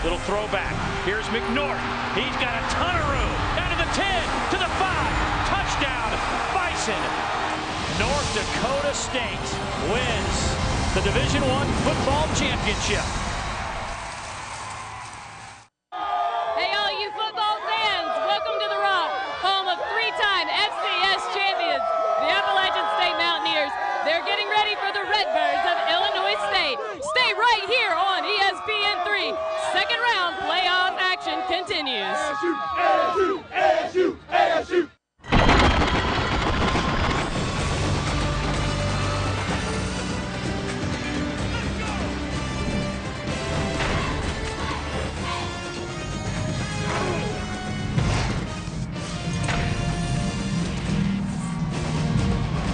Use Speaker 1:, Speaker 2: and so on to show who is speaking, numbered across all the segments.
Speaker 1: Little throwback. Here's McNorth. He's got a ton of room. Down to the 10, to the 5. Touchdown, Bison. North Dakota State wins the Division I football championship.
Speaker 2: Hey, all you football fans, welcome to the Rock, home of three-time FCS champions, the Appalachian State Mountaineers. They're getting ready for the Redbirds of Illinois State. Stay right here on ESPN3. Second round playoff action continues.
Speaker 3: ASU, ASU, ASU, ASU.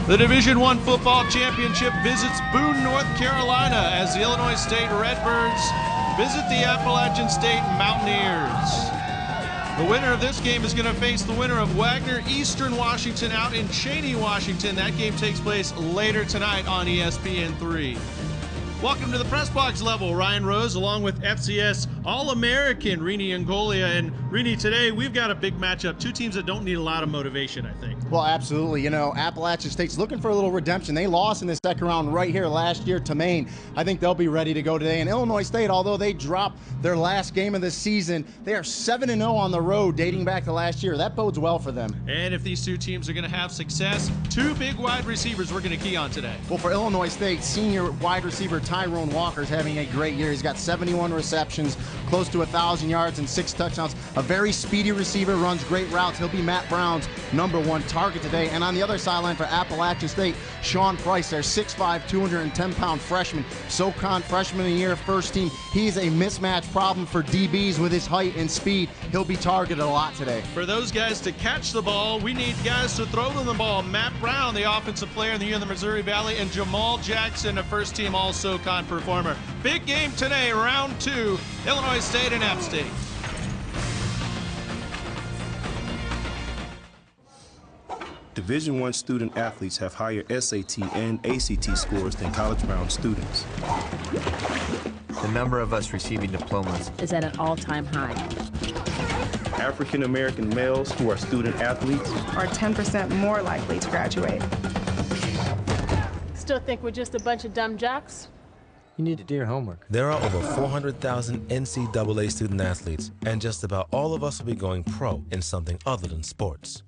Speaker 4: The Division I football championship visits Boone, North Carolina, as the Illinois State Redbirds visit the Appalachian State Mountaineers. The winner of this game is going to face the winner of Wagner Eastern Washington out in Cheney, Washington. That game takes place later tonight on ESPN3. Welcome to the Press Box Level. Ryan Rose along with FCS All-American Rini Angolia. And Rini, today we've got a big matchup. Two teams that don't need a lot of motivation, I think.
Speaker 5: Well, absolutely. You know, Appalachian State's looking for a little redemption. They lost in the second round right here last year to Maine. I think they'll be ready to go today. And Illinois State, although they dropped their last game of the season, they are 7-0 on the road dating back to last year. That bodes well for them.
Speaker 4: And if these two teams are going to have success, two big wide receivers we're going to key on today.
Speaker 5: Well, for Illinois State, senior wide receiver Tyrone Walker is having a great year. He's got 71 receptions, close to 1,000 yards and 6 touchdowns. A very speedy receiver, runs great routes. He'll be Matt Brown's #1 target today. And on the other sideline for Appalachian State, Sean Price, their 6'5", 210-pound freshman, SoCon freshman of the year, first team. He's a mismatch problem for DBs with his height and speed. He'll be targeted a lot today.
Speaker 4: For those guys to catch the ball, we need guys to throw them the ball. Matt Brown, the offensive player in the year in the Missouri Valley, and Jamal Jackson, a first-team All-SoCon performer. Big game today, round 2, Illinois State and App State.
Speaker 6: Division I student athletes have higher SAT and ACT scores than college-bound students.
Speaker 7: The number of us receiving diplomas
Speaker 2: Is at an all-time high.
Speaker 6: African-American males who are student athletes
Speaker 8: are 10% more likely to graduate.
Speaker 2: Still think we're just a bunch of dumb jocks?
Speaker 7: You need to do your homework.
Speaker 9: There are over 400,000 NCAA student athletes, and just about all of us will be going pro in something other than sports.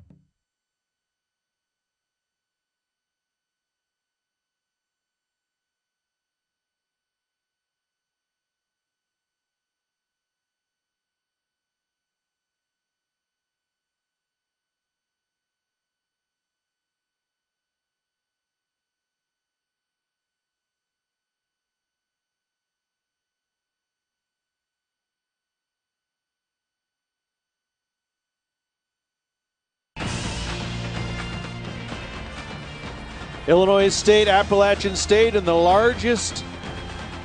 Speaker 10: Illinois State, Appalachian State, in the largest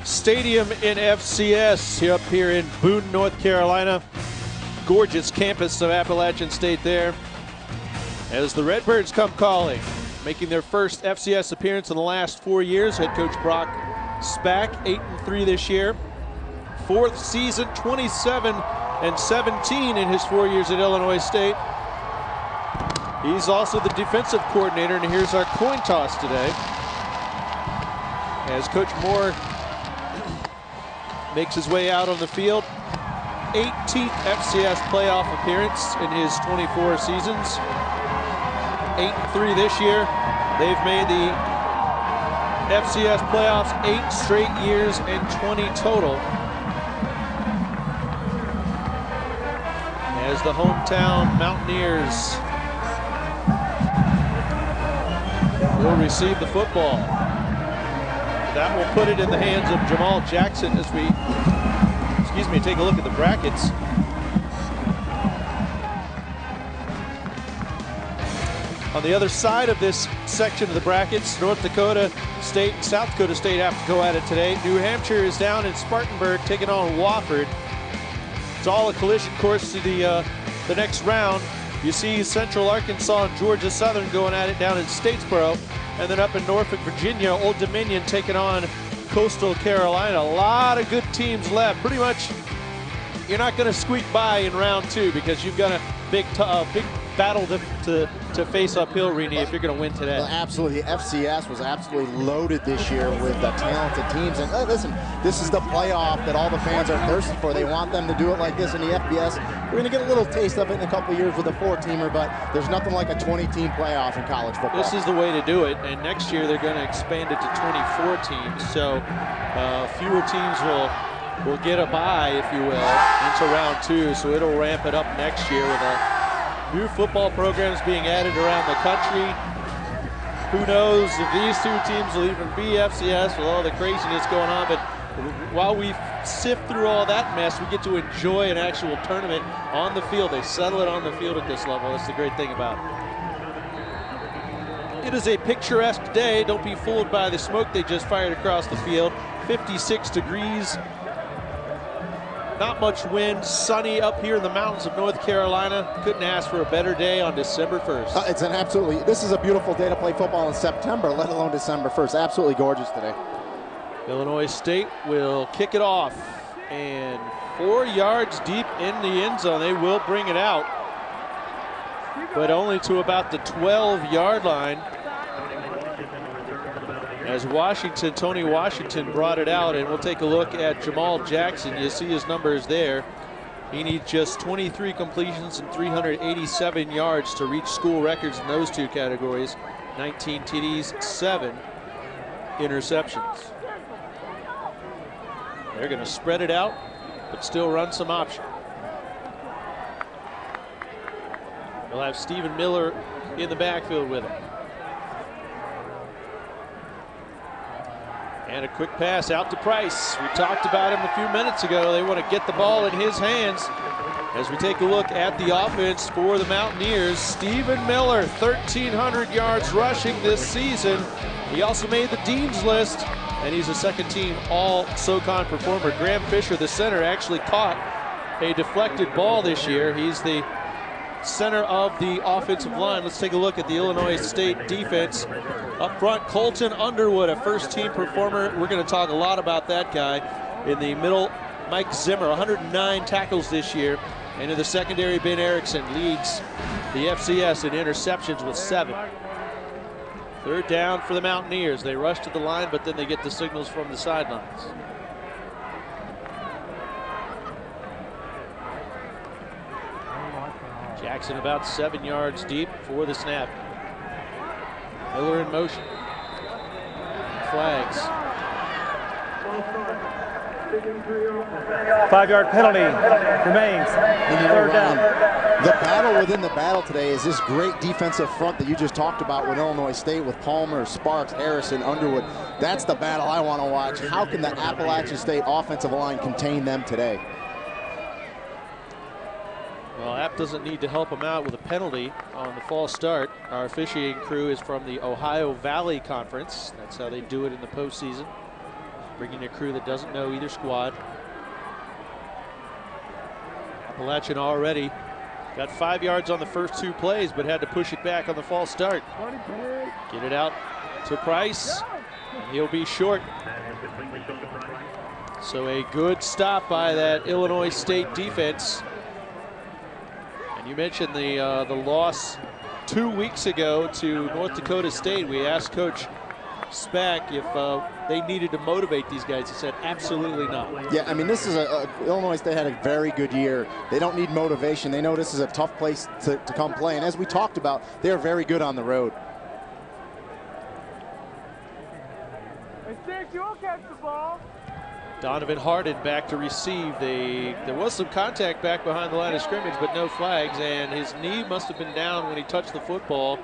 Speaker 10: stadium in FCS up here in Boone, North Carolina. Gorgeous campus of Appalachian State there. As the Redbirds come calling, making their first FCS appearance in the last 4 years. Head coach Brock Spack, 8-3 this year. Fourth season, 27-17 in his 4 years at Illinois State. He's also the defensive coordinator, and here's our coin toss today. As Coach Moore makes his way out on the field. 18th FCS playoff appearance in his 24 seasons. 8-3 this year. They've made the FCS playoffs 8 straight years and 20 total. As the hometown Mountaineers will receive the football. That will put it in the hands of Jamal Jackson as we, take a look at the brackets. On the other side of this section of the brackets, North Dakota State and South Dakota State have to go at it today. New Hampshire is down in Spartanburg taking on Wofford. It's all a collision course to the next round. You see Central Arkansas and Georgia Southern going at it down in Statesboro. And then up in Norfolk, Virginia, Old Dominion taking on Coastal Carolina. A lot of good teams left. Pretty much you're not going to squeak by in round 2 because you've got a big battle to face uphill, Rini, if you're going to win today.
Speaker 5: Well, absolutely. FCS was absolutely loaded this year with talented teams. And listen, this is the playoff that all the fans are thirsty for. They want them to do it like this in the FBS. We're going to get a little taste of it in a couple of years with a 4-teamer, but there's nothing like a 20-team playoff in college football.
Speaker 10: This is the way to do it, and next year they're going to expand it to 24 teams, so fewer teams will get a bye, if you will, into round 2, so it'll ramp it up next year with new football programs being added around the country. Who knows if these 2 teams will even be FCS with all the craziness going on, but while we sift through all that mess, we get to enjoy an actual tournament on the field. They settle it on the field at this level. That's the great thing about it. It is a picturesque day. Don't be fooled by the smoke they just fired across the field. 56 degrees. Not much wind, sunny up here in the mountains of North Carolina. Couldn't ask for a better day on December 1st.
Speaker 5: This is a beautiful day to play football in September, let alone December 1st. Absolutely gorgeous today.
Speaker 10: Illinois State will kick it off, and 4 yards deep in the end zone. They will bring it out, but only to about the 12-yard line. As Tony Washington brought it out, and we'll take a look at Jamal Jackson. You see his numbers there. He needs just 23 completions and 387 yards to reach school records in those 2 categories. 19 TDs, 7 interceptions. They're going to spread it out, but still run some option. They'll have Stephen Miller in the backfield with him. And a quick pass out to Price. We talked about him a few minutes ago. They want to get the ball in his hands. As we take a look at the offense for the Mountaineers, Stephen Miller, 1,300 yards rushing this season. He also made the Dean's List, and he's a second-team All-SoCon performer. Graham Fisher, the center, actually caught a deflected ball this year. He's the center of the offensive line. Let's take a look at the Illinois State defense. Up front, Colton Underwood, a first-team performer. We're going to talk a lot about that guy. In the middle, Mike Zimmer, 109 tackles this year. And in the secondary, Ben Erickson leads the FCS in interceptions with 7. 3rd down for the Mountaineers. They rush to the line, but then they get the signals from the sidelines. Jackson about 7 yards deep for the snap. Miller in motion. Flags.
Speaker 11: 5-yard penalty remains. 3rd down.
Speaker 5: The battle within the battle today is this great defensive front that you just talked about with Illinois State, with Palmer, Sparks, Harrison, Underwood. That's the battle I want to watch. How can the Appalachian State offensive line contain them today?
Speaker 10: Well, App doesn't need to help him out with a penalty on the false start. Our officiating crew is from the Ohio Valley Conference. That's how they do it in the postseason. Bringing a crew that doesn't know either squad. Appalachian already got 5 yards on the first 2 plays, but had to push it back on the false start. Get it out to Price, and he'll be short. So a good stop by that Illinois State defense. And you mentioned the loss 2 weeks ago to North Dakota State. We asked Coach Spack if they needed to motivate these guys. He said absolutely not.
Speaker 5: Yeah, I mean, this is Illinois State had a very good year. They don't need motivation. They know this is a tough place to come play. And as we talked about, they're very good on the road.
Speaker 11: Hey, Six, you'll catch the ball.
Speaker 10: Donovan Harden back to receive. There was some contact back behind the line of scrimmage, but no flags, and his knee must have been down when he touched the football.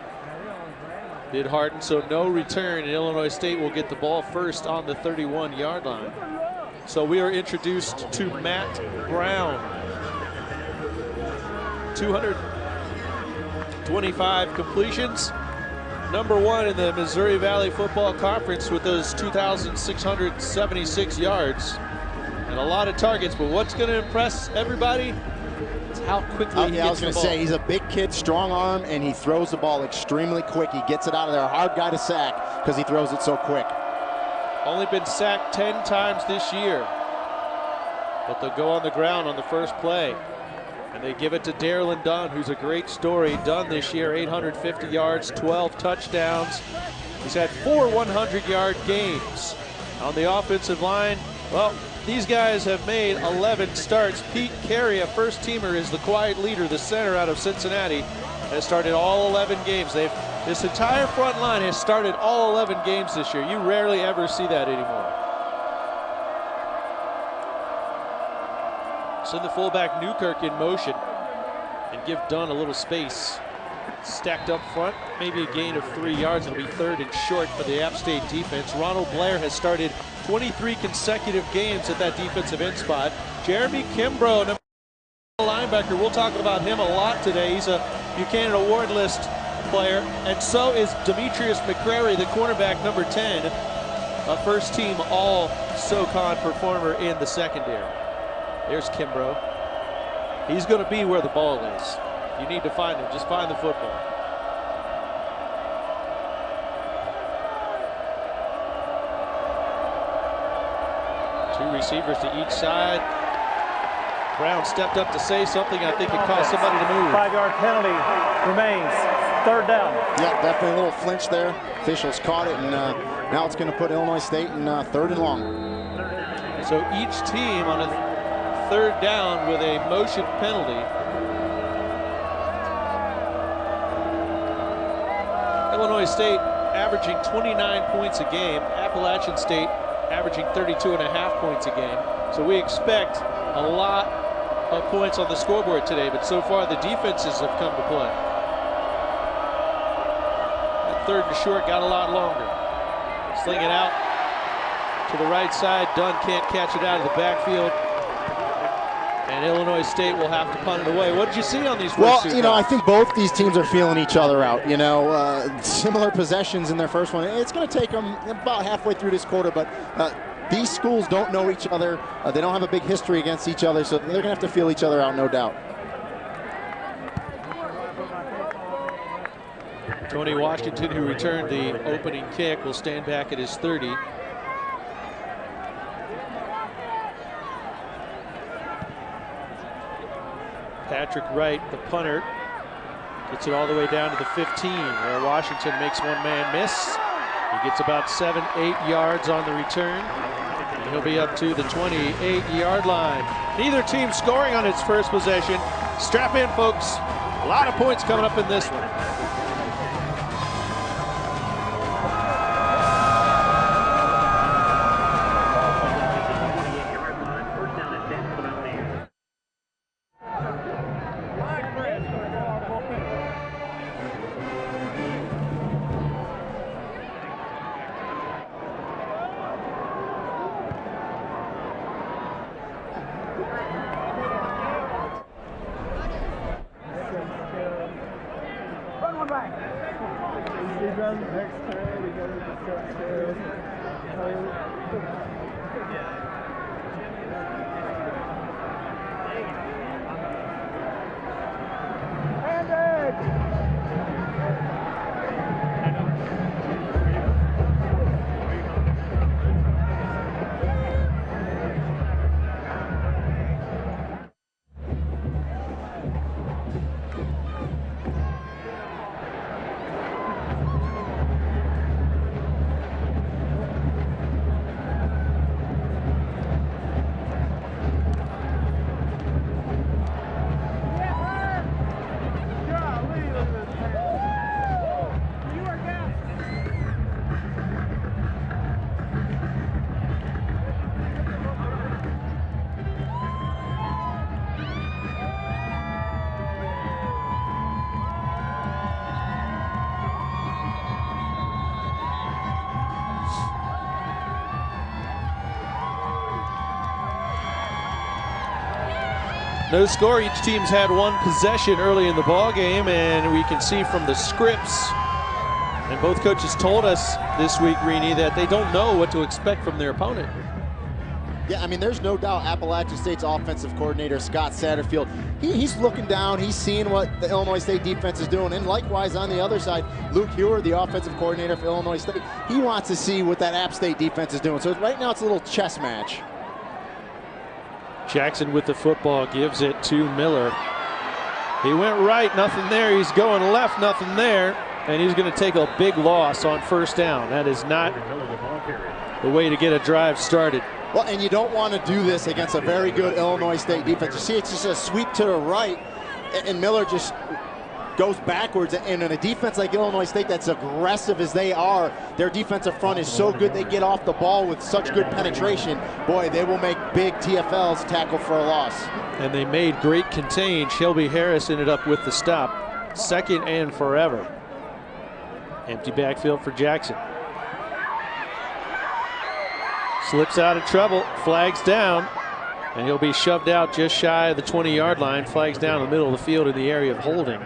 Speaker 10: Did Harden, so no return, and Illinois State will get the ball first on the 31-yard line. So we are introduced to Matt Brown. 225 completions. #1 in the Missouri Valley Football Conference with those 2,676 yards. And a lot of targets, but what's going to impress everybody is how quickly he gets the ball.
Speaker 5: I was going to say, he's a big kid, strong arm, and he throws the ball extremely quick. He gets it out of there. A hard guy to sack because he throws it so quick.
Speaker 10: Only been sacked 10 times this year. but they'll go on the ground on the first play. And they give it to Darylyn Dunn, who's a great story. Dunn this year, 850 yards, 12 touchdowns. He's had 4 100-yard games. On the offensive line, well, these guys have made 11 starts. Pete Carey, a first-teamer, is the quiet leader. The center out of Cincinnati has started all 11 games. This entire front line has started all 11 games this year. You rarely ever see that anymore. Send the fullback Newkirk in motion and give Dunn a little space. Stacked up front, maybe a gain of 3 yards. It'll be 3rd and short for the App State defense. Ronald Blair has started 23 consecutive games at that defensive end spot. Jeremy Kimbrough, linebacker, we'll talk about him a lot today. He's a Buchanan Award List player, and so is Demetrius McCrary, the cornerback, number 10, a first-team All-SoCon performer in the secondary. There's Kimbrough. He's going to be where the ball is. You need to find him. Just find the football. Two receivers to each side. Brown stepped up to say something. I think it caused somebody to move.
Speaker 11: 5-yard penalty remains. 3rd down.
Speaker 5: Yeah, definitely a little flinch there. Officials caught it, and now it's going to put Illinois State in 3rd and long.
Speaker 10: So each team on a 3rd down with a motion penalty. Illinois State averaging 29 points a game. Appalachian State averaging 32.5 points a game. So we expect a lot of points on the scoreboard today, but so far the defenses have come to play. That 3rd and short got a lot longer. Sling it out to the right side. Dunn can't catch it out of the backfield. And Illinois State will have to punt it away. What did you see on these first two?
Speaker 5: Well, you know, I think both these teams are feeling each other out. You know, similar possessions in their first one. It's going to take them about halfway through this quarter, but these schools don't know each other. They don't have a big history against each other, so they're going to have to feel each other out, no doubt.
Speaker 10: Tony Washington, who returned the opening kick, will stand back at his 30. Patrick Wright, the punter, gets it all the way down to the 15, where Washington makes one man miss. He gets about 7-8 yards on the return, and he'll be up to the 28-yard line. Neither team scoring on its first possession. Strap in, folks. A lot of points coming up in this one. No score. Each team's had one possession early in the ball game, and we can see from the scripts, and both coaches told us this week, Rini, that they don't know what to expect from their opponent.
Speaker 5: Yeah, I mean, there's no doubt Appalachian State's offensive coordinator, Scott Satterfield, he's looking down, he's seeing what the Illinois State defense is doing, and likewise on the other side, Luke Hewer, the offensive coordinator for Illinois State, he wants to see what that App State defense is doing. So right now it's a little chess match.
Speaker 10: Jackson with the football, gives it to Miller. He went right, nothing there. He's going left, nothing there. And he's going to take a big loss on first down. That is not the way to get a drive started.
Speaker 5: Well, and you don't want to do this against a very good Illinois State defense. You see, it's just a sweep to the right, and Miller just goes backwards. And in a defense like Illinois State that's aggressive as they are, their defensive front is so good. They get off the ball with such good penetration. Boy, they will make big TFLs tackle for a loss. And
Speaker 10: they made great contain. Shelby Harris ended up with the stop. Second and forever. Empty backfield for Jackson. Slips out of trouble, flags down, and he'll be shoved out just shy of the 20-yard line. Flags down in the middle of the field in the area of holding.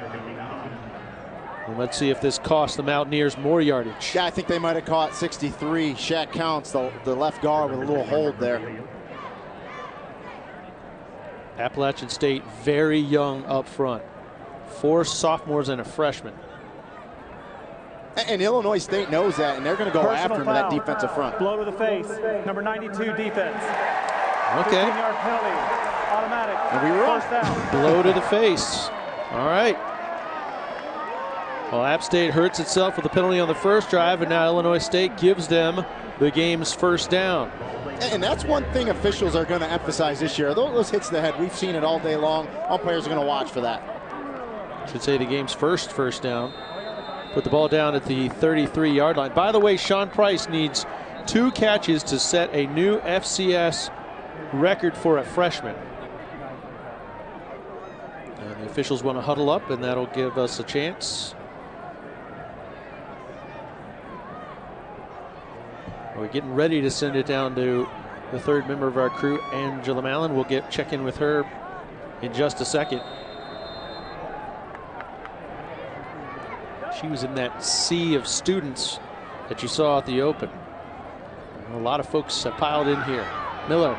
Speaker 10: And let's see if this costs the Mountaineers more yardage.
Speaker 5: Yeah, I think they might have caught 63. Shaq counts the left guard with a little hold there.
Speaker 10: Appalachian State very young up front. 4 sophomores and a freshman.
Speaker 5: And Illinois State knows that, and they're going to go after him with that defensive front.
Speaker 11: Blow to the face, number 92 defense.
Speaker 10: Okay.
Speaker 11: 15-yard penalty, automatic.
Speaker 5: And we were
Speaker 11: first down.
Speaker 10: Blow to the face. All right. Well, App State hurts itself with the penalty on the first drive, and now Illinois State gives them the game's first down.
Speaker 5: And that's one thing officials are going to emphasize this year. Those hits to the head, we've seen it all day long. Umpires are going to watch for that.
Speaker 10: Should say the game's first down. Put the ball down at the 33-yard line. By the way, Sean Price needs 2 catches to set a new FCS record for a freshman. And the officials want to huddle up, and that'll give us a chance. We're getting ready to send it down to the 3rd member of our crew, Angela Mallon. We'll check in with her in just a second. She was in that sea of students that you saw at the Open. A lot of folks piled in here. Miller.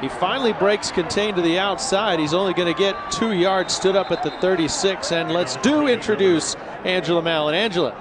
Speaker 10: He finally breaks contain to the outside. He's only going to get 2 yards, stood up at the 36. And let's introduce Angela Mallon. Angela.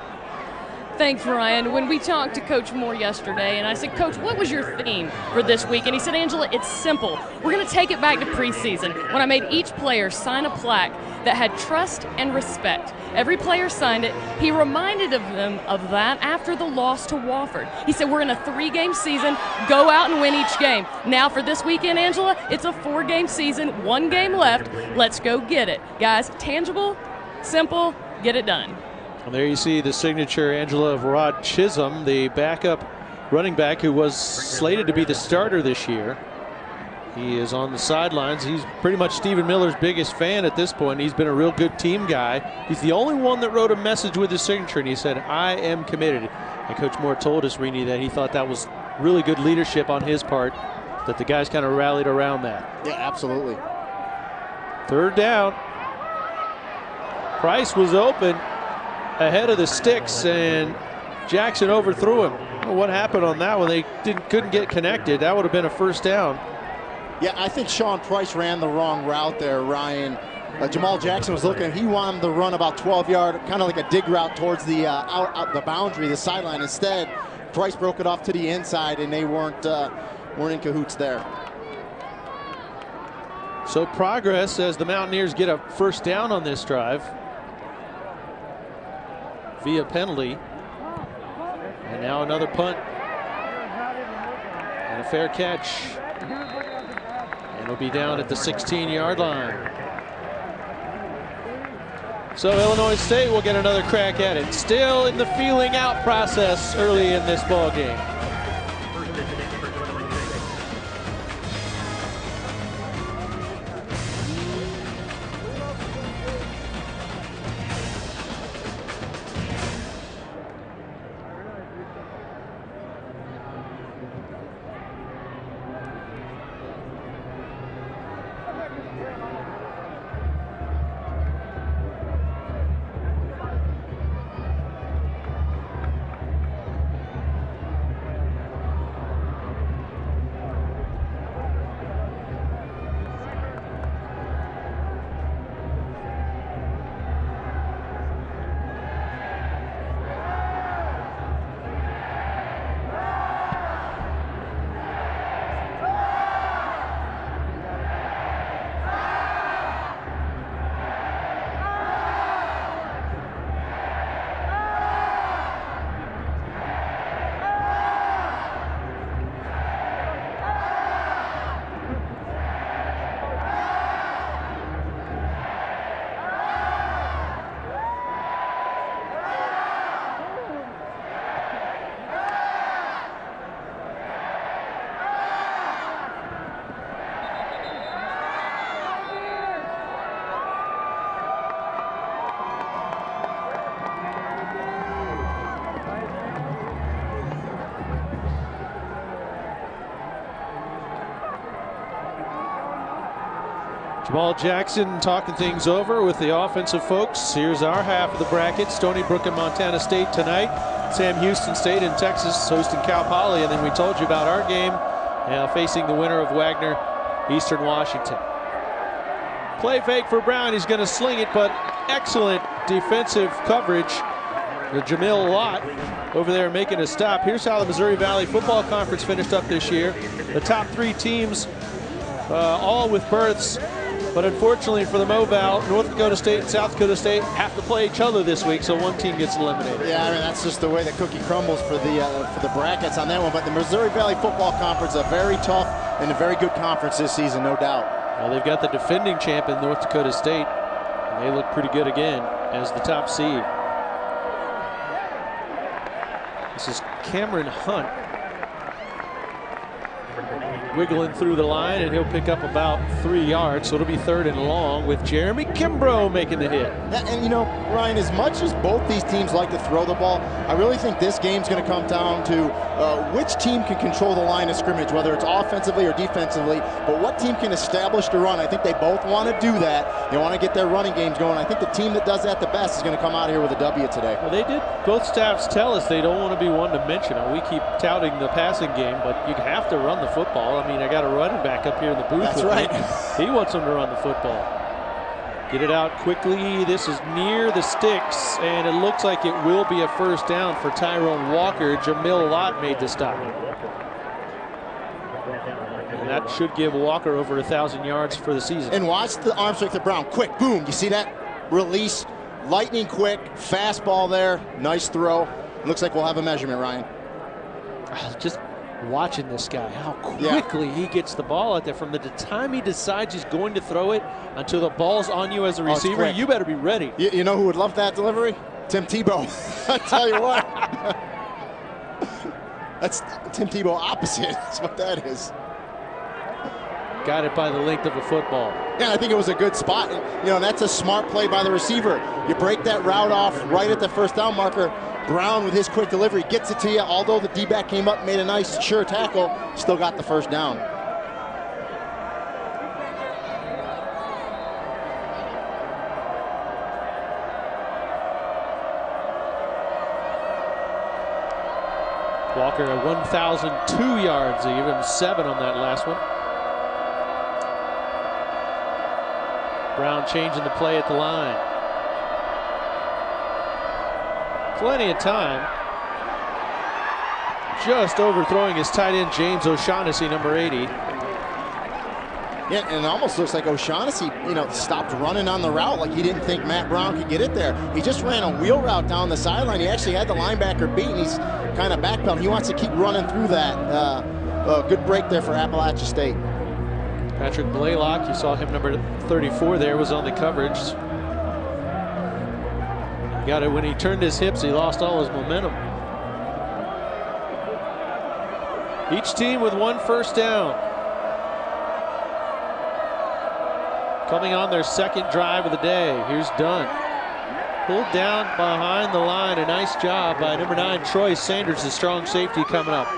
Speaker 2: Thanks, Ryan. When we talked to Coach Moore yesterday, and I said, Coach, what was your theme for this week? And he said, Angela, it's simple. We're going to take it back to preseason when I made each player sign a plaque that had trust and respect. Every player signed it. He reminded them of that after the loss to Wofford. He said, we're in a 3-game season. Go out and win each game. Now for this weekend, Angela, it's a 4-game season, 1 game left. Let's go get it. Guys, tangible, simple, get it done.
Speaker 10: And there you see the signature, Angela, of Rod Chisholm, the backup running back who was slated to be the starter this year. He is on the sidelines. He's pretty much Stephen Miller's biggest fan at this point. He's been a real good team guy. He's the only one that wrote a message with his signature, and he said, I am committed. And Coach Moore told us, Reenie, that he thought that was really good leadership on his part, that the guys kind of rallied around that.
Speaker 5: Yeah, absolutely.
Speaker 10: 3rd down. Price was open ahead of the sticks, and Jackson overthrew him. I don't know what happened on that one. They couldn't get connected. That would have been a first down.
Speaker 5: Yeah, I think Sean Price ran the wrong route there, Ryan. Jamal Jackson was looking. He wanted him to run about 12-yard, kind of like a dig route towards the out the boundary, the sideline. Instead, Price broke it off to the inside, and they weren't in cahoots there.
Speaker 10: So progress as the Mountaineers get a first down on this drive via penalty. And now another punt and a fair catch. And it'll be down at the 16-yard line. So Illinois State will get another crack at it. Still in the feeling out process early in this ball game. Jamal Jackson talking things over with the offensive folks. Here's our half of the bracket. Stony Brook and Montana State tonight. Sam Houston State in Texas hosting Cal Poly. And then we told you about our game facing the winner of Wagner, Eastern Washington. Play fake for Brown. He's going to sling it, but excellent defensive coverage. The Jamil Lott over there making a stop. Here's how the Missouri Valley Football Conference finished up this year. The top 3 teams all with berths. But unfortunately for the MoVal, North Dakota State and South Dakota State have to play each other this week, so one team gets eliminated.
Speaker 5: Yeah, I mean, that's just the way the cookie crumbles for the brackets on that one. But the Missouri Valley Football Conference, a very tough and a very good conference this season, no doubt.
Speaker 10: Well, they've got the defending champion, North Dakota State, and they look pretty good again as the top seed. This is Cameron Hunt wiggling through the line, and he'll pick up about 3 yards, so it'll be 3rd and long with Jeremy Kimbrough making the hit.
Speaker 5: And you know, Ryan, as much as both these teams like to throw the ball, I really think this game's going to come down to which team can control the line of scrimmage, whether it's offensively or defensively, but what team can establish the run. I think they both want to do that. They want to get their running games going. I think the team that does that the best is going to come out here with a W today.
Speaker 10: Well, they did. Both staffs tell us they don't want to be one-dimensional. We keep touting the passing game, but you have to run the football. I mean, I got a running back up here in the booth.
Speaker 5: That's right.
Speaker 10: He wants them to run the football. Get it out quickly. This is near the sticks, and it looks like it will be a 1st down for Tyrone Walker. Jamil Lott made the stop. And that should give Walker over 1,000 yards for the season.
Speaker 5: And watch the arm strength of Brown. Quick, boom. You see that? Release, lightning quick, fastball there. Nice throw. It looks like we'll have a measurement, Ryan.
Speaker 10: Just watching this guy, how quickly he gets the ball out there. From the time he decides he's going to throw it until the ball's on you as a receiver, you better be ready.
Speaker 5: You know who would love that delivery? Tim Tebow. I tell you what. That's Tim Tebow opposite. That's what that is.
Speaker 10: Got it by the length of a football.
Speaker 5: Yeah, I think it was a good spot. You know, that's a smart play by the receiver. You break that route off right at the 1st down marker. Brown with his quick delivery gets it to you. Although the D-back came up and made a nice sure tackle, still got the 1st down.
Speaker 10: Walker at 1,002 yards, even 7 on that last one. Brown changing the play at the line. Plenty of time. Just overthrowing his tight end, James O'Shaughnessy, number 80.
Speaker 5: Yeah, and it almost looks like O'Shaughnessy, you know, stopped running on the route like he didn't think Matt Brown could get it there. He just ran a wheel route down the sideline. He actually had the linebacker beat, and he's kind of backpedaling. He wants to keep running through that. Good break there for Appalachia State.
Speaker 10: Patrick Blaylock, you saw him, number 34 there, was on the coverage. Got it when he turned his hips, he lost all his momentum. Each team with 1 1st down. Coming on their 2nd drive of the day. Here's Dunn. Pulled down behind the line. A nice job by number 9, Troy Sanders, the strong safety coming up.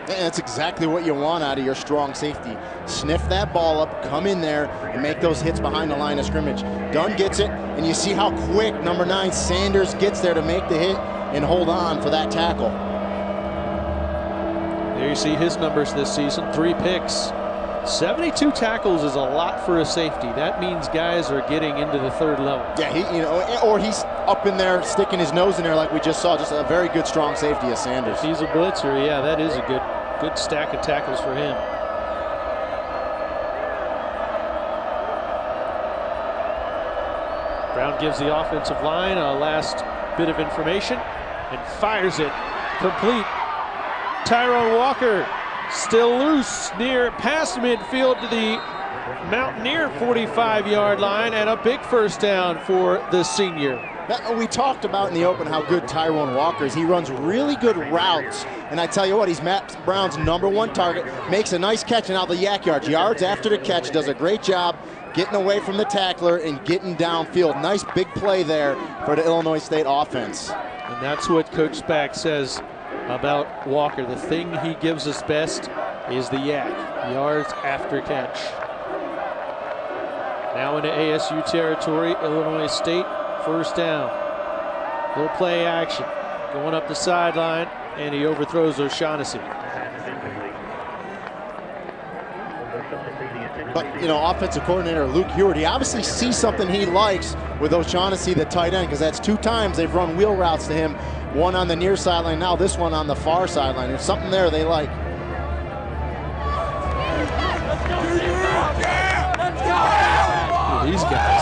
Speaker 5: And that's exactly what you want out of your strong safety. Sniff that ball up, come in there, and make those hits behind the line of scrimmage. Dunn gets it, and you see how quick number 9 Sanders gets there to make the hit and hold on for that tackle.
Speaker 10: There you see his numbers this season, 3 picks. 72 tackles is a lot for a safety. That means guys are getting into the 3rd level.
Speaker 5: Yeah, or he's up in there sticking his nose in there like we just saw. Just a very good strong safety of Sanders.
Speaker 10: If he's a blitzer, yeah, that is a good stack of tackles for him. Brown gives the offensive line a last bit of information and fires it complete. Tyrone Walker still loose near past midfield to the Mountaineer 45-yard line, and a big 1st down for the senior.
Speaker 5: We talked about in the open how good Tyrone Walker is. He runs really good routes, and I tell you what, he's Matt Brown's number 1 target. Makes a nice catch, and now the yak yards after the catch, does a great job getting away from the tackler and getting downfield. Nice big play there for the Illinois State offense.
Speaker 10: And that's what Coach Spack says about Walker. The thing he gives us best is the yak. yards after catch. Now into ASU territory, Illinois State, first down. Little play action, going up the sideline, and he overthrows O'Shaughnessy.
Speaker 5: But, you know, offensive coordinator Luke Heward, he obviously sees something he likes with O'Shaughnessy, the tight end, because that's 2 times they've run wheel routes to him, one on the near sideline, now this one on the far sideline. There's something there they like.
Speaker 10: These guys.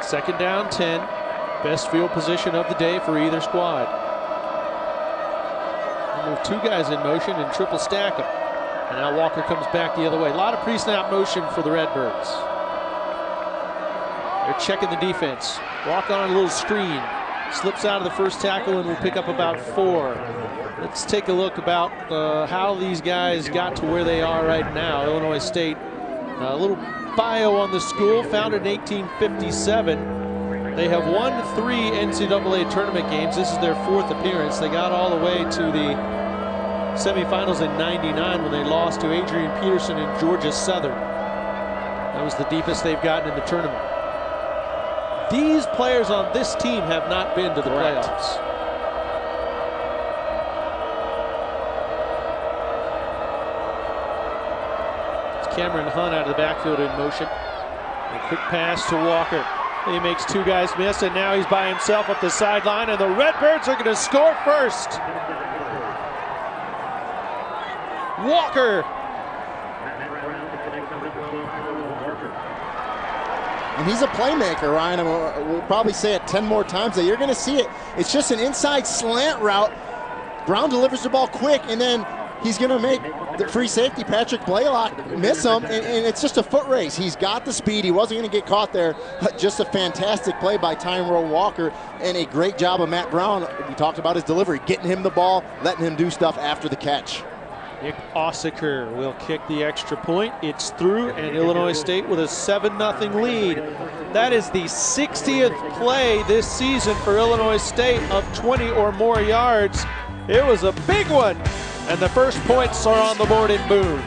Speaker 10: Second down, 10. Best field position of the day for either squad. We'll move 2 guys in motion and triple stack them. And now Walker comes back the other way. A lot of pre-snap motion for the Redbirds. They're checking the defense. Walk on a little screen. Slips out of the first tackle and will pick up about 4. Let's take a look about how these guys got to where they are right now. Illinois State, a little bio on the school, founded in 1857. They have won 3 NCAA tournament games. This is their 4th appearance. They got all the way to the semifinals in '99 when they lost to Adrian Peterson and Georgia Southern. That was the deepest they've gotten in the tournament. These players on this team have not been to the playoffs. It's Cameron Hunt out of the backfield in motion. A quick pass to Walker. He makes 2 guys miss, and now he's by himself up the sideline, and the Redbirds are going to score first. Walker.
Speaker 5: And he's a playmaker, Ryan. We'll probably say it 10 more times that you're going to see it. It's just an inside slant route. Brown delivers the ball quick, and then he's going to make the free safety, Patrick Blaylock, miss him, and it's just a foot race. He's got the speed. He wasn't going to get caught there. Just a fantastic play by Tyrone Walker, and a great job of Matt Brown. We talked about his delivery, getting him the ball, letting him do stuff after the catch.
Speaker 10: Nick Ossaker will kick the extra point. It's through, and Illinois State with a 7-0 lead. That is the 60th play this season for Illinois State of 20 or more yards. It was a big one, and the first points are on the board in Boone.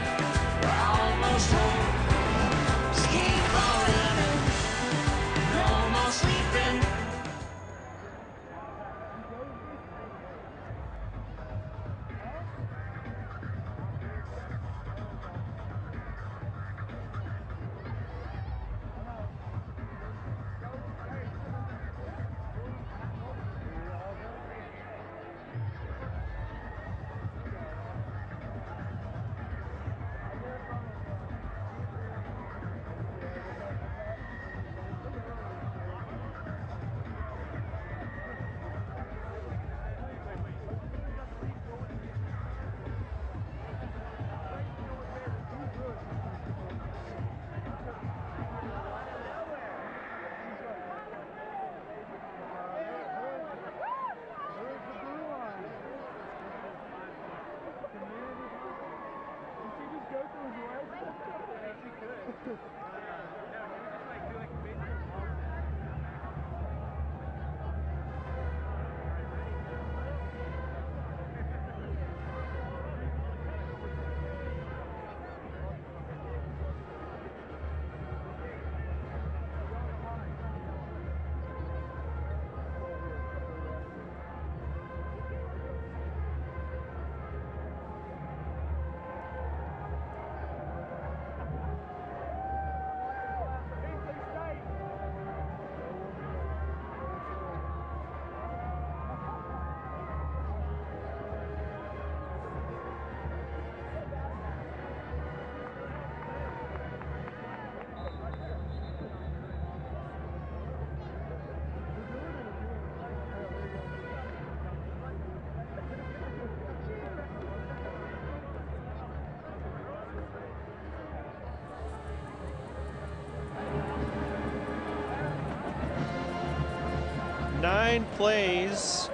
Speaker 10: Nine plays,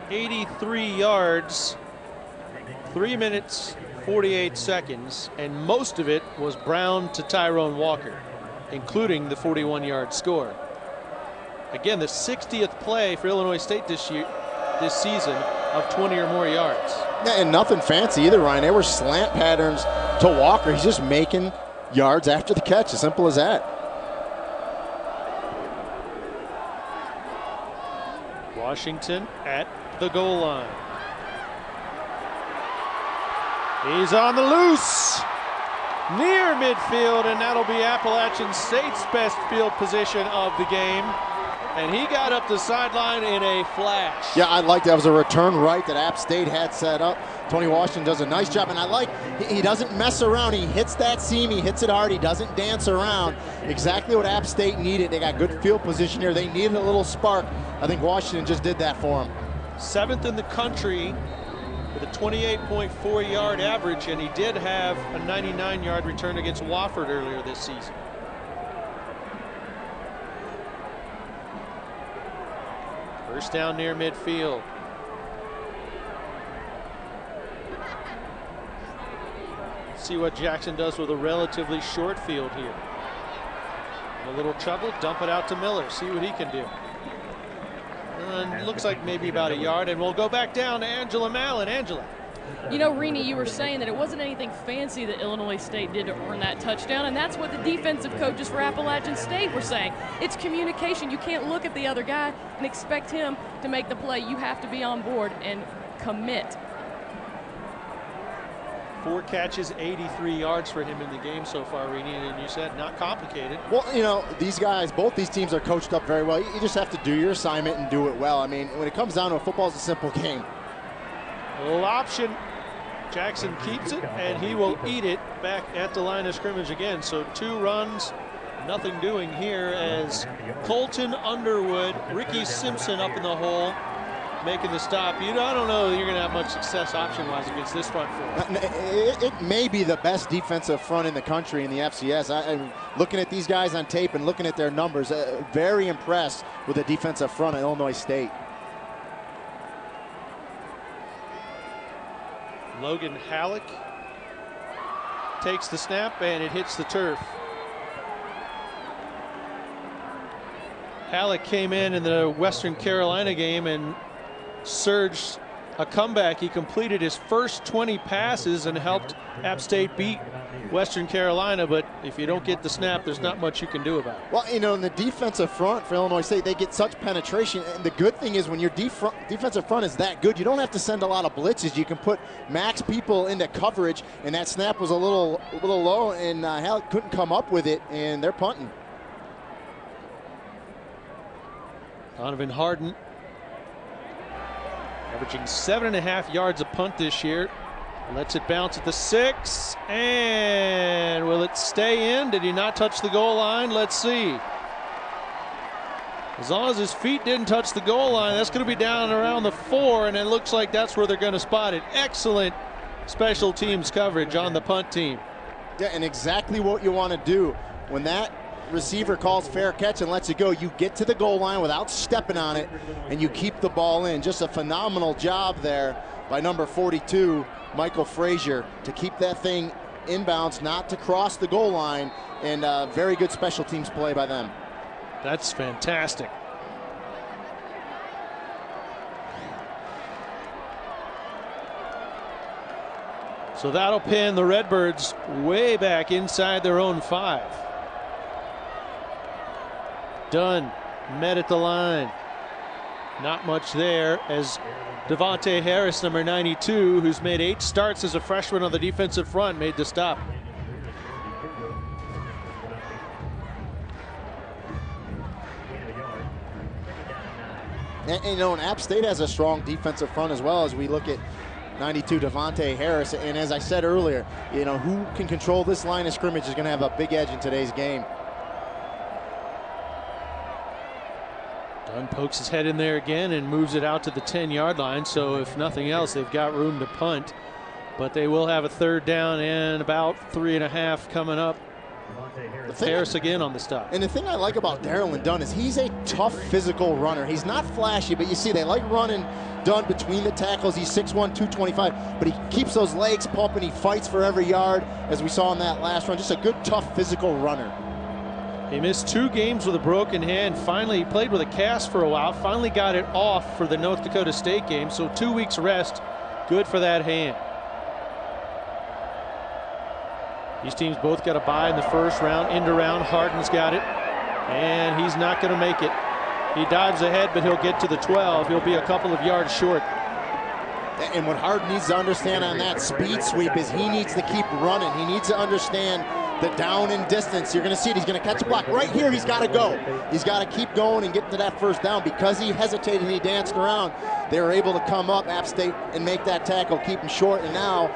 Speaker 10: 83 yards, 3 minutes, 48 seconds, and most of it was Brown to Tyrone Walker, including the 41-yard score. Again, the 60th play for Illinois State this season, of 20 or more yards.
Speaker 5: Yeah, and nothing fancy either, Ryan. They were slant patterns to Walker. He's just making yards after the catch, as simple as that.
Speaker 10: Washington at the goal line. He's on the loose near midfield, and that'll be Appalachian State's best field position of the game. And he got up the sideline in a flash.
Speaker 5: Yeah, I like that. It was a return right that App State had set up. Tony Washington does a nice job, and I like he doesn't mess around. He hits that seam, he hits it hard, he doesn't dance around. Exactly what App State needed. They got good field position here. They needed a little spark. I think Washington just did that for him.
Speaker 10: 7th in the country with a 28.4 yard average, and he did have a 99-yard return against Wofford earlier this season. First down near midfield. See what Jackson does with a relatively short field here. A little trouble, dump it out to Miller, see what he can do. And looks like maybe about a yard, and we'll go back down to Angela Mallon. Angela.
Speaker 2: You know, Rini, you were saying that it wasn't anything fancy that Illinois State did to earn that touchdown, and that's what the defensive coaches for Appalachian State were saying. It's communication. You can't look at the other guy and expect him to make the play. You have to be on board and commit.
Speaker 10: 4 catches, 83 yards for him in the game so far, Rini, and you said not complicated.
Speaker 5: Well, you know, these guys, both these teams are coached up very well. You just have to do your assignment and do it well. I mean, when it comes down to it, football is a simple game.
Speaker 10: A little option. Jackson keeps it, and he will eat it back at the line of scrimmage again. So 2 runs, nothing doing here as Colton Underwood, Ricky Simpson up in the hole, making the stop. I don't know that you're going to have much success option-wise against this front four.
Speaker 5: It may be the best defensive front in the country in the FCS. I'm looking at these guys on tape and looking at their numbers. Very impressed with the defensive front at Illinois State.
Speaker 10: Logan Halleck takes the snap, and it hits the turf. Halleck came in the Western Carolina game and surged a comeback. He completed his first 20 passes and helped App State beat Western Carolina, but if you don't get the snap, there's not much you can do about it.
Speaker 5: Well, you know, in the defensive front for Illinois State, they get such penetration, and the good thing is when your defensive front is that good, you don't have to send a lot of blitzes. You can put max people into coverage, and that snap was a little low, and Halleck couldn't come up with it, and they're punting.
Speaker 10: Donovan Harden averaging 7.5 yards a punt this year. Lets it bounce at the 6, and will it stay in? Did he not touch the goal line? Let's see. As long as his feet didn't touch the goal line, that's going to be down around the 4, and it looks like that's where they're going to spot it. Excellent special teams coverage on the punt team.
Speaker 5: Yeah, and exactly what you want to do when that receiver calls fair catch and lets it go. You get to the goal line without stepping on it, and you keep the ball in. Just a phenomenal job there by number 42, Michael Frazier, to keep that thing inbounds, not to cross the goal line, and very good special teams play by them.
Speaker 10: That's fantastic. So that'll pin the Redbirds way back inside their own 5. Dunn met at the line. Not much there as Devontae Harris, number 92, who's made 8 starts as a freshman on the defensive front, made the stop.
Speaker 5: And you know, and App State has a strong defensive front as well, as we look at 92 Devontae Harris. And as I said earlier, you know, who can control this line of scrimmage is going to have a big edge in today's game.
Speaker 10: Dunn pokes his head in there again and moves it out to the 10-yard line. So if nothing else, they've got room to punt. But they will have a 3rd down and about 3.5 coming up. Harris again on the stop.
Speaker 5: And the thing I like about Darrell Dunn is he's a tough physical runner. He's not flashy, but you see they like running Dunn between the tackles. He's 6'1", 225, but he keeps those legs pumping. He fights for every yard, as we saw in that last run. Just a good, tough, physical runner.
Speaker 10: He missed 2 games with a broken hand. Finally, he played with a cast for a while. Finally got it off for the North Dakota State game. So 2 weeks rest. Good for that hand. These teams both got a bye in the first round. End around. Hardin's got it. And he's not going to make it. He dives ahead, but he'll get to the 12. He'll be a couple of yards short.
Speaker 5: And what Hardin needs to understand on that speed sweep is he needs to keep running. He needs to understand the down and distance. You're going to see it. He's going to catch a block. Right here, he's got to go. He's got to keep going and get to that first down. Because he hesitated and he danced around, they were able to come up, App State, and make that tackle, keep him short. And now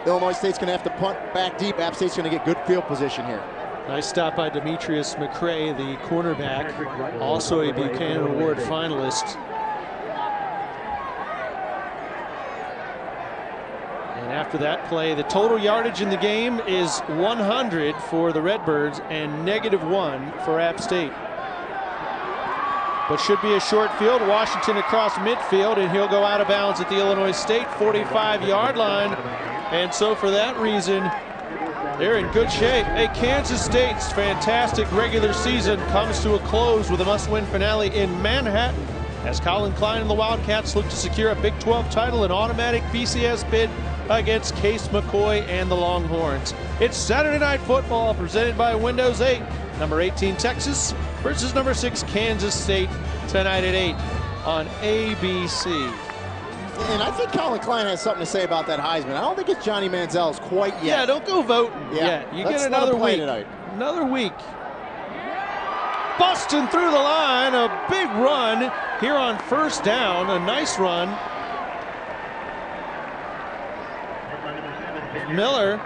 Speaker 5: Illinois State's going to have to punt back deep. App State's going to get good field position here.
Speaker 10: Nice stop by Demetrius McCray, the cornerback, also a Buchanan Award finalist. And after that play, the total yardage in the game is 100 for the Redbirds and -1 for App State. But should be a short field. Washington across midfield, and he'll go out of bounds at the Illinois State 45-yard line. And so for that reason, they're in good shape. Hey, Kansas State's fantastic regular season comes to a close with a must-win finale in Manhattan as Colin Klein and the Wildcats look to secure a Big 12 title and automatic BCS bid against Case McCoy and the Longhorns. It's Saturday Night Football presented by Windows 8. Number 18 Texas versus number 6 Kansas State tonight at 8 on ABC.
Speaker 5: And I think Colin Klein has something to say about that Heisman. I don't think it's Johnny Manziel's quite yet.
Speaker 10: Yeah, don't go voting yet. You get another week. Another week. Busting through the line, a big run here on first down. A nice run. Miller.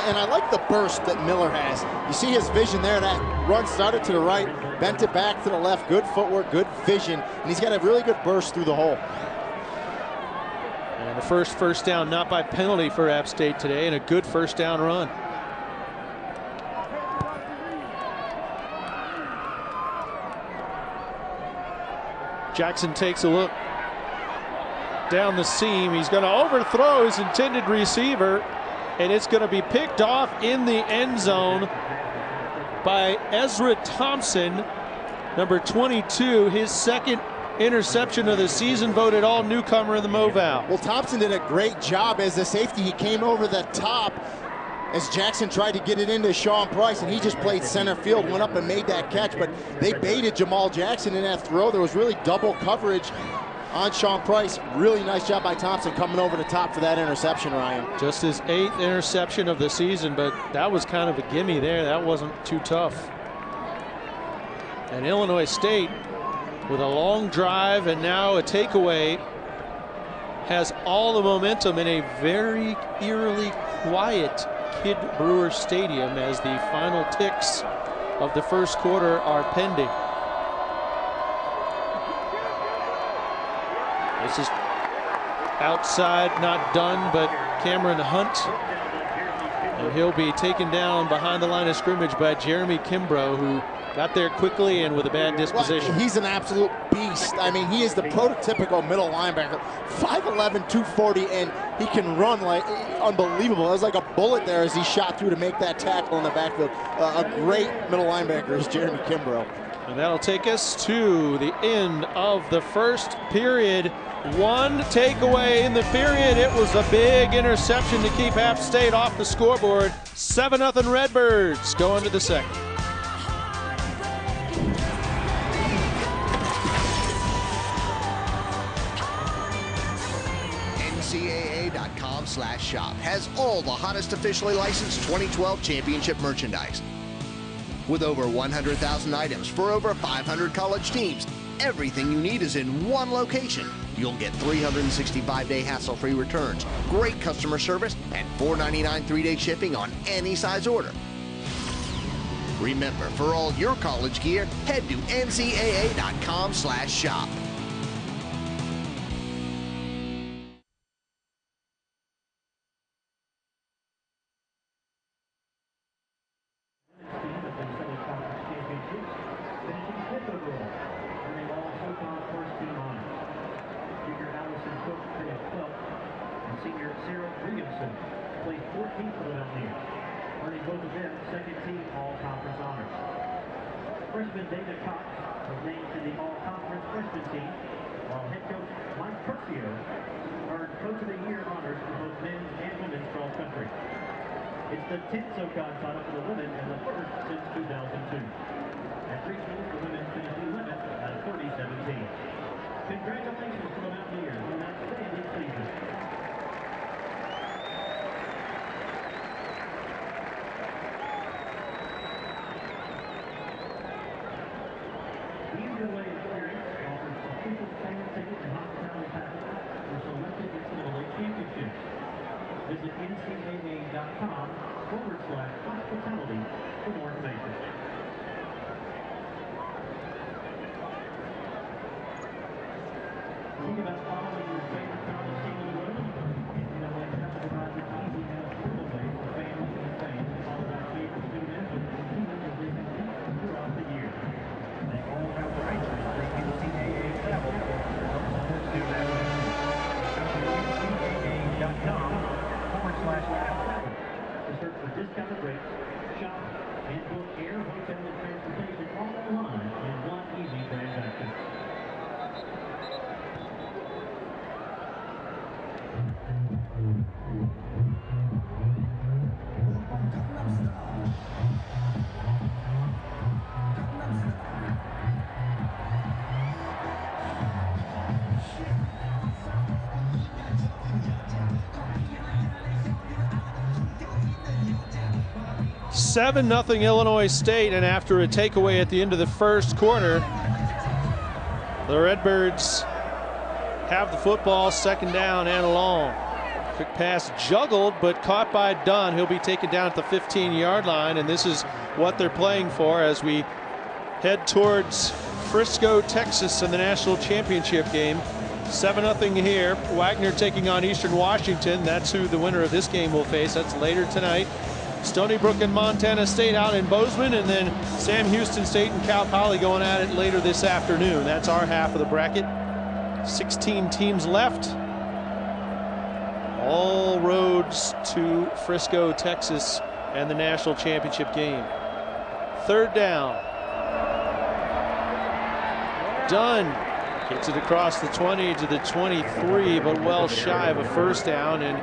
Speaker 5: And I like the burst that Miller has. You see his vision there. That run started to the right, bent it back to the left. Good footwork, good vision, and he's got a really good burst through the hole.
Speaker 10: And the first down, not by penalty for App State today, and a good first down run. Jackson takes a look down the seam. He's going to overthrow his intended receiver, and it's going to be picked off in the end zone by Ezra Thompson, number 22, his second interception of the season, voted all newcomer in the Moval.
Speaker 5: Well, Thompson did a great job as the safety. He came over the top as Jackson tried to get it into Sean Price, and he just played center field, went up and made that catch, but they baited Jamal Jackson in that throw. There was really double coverage on Sean Price. Really nice job by Thompson coming over the top for that interception, Ryan.
Speaker 10: Just his 8th interception of the season, but that was kind of a gimme there. That wasn't too tough. And Illinois State, with a long drive and now a takeaway, has all the momentum in a very eerily quiet Kidd Brewer Stadium as the final ticks of the first quarter are pending. This is outside, not done, but Cameron Hunt. And he'll be taken down behind the line of scrimmage by Jeremy Kimbrough, who got there quickly and with a bad disposition.
Speaker 5: Well, he's an absolute beast. I mean, he is the prototypical middle linebacker. 5'11", 240, and he can run like unbelievable. It was like a bullet there as he shot through to make that tackle in the backfield. A great middle linebacker is Jeremy Kimbrough.
Speaker 10: And that'll take us to the end of the first period. One takeaway in the period. It was a big interception to keep App State off the scoreboard. 7-0 Redbirds going to the second.
Speaker 12: NCAA.com/shop has all the hottest officially licensed 2012 championship merchandise. With over 100,000 items for over 500 college teams, everything you need is in one location. You'll get 365-day hassle-free returns, great customer service, and $4.99 3-day shipping on any size order. Remember, for all your college gear, head to NCAA.com/shop.
Speaker 13: Senior Sarah Williamson played 14th for the Mountaineers. freshman David Cox was named to the All-Conference freshman team, while head coach Mike Curcio earned Coach of the Year honors for both men's and women's cross country. It's the 10th SoCon title for the women and the first since 2002. At regionals, the women's finished 11th out of 37 teams. Congratulations to the Mountaineers on an outstanding season. The NCAA experience offers official fan tickets and hospitality packages for selected NCAA championships. Visit ncaa.com/hospitality for more information. Think about following your favorite college team on the road? NCAA Travel provides an easy and affordable way for families and fans to follow their favorite student athletes and teams as they compete throughout the year. They all have arrangements through NCAA Travel to help support student athletes. Go to ncaa.com/travel to search for discounted rates, shop, and book air, hotel, and transportation all online in one easy transaction.
Speaker 10: Seven 0 Illinois State, and after a takeaway at the end of the first quarter, the Redbirds have the football, second down and long. Quick pass juggled, but caught by Dunn. He'll be taken down at the 15-yard line, and this is what they're playing for as we head towards Frisco, Texas in the national championship game. 7-0 here. Wagner taking on Eastern Washington. That's who the winner of this game will face. That's later tonight. Stony Brook and Montana State out in Bozeman, and then Sam Houston State and Cal Poly going at it later this afternoon. That's our half of the bracket. 16 teams left. All roads to Frisco, Texas, and the national championship game. Third down. Dunn gets it across the 20 to the 23, but well shy of a first down, and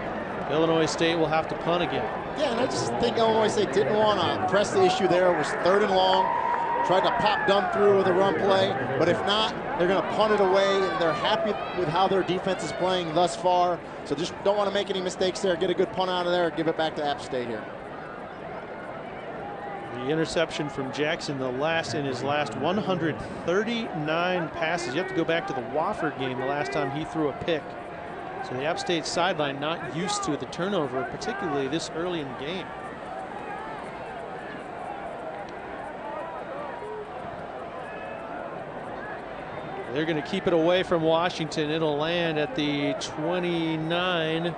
Speaker 10: Illinois State will have to punt again.
Speaker 5: Yeah, and I just think Illinois State didn't want to press the issue there. It was third and long. Tried to pop Dunn through with a run play, but if not, they're going to punt it away, and they're happy with how their defense is playing thus far. So just don't want to make any mistakes there. Get a good punt out of there and give it back to App State here.
Speaker 10: The interception from Jackson, in his last 139 passes. You have to go back to the Wofford game the last time he threw a pick. So the App State sideline not used to the turnover, particularly this early in the game. They're going to keep it away from Washington. It'll land at the 29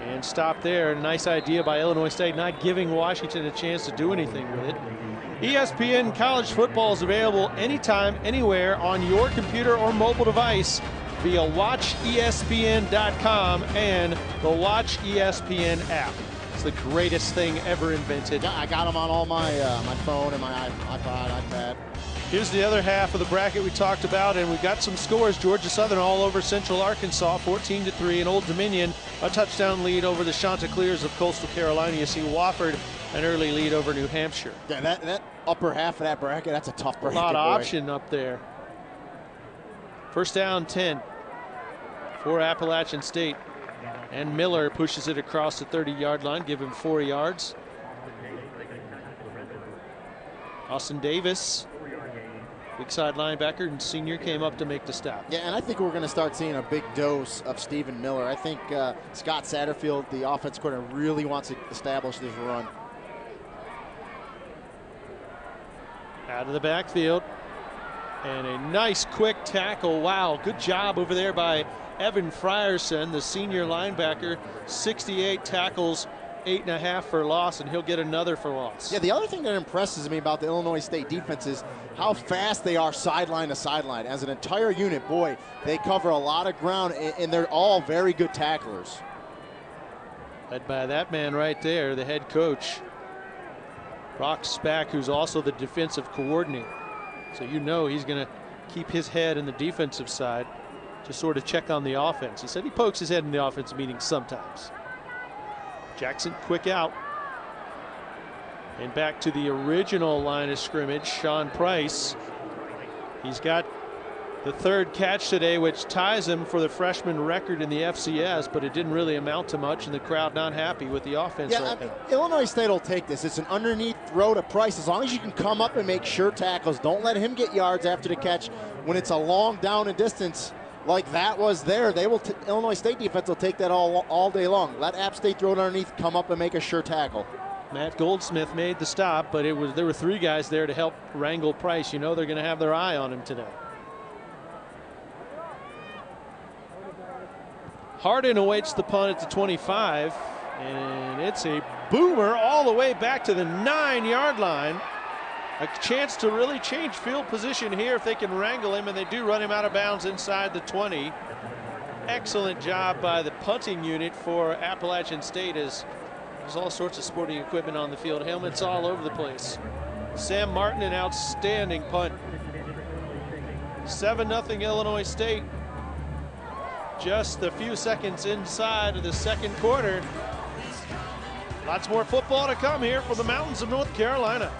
Speaker 10: and stop there. Nice idea by Illinois State, not giving Washington a chance to do anything with it. ESPN College Football is available anytime, anywhere on your computer or mobile device via WatchESPN.com and the Watch ESPN app. It's the greatest thing ever invented.
Speaker 5: Yeah, I got them on all my my phone and my iPod, iPad.
Speaker 10: Here's the other half of the bracket we talked about, and we've got some scores. Georgia Southern all over Central Arkansas, 14-3, and Old Dominion a touchdown lead over the Chanticleers of Coastal Carolina. You see Wofford an early lead over New Hampshire.
Speaker 5: Yeah, that upper half of that bracket, that's a tough bracket.
Speaker 10: A lot of option up there. First down 10 for Appalachian State, and Miller pushes it across the 30-yard line, give him 4 yards. Austin Davis, weak side linebacker and senior, came up to make the stop.
Speaker 5: Yeah, and I think we're going to start seeing a big dose of Stephen Miller. I think Scott Satterfield, the offense coordinator, really wants to establish this run.
Speaker 10: Out of the backfield, and a nice quick tackle. Wow, good job over there by Evan Frierson, the senior linebacker. 68 tackles, 8.5 for loss, and he'll get another for loss.
Speaker 5: Yeah, the other thing that impresses me about the Illinois State defense is how fast they are sideline to sideline. As an entire unit, boy, they cover a lot of ground, and they're all very good tacklers.
Speaker 10: Led by that man right there, the head coach, Brock Spack, who's also the defensive coordinator. So you know he's going to keep his head in the defensive side to sort of check on the offense. He said he pokes his head in the offensive meeting sometimes. Jackson quick out. And back to the original line of scrimmage, Sean Price. He's got the third catch today, which ties him for the freshman record in the FCS, but it didn't really amount to much, and the crowd not happy with the offense right now.
Speaker 5: Illinois State will take this. It's an underneath throw to Price. As long as you can come up and make sure tackles, don't let him get yards after the catch. When it's a long down and distance like that was there, they will. Illinois State defense will take that all day long. Let App State throw it underneath, come up and make a sure tackle.
Speaker 10: Matt Goldsmith made the stop, but there were three guys there to help wrangle Price. You know they're going to have their eye on him today. Hardin awaits the punt at the 25, and it's a boomer all the way back to the 9-yard line. A chance to really change field position here if they can wrangle him, and they do run him out of bounds inside the 20. Excellent job by the punting unit for Appalachian State, as there's all sorts of sporting equipment on the field, helmets all over the place. Sam Martin, an outstanding punt. 7-0 Illinois State. Just a few seconds inside of the second quarter. Lots more football to come here for the mountains of North Carolina.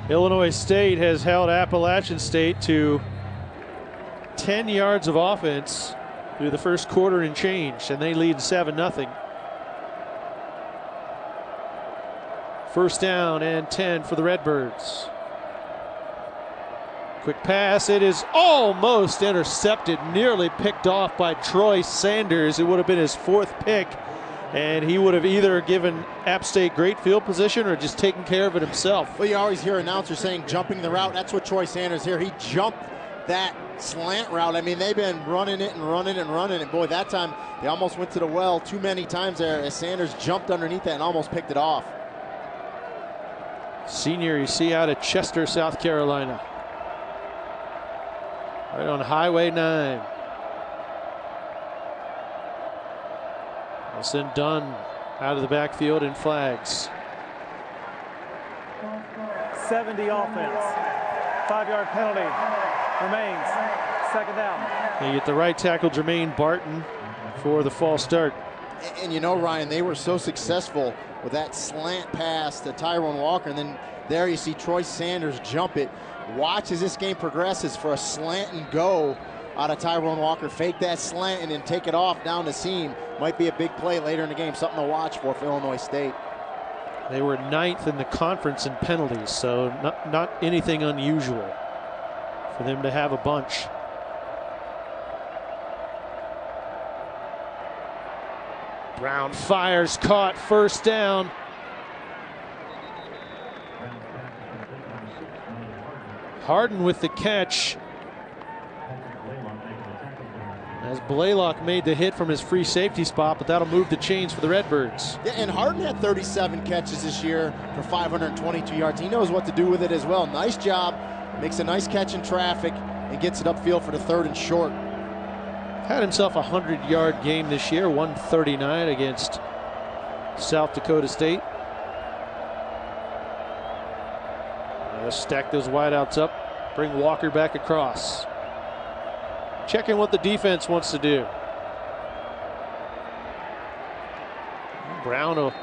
Speaker 10: Illinois State has held Appalachian State to 10 yards of offense through the first quarter and change, and they lead 7-0. First down and 10 for the Redbirds. Quick pass, it is almost intercepted, nearly picked off by Troy Sanders. It would have been his fourth pick, and he would have either given App State great field position or just taken care of it himself.
Speaker 5: Well, you always hear announcers saying jumping the route. That's what Troy Sanders here. He jumped that slant route. I mean, they've been running it and running and running it. Boy, that time they almost went to the well too many times there as Sanders jumped underneath that and almost picked it off.
Speaker 10: Senior you see out of Chester, South Carolina. Right on Highway 9. They'll send Dunn out of the backfield in flags.
Speaker 11: 70 offense. 5-yard penalty. Remains. Second down.
Speaker 10: They get the right tackle, Jermaine Barton, for the false start.
Speaker 5: And you know, Ryan, they were so successful with that slant pass to Tyrone Walker. And then there you see Troy Sanders jump it. Watch as this game progresses for a slant and go out of Tyrone Walker. Fake that slant and then take it off down the seam. Might be a big play later in the game. Something to watch for Illinois State.
Speaker 10: They were 9th in the conference in penalties, so not anything unusual for them to have a bunch. Brown fires, caught, first down. Hardin with the catch. As Blaylock made the hit from his free safety spot, but that'll move the chains for the Redbirds.
Speaker 5: Yeah, and Harden had 37 catches this year for 522 yards. He knows what to do with it as well. Nice job. Makes a nice catch in traffic and gets it upfield for the 3rd and short.
Speaker 10: Had himself a 100-yard game this year, 139 against South Dakota State. Let's stack those wideouts up, bring Walker back across. Checking what the defense wants to do. Brown will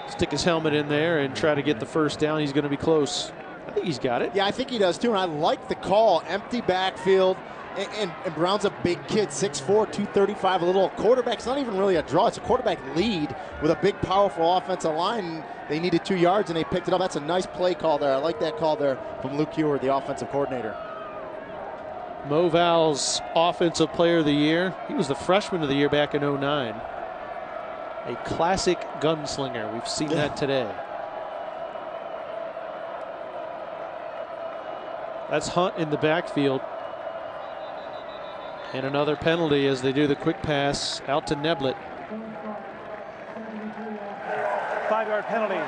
Speaker 10: stick his helmet in there and try to get the first down. He's going to be close. I think he's got it.
Speaker 5: Yeah, I think he does too, and I like the call. Empty backfield, and Brown's a big kid, 6'4", 235, a little quarterback. It's not even really a draw. It's a quarterback lead with a big, powerful offensive line. They needed 2 yards, and they picked it up. That's a nice play call there. I like that call there from Luke Hewer, the offensive coordinator.
Speaker 10: Mo Val's Offensive Player of the Year. He was the Freshman of the Year back in '09. A classic gunslinger. We've seen that today. That's Hunt in the backfield. And another penalty as they do the quick pass out to Neblett.
Speaker 11: 5-yard penalty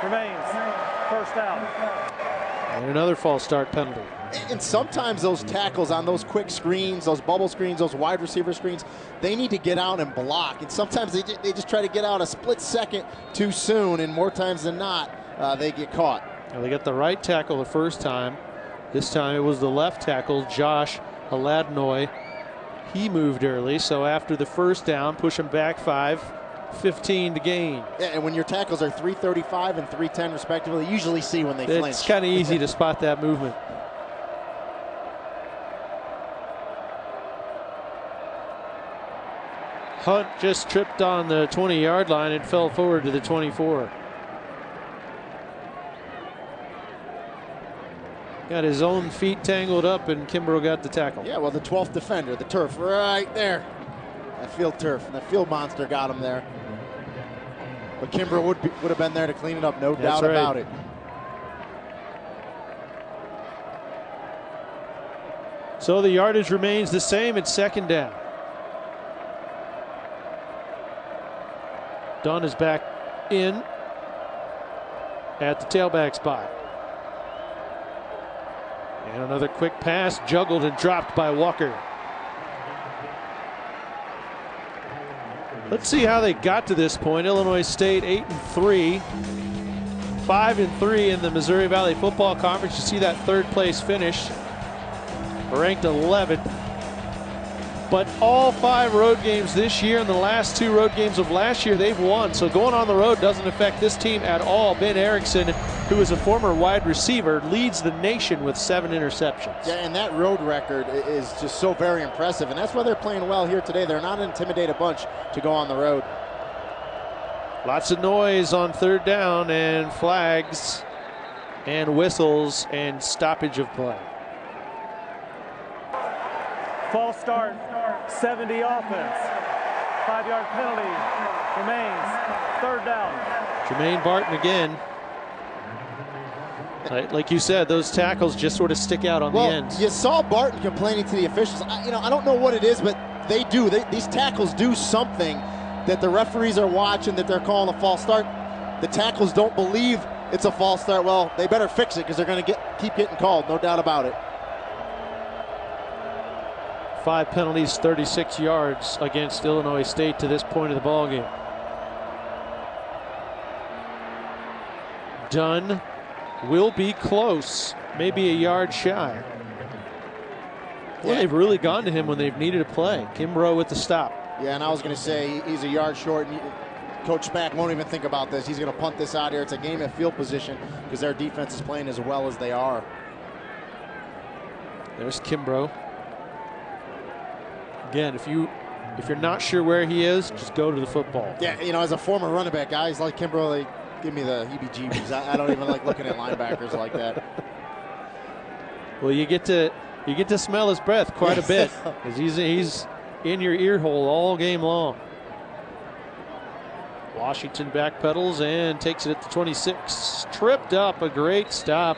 Speaker 11: remains. First down.
Speaker 10: And another false start penalty.
Speaker 5: And sometimes those tackles on those quick screens, those bubble screens, those wide receiver screens, they need to get out and block. And sometimes they just try to get out a split second too soon, and more times than not, they get caught.
Speaker 10: Well, they got the right tackle the first time. This time it was the left tackle, Josh Aladnoy. He moved early, so after the first down, push him back 5, 15 to gain.
Speaker 5: Yeah, and when your tackles are 335 and 310 respectively, you usually see when they flinch.
Speaker 10: It's kind of easy to spot that movement. Hunt just tripped on the 20-yard line and fell forward to the 24. Got his own feet tangled up, and Kimbrough got the tackle.
Speaker 5: Yeah, well, the 12th defender, the turf, right there. That field turf, and the field monster got him there. But Kimbrough would have been there to clean it up, no doubt about it.
Speaker 10: So the yardage remains the same at 2nd down. Dunn is back in at the tailback spot. And another quick pass, juggled and dropped by Walker. Let's see how they got to this point. Illinois State 8-3, 5-3 in the Missouri Valley Football Conference. You see that 3rd place finish, ranked 11th. But all 5 road games this year and the last 2 road games of last year, they've won. So going on the road doesn't affect this team at all. Ben Erickson, who is a former wide receiver, leads the nation with 7 interceptions.
Speaker 5: Yeah, and that road record is just so very impressive, and that's why they're playing well here today. They're not an intimidated bunch to go on the road.
Speaker 10: Lots of noise on 3rd down, and flags and whistles and stoppage of play.
Speaker 11: False start, 70 offense. 5-yard penalty remains. 3rd down.
Speaker 10: Jermaine Barton again. Like you said, those tackles just sort of stick out on the ends.
Speaker 5: You saw Barton complaining to the officials. I don't know what it is, but they do. These tackles do something that the referees are watching, that they're calling a false start. The tackles don't believe it's a false start. Well, they better fix it because they're going to keep getting called, no doubt about it.
Speaker 10: 5 penalties, 36 yards against Illinois State to this point of the ball game. Dunn will be close, maybe a yard shy. Well, they've really gone to him when they've needed a play. Kimbrough with the stop.
Speaker 5: Yeah, and I was going to say he's a yard short, and Coach Spack won't even think about this. He's going to punt this out here. It's a game at field position because their defense is playing as well as they are.
Speaker 10: There's Kimbrough. Again, if you're not sure where he is, just go to the football.
Speaker 5: Yeah, as a former running back, guys like Kimbrough, they give me the heebie-jeebies. I don't even like looking at linebackers like that.
Speaker 10: Well, you get to smell his breath quite a bit because he's in your ear hole all game long. Washington backpedals and takes it at the 26. Tripped up, a great stop.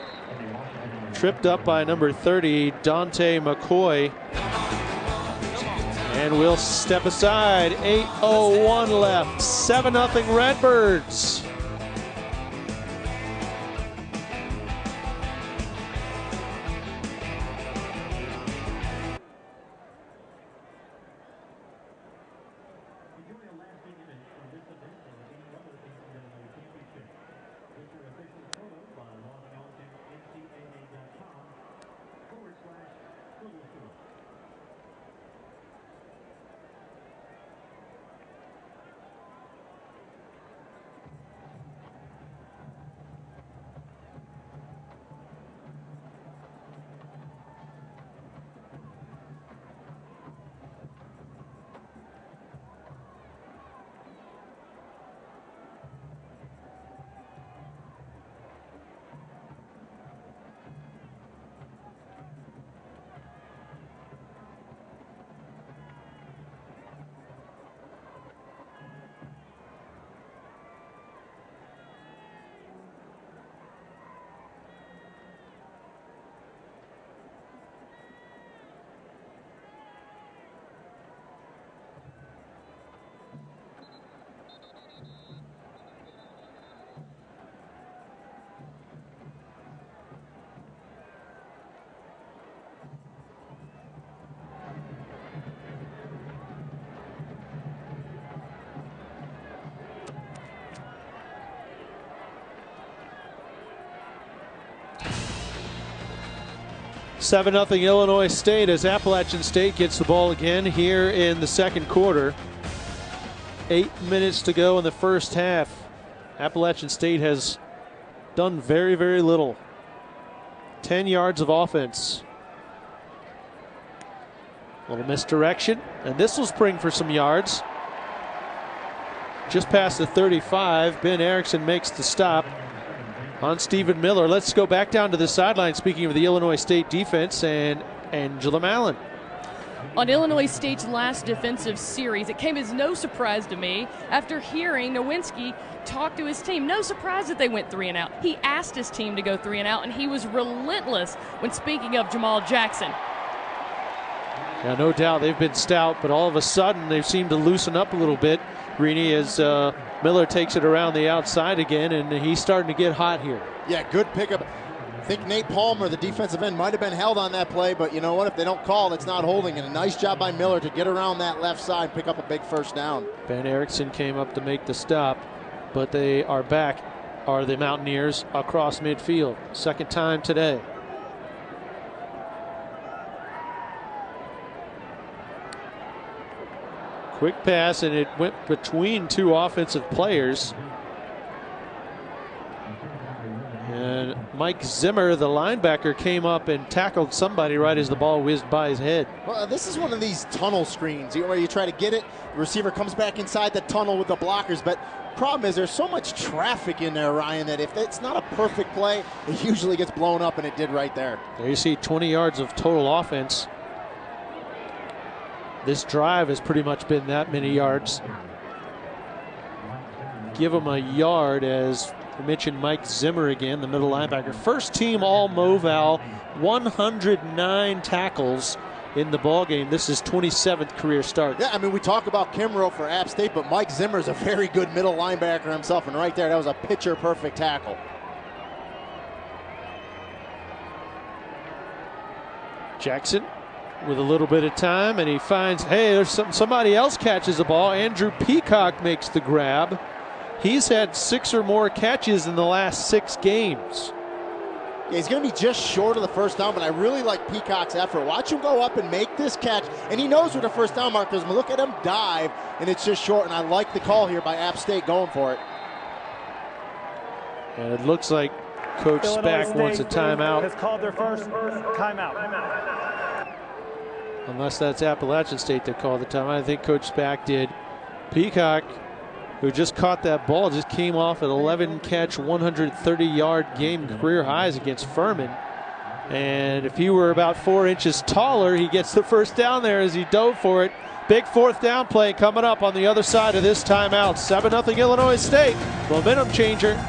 Speaker 10: Tripped up by number 30, Dante McCoy. And we'll step aside. 8:01 left. 7-0 Redbirds. Seven 0 Illinois State as Appalachian State gets the ball again here in the second quarter. 8 minutes to go in the first half. Appalachian State has done very, very little. 10 yards of offense. A little misdirection, and this will spring for some yards. Just past the 35, Ben Erickson makes the stop on Stephen Miller. Let's go back down to the sideline, speaking of the Illinois State defense, and Angela Mallon.
Speaker 2: On Illinois State's last defensive series, it came as no surprise to me after hearing Nowinski talk to his team. No surprise that they went 3 and out. He asked his team to go 3 and out, and he was relentless when speaking of Jamal Jackson.
Speaker 10: Yeah, no doubt they've been stout, but all of a sudden they've seemed to loosen up a little bit, Greeny, as Miller takes it around the outside again, and he's starting to get hot here.
Speaker 5: Yeah, good pickup. I think Nate Palmer, the defensive end, might have been held on that play, but you know what? If they don't call, it's not holding. And a nice job by Miller to get around that left side and pick up a big first down.
Speaker 10: Ben Erickson came up to make the stop, but they are back, are the Mountaineers, across midfield. Second time today. Quick pass, and it went between two offensive players. And Mike Zimmer, the linebacker, came up and tackled somebody right as the ball whizzed by his head.
Speaker 5: Well, this is one of these tunnel screens where you try to get it, the receiver comes back inside the tunnel with the blockers, but problem is there's so much traffic in there, Ryan, that if it's not a perfect play, it usually gets blown up, and it did right there.
Speaker 10: There you see 20 yards of total offense. This drive has pretty much been that many yards. Give him a yard, as we mentioned Mike Zimmer again, the middle linebacker. First team All-Moval, 109 tackles in the ballgame. This is 27th career start.
Speaker 5: Yeah, I mean, we talk about Kimbrough for App State, but Mike Zimmer is a very good middle linebacker himself, and right there, that was a picture-perfect tackle.
Speaker 10: Jackson with a little bit of time, and he finds, hey, there's somebody else catches the ball. Andrew Peacock makes the grab. He's had 6 or more catches in the last 6 games.
Speaker 5: Yeah, he's going to be just short of the first down, but I really like Peacock's effort. Watch him go up and make this catch, and he knows where the first down marker is. Look at him dive, and it's just short, and I like the call here by App State going for it.
Speaker 10: And it looks like Coach Spack wants a timeout.
Speaker 11: Has called their first timeout.
Speaker 10: Unless that's Appalachian State that called the timeout. I think Coach Spack did. Peacock, who just caught that ball, just came off an 11-catch, 130-yard game, career highs against Furman. And if he were about 4 inches taller, he gets the first down there as he dove for it. Big fourth down play coming up on the other side of this timeout. 7-0 Illinois State. Momentum changer.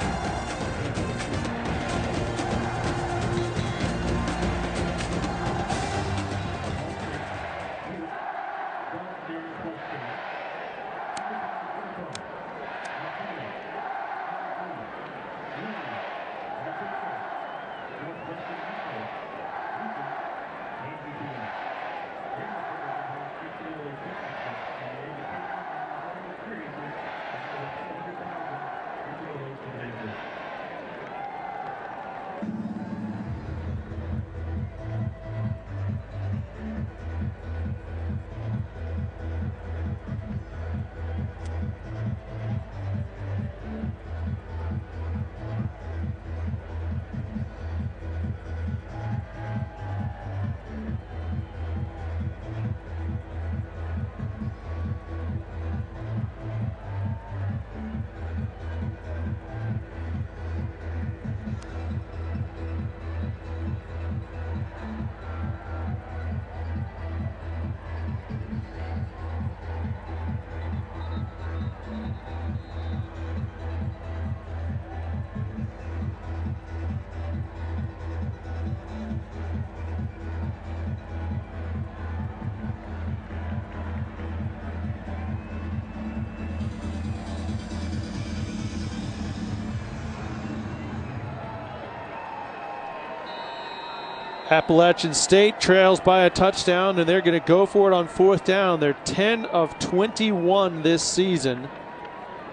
Speaker 10: Appalachian State trails by a touchdown, and they're going to go for it on 4th down. They're 10 of 21 this season,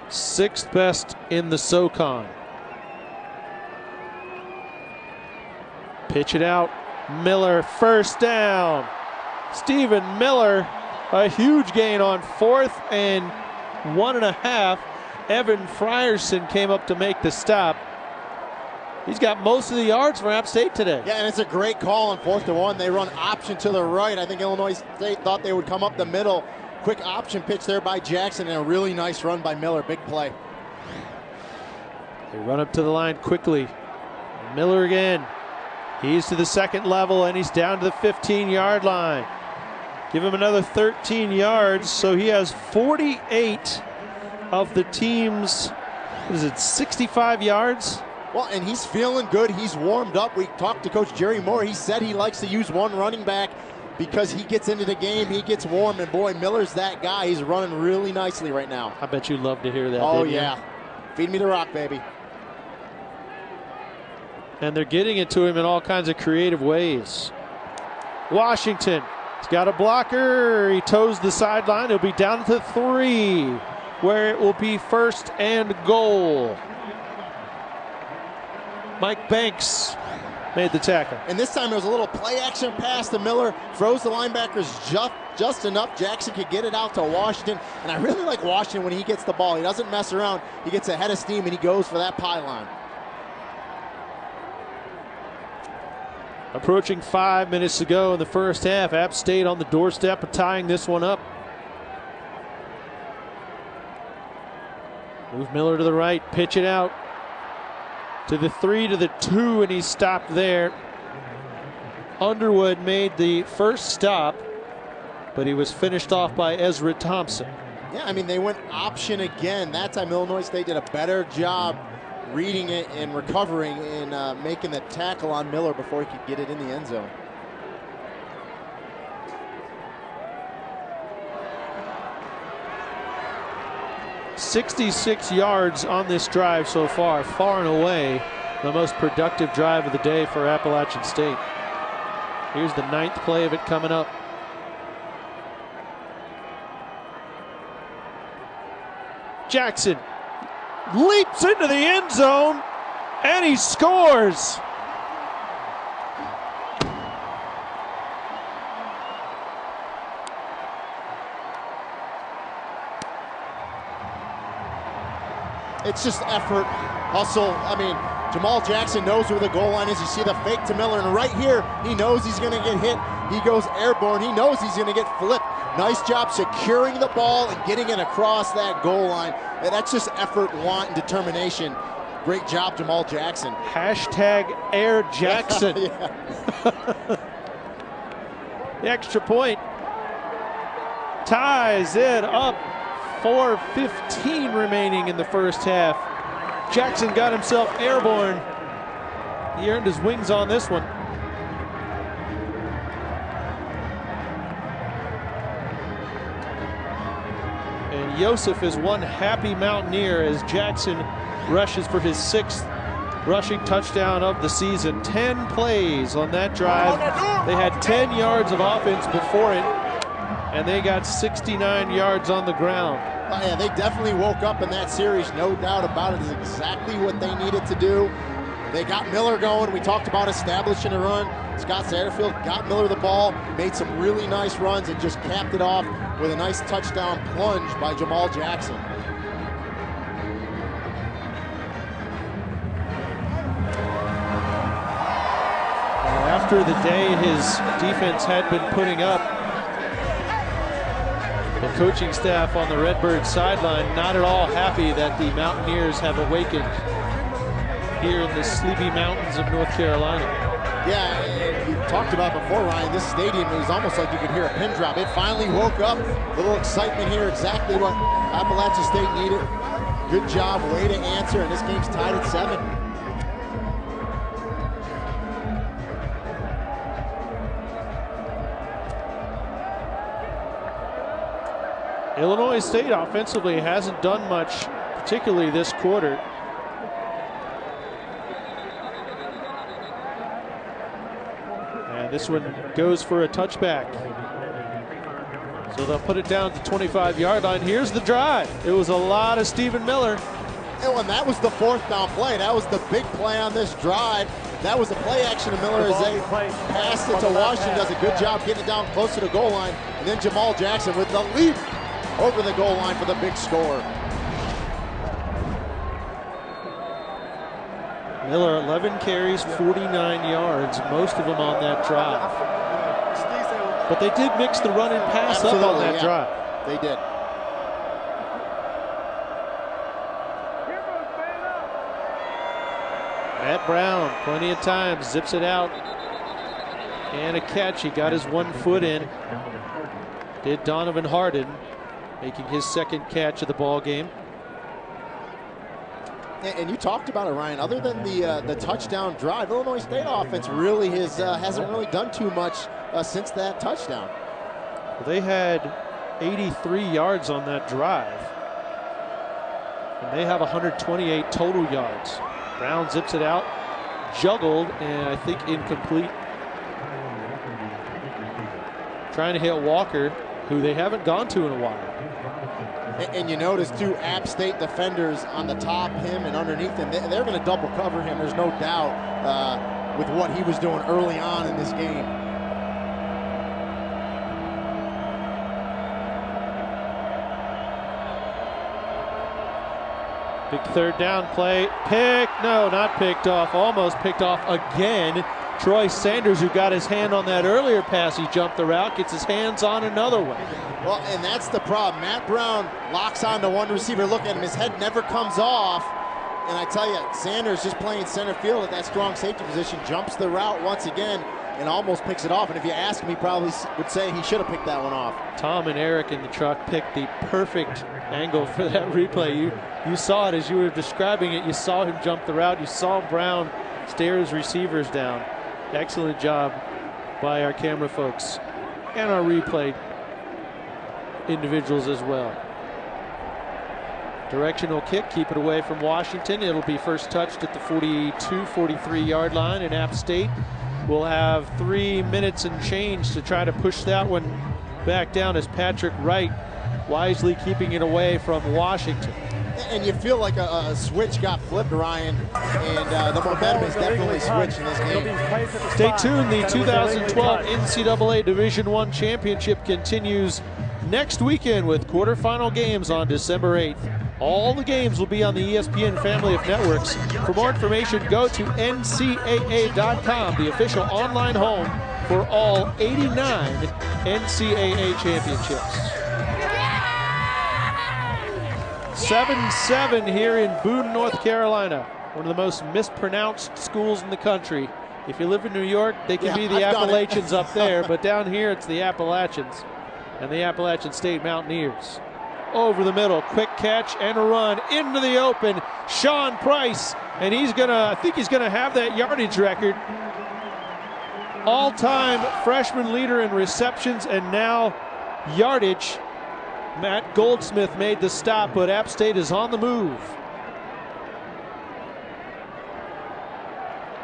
Speaker 10: 6th best in the SoCon. Pitch it out. Miller, 1st down. Stephen Miller, a huge gain on 4th and 1.5. Evan Frierson came up to make the stop. He's got most of the yards for App State today.
Speaker 5: Yeah, and it's a great call on 4th and 1. They run option to the right. I think Illinois State thought they would come up the middle. Quick option pitch there by Jackson, and a really nice run by Miller. Big play.
Speaker 10: They run up to the line quickly. Miller again. He's to the 2nd level, and he's down to the 15-yard line. Give him another 13 yards, so he has 48 of the team's, what is it, 65 yards?
Speaker 5: Well, and he's feeling good. He's warmed up. We talked to Coach Jerry Moore. He said he likes to use one running back because he gets into the game, he gets warm, and boy, Miller's that guy. He's running really nicely right now.
Speaker 10: I bet you love to hear that.
Speaker 5: Oh, yeah. Feed me the rock, baby.
Speaker 10: And they're getting it to him in all kinds of creative ways. Washington, he's got a blocker. He toes the sideline. He'll be down to 3, where it will be 1st and goal. Mike Banks made the tackle.
Speaker 5: And this time it was a little play action pass to Miller. Throws the linebackers just enough. Jackson could get it out to Washington. And I really like Washington when he gets the ball. He doesn't mess around. He gets ahead of steam and he goes for that pylon.
Speaker 10: Approaching 5 minutes to go in the first half. App State on the doorstep of tying this one up. Move Miller to the right, pitch it out to the 3, to the 2, and he stopped there. Underwood made the first stop, but he was finished off by Ezra Thompson.
Speaker 5: Yeah, I mean, they went option again. That time Illinois State did a better job reading it and recovering and making the tackle on Miller before he could get it in the end zone.
Speaker 10: "66 yards on this drive so far, far and away the most productive drive of the day for Appalachian State. Here's the 9th play of it coming up. Jackson leaps into the end zone, and he scores.
Speaker 5: It's just effort, hustle. I mean, Jamal Jackson knows where the goal line is. You see the fake to Miller, and right here, he knows he's going to get hit. He goes airborne. He knows he's going to get flipped. Nice job securing the ball and getting it across that goal line. And that's just effort, want, and determination. Great job, Jamal Jackson.
Speaker 10: Hashtag Air Jackson. The extra point ties it up. 4:15 remaining in the first half. Jackson got himself airborne. He earned his wings on this one. And Joseph is one happy Mountaineer as Jackson rushes for his 6th rushing touchdown of the season. 10 plays on that drive. They had 10 yards of offense before it, and they got 69 yards on the ground.
Speaker 5: Oh, yeah, they definitely woke up in that series, no doubt about it. It's exactly what they needed to do. They got Miller going. We talked about establishing a run. Scott Satterfield got Miller the ball, made some really nice runs, and just capped it off with a nice touchdown plunge by Jamal Jackson.
Speaker 10: After the day his defense had been putting up, the coaching staff on the Redbird sideline not at all happy that the Mountaineers have awakened here in the sleepy mountains of North Carolina.
Speaker 5: Yeah, you talked about before, Ryan, this stadium, it was almost like you could hear a pin drop. It finally woke up. A little excitement here, exactly what Appalachian State needed. Good job, way to answer, and this game's tied at 7.
Speaker 10: Illinois State offensively hasn't done much, particularly this quarter. And this one goes for a touchback. So they'll put it down to the 25-yard line. Here's the drive. It was a lot of Stephen Miller.
Speaker 5: And that was the 4th down play. That was the big play on this drive. That was the play action of Miller as they passed it to Washington. Does a good job getting it down close to the goal line. And then Jamal Jackson with the leap over the goal line for the big score.
Speaker 10: Miller, 11 carries, 49 yards, most of them on that drive. But they did mix the run and pass up on that drive.
Speaker 5: They did.
Speaker 10: Matt Brown, plenty of time, zips it out. And a catch. He got his 1 foot in. Did Donovan Harden, making his 2nd catch of the ball game.
Speaker 5: And you talked about it, Ryan. Other than the touchdown drive, Illinois State offense really hasn't really done too much since that touchdown.
Speaker 10: Well, they had 83 yards on that drive, and they have 128 total yards. Brown zips it out, juggled, and I think incomplete. Trying to hit Walker, who they haven't gone to in a while.
Speaker 5: And you notice, too, App State defenders on the top, him and underneath him. They're going to double cover him, there's no doubt, with what he was doing early on in this game.
Speaker 10: Big 3rd down play. No, not picked off. Almost picked off again. Troy Sanders, who got his hand on that earlier pass, he jumped the route, gets his hands on another one.
Speaker 5: Well, and that's the problem. Matt Brown locks on to one receiver. Look at him. His head never comes off. And I tell you, Sanders just playing center field at that strong safety position, jumps the route once again and almost picks it off. And if you ask him, he probably would say he should have picked that one off.
Speaker 10: Tom and Eric in the truck picked the perfect angle for that replay. You saw it as you were describing it. You saw him jump the route. You saw Brown stare his receivers down. Excellent job by our camera folks and our replay individuals as well. Directional kick, keep it away from Washington. It'll be first touched at the 42-43 line, and App State will have 3 minutes and change to try to push that one back down as Patrick Wright wisely keeping it away from Washington.
Speaker 5: And you feel like a switch got flipped, Ryan, and the momentum is definitely switched in this game.
Speaker 10: Stay tuned. The 2012 NCAA Division I Championship continues next weekend with quarterfinal games on December 8th. All the games will be on the ESPN family of networks. For more information, go to NCAA.com, the official online home for all 89 NCAA championships. 7-7 here in Boone, North Carolina. One of the most mispronounced schools in the country. If you live in New York, they can be the Appalachians up there, but down here it's the Appalachians and the Appalachian State Mountaineers. Over the middle, quick catch and a run into the open. Sean Price, and I think he's gonna have that yardage record. All-time freshman leader in receptions and now yardage. Matt Goldsmith made the stop, but App State is on the move.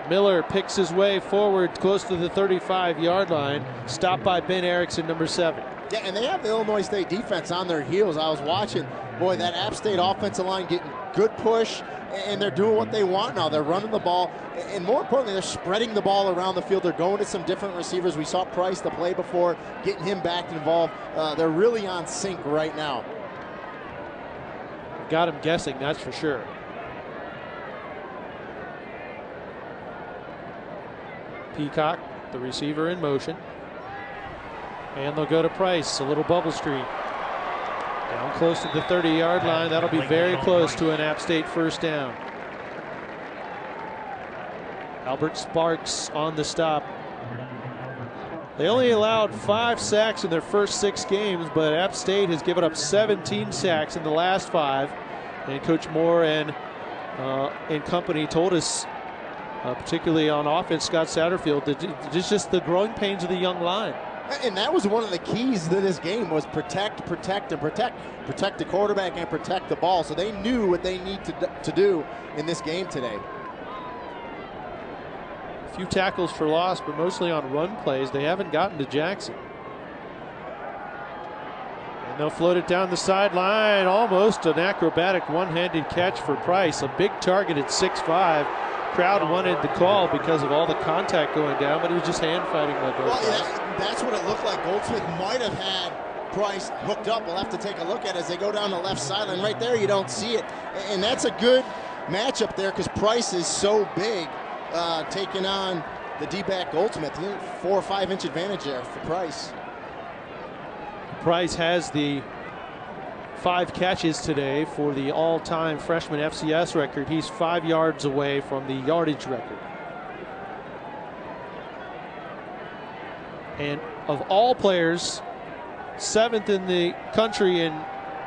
Speaker 10: Miller picks his way forward close to the 35-yard line. Stopped by Ben Erickson, number 7.
Speaker 5: Yeah, and they have the Illinois State defense on their heels. I was watching, boy, that App State offensive line getting good push, and they're doing what they want now. They're running the ball, and more importantly, they're spreading the ball around the field. They're going to some different receivers. We saw Price the play before, getting him back involved. They're really on sync right now.
Speaker 10: Got him guessing, that's for sure. Peacock, the receiver, in motion. And they'll go to Price, a little bubble screen. Down close to the 30-yard line. That'll be very close to an App State first down. Albert Sparks on the stop. They only allowed 5 sacks in their first 6 games, but App State has given up 17 sacks in the last 5. And Coach Moore and company told us, particularly on offense, Scott Satterfield, that it's just the growing pains of the young line.
Speaker 5: And that was one of the keys to this game, was protect, protect, and protect. Protect the quarterback and protect the ball. So they knew what they need to do in this game today.
Speaker 10: few tackles for loss, but mostly on run plays. They haven't gotten to Jackson. And they'll float it down the sideline. Almost an acrobatic one-handed catch for Price. A big target at 6'5". Crowd wanted the call because of all the contact going down, but it was just hand fighting by both guys.
Speaker 5: Yeah, that's what it looked like. Goldsmith might have had Price hooked up. We'll have to take a look at it as they go down the left sideline. Right there, you don't see it. And that's a good matchup there because Price is so big, taking on the D-back Goldsmith. 4 or 5 inch advantage there for Price.
Speaker 10: Price has the 5 catches today for the all-time freshman FCS record. He's 5 yards away from the yardage record. And of all players, 7th in the country in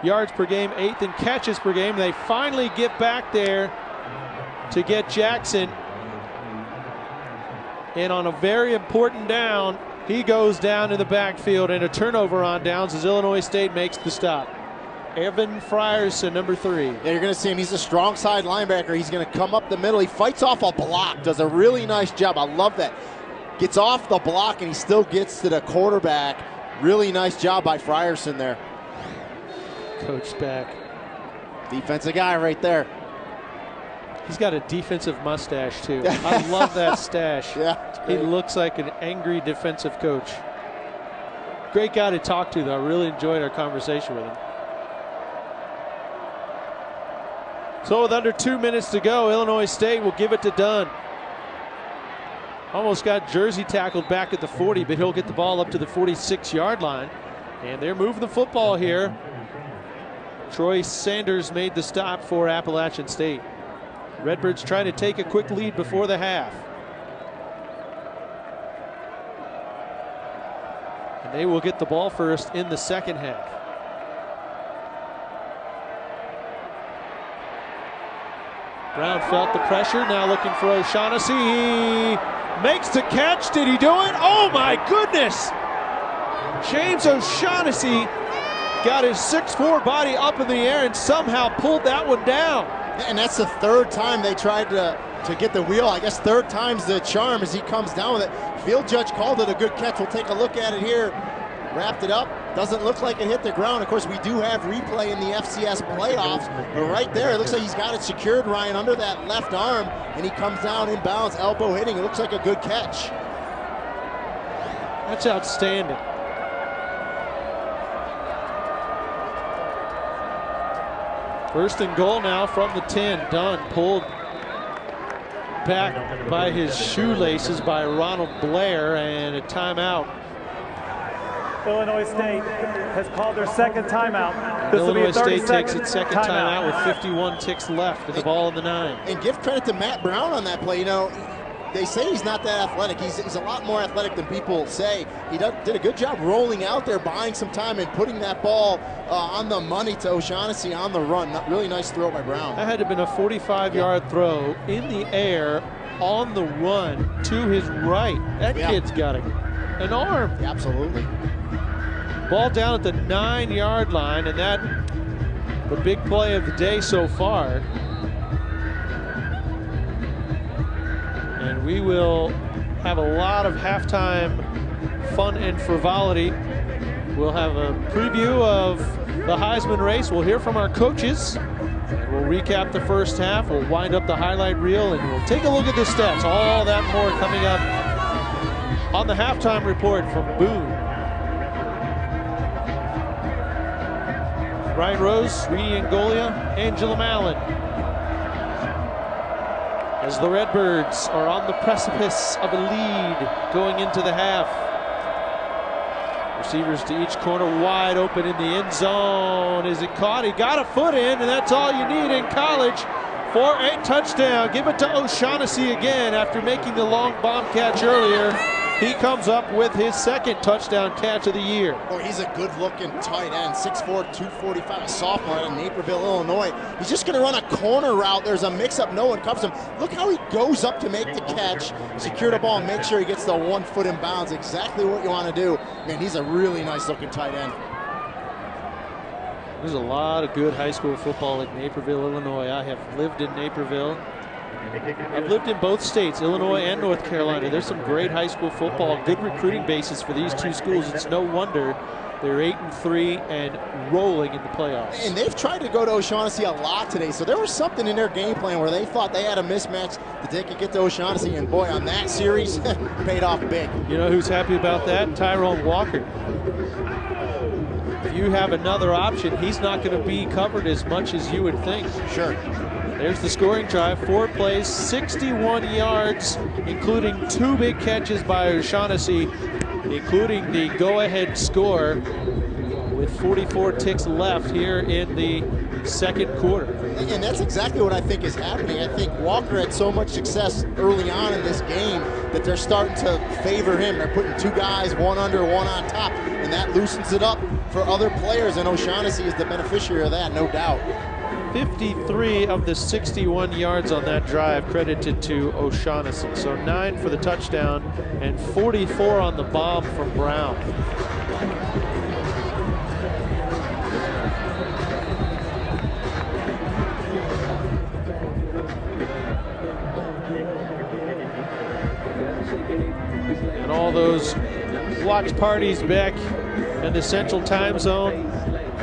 Speaker 10: yards per game, 8th in catches per game. They finally get back there to get Jackson. And on a very important down, he goes down in the backfield, and a turnover on downs as Illinois State makes the stop. Evan Frierson, number 3.
Speaker 5: Yeah, you're going to see him. He's a strong side linebacker. He's going to come up the middle. He fights off a block, does a really nice job. I love that. Gets off the block, and he still gets to the quarterback. Really nice job by Frierson there.
Speaker 10: Coach back.
Speaker 5: Defensive guy right there.
Speaker 10: He's got a defensive mustache, too. I love that stash.
Speaker 5: Yeah,
Speaker 10: he looks like an angry defensive coach. Great guy to talk to, though. I really enjoyed our conversation with him. So with under 2 minutes to go, Illinois State will give it to Dunn. Almost got Jersey tackled back at the 40, but he'll get the ball up to the 46-yard line. And they're moving the football here. Troy Sanders made the stop for Appalachian State. Redbirds trying to take a quick lead before the half. And they will get the ball first in the second half. Brown felt the pressure, now looking for O'Shaughnessy. He makes the catch. Did he do it? Oh my goodness! James O'Shaughnessy got his 6'4" body up in the air and somehow pulled that one down.
Speaker 5: And that's the 3rd time they tried to get the wheel. I guess 3rd time's the charm as he comes down with it. Field judge called it a good catch. We'll take a look at it here. Wrapped it up. Doesn't look like it hit the ground. Of course, we do have replay in the FCS playoffs. But right there, it looks like he's got it secured, Ryan, under that left arm. And he comes down in bounds, elbow hitting. It looks like a good catch.
Speaker 10: That's outstanding. First and goal now from the 10. Dunn pulled back by his shoelaces by Ronald Blair, and a timeout.
Speaker 11: Illinois State has called their 2nd timeout. This
Speaker 10: Illinois
Speaker 11: will be a
Speaker 10: State takes its 2nd timeout with 51 ticks left and the ball in the 9.
Speaker 5: And give credit to Matt Brown on that play. You know, they say he's not that athletic. He's a lot more athletic than people say. He did a good job rolling out there, buying some time and putting that ball on the money to O'Shaughnessy on the run. Really nice throw by Brown.
Speaker 10: That had to have been a 45-yard throw in the air on the run to his right. That kid's got an arm.
Speaker 5: Yeah, absolutely.
Speaker 10: Ball down at the 9-yard line, and that the big play of the day so far. And we will have a lot of halftime fun and frivolity. We'll have a preview of the Heisman race. We'll hear from our coaches. And we'll recap the first half. We'll wind up the highlight reel, and we'll take a look at the stats. All that and more coming up on the halftime report from Boone. Ryan Rose, Sweetie Angolia, Angela Mallon. As the Redbirds are on the precipice of a lead going into the half. Receivers to each corner, wide open in the end zone. Is it caught? He got a foot in, and that's all you need in college for a touchdown. Give it to O'Shaughnessy again after making the long bomb catch earlier. He comes up with his 2nd touchdown catch of the year.
Speaker 5: Boy, he's a good-looking tight end, 6'4", 245, a sophomore out of Naperville, Illinois. He's just going to run a corner route. There's a mix-up. No one covers him. Look how he goes up to make the catch, secure the ball, and make sure he gets the 1 foot in bounds. Exactly what you want to do. Man, he's a really nice-looking tight end.
Speaker 10: There's a lot of good high school football in Naperville, Illinois. I have lived in Naperville I've lived in both states, Illinois and North Carolina. There's some great high school football, good recruiting basis for these two schools. It's no wonder they're 8-3 and rolling in the playoffs.
Speaker 5: And they've tried to go to O'Shaughnessy a lot today, so there was something in their game plan where they thought they had a mismatch that they could get to O'Shaughnessy, and boy, on that series, paid off big.
Speaker 10: You know who's happy about that? Tyrone Walker. If you have another option, he's not going to be covered as much as you would think.
Speaker 5: Sure.
Speaker 10: There's the scoring drive, 4 plays, 61 yards, including 2 big catches by O'Shaughnessy, including the go-ahead score with 44 ticks left here in the second quarter.
Speaker 5: And that's exactly what I think is happening. I think Walker had so much success early on in this game that they're starting to favor him. They're putting 2 guys, 1 under, 1 on top, and that loosens it up for other players, and O'Shaughnessy is the beneficiary of that, no doubt.
Speaker 10: 53 of the 61 yards on that drive credited to O'Shaughnessy. So 9 for the touchdown and 44 on the bomb from Brown. And all those watch parties back in the Central Time Zone,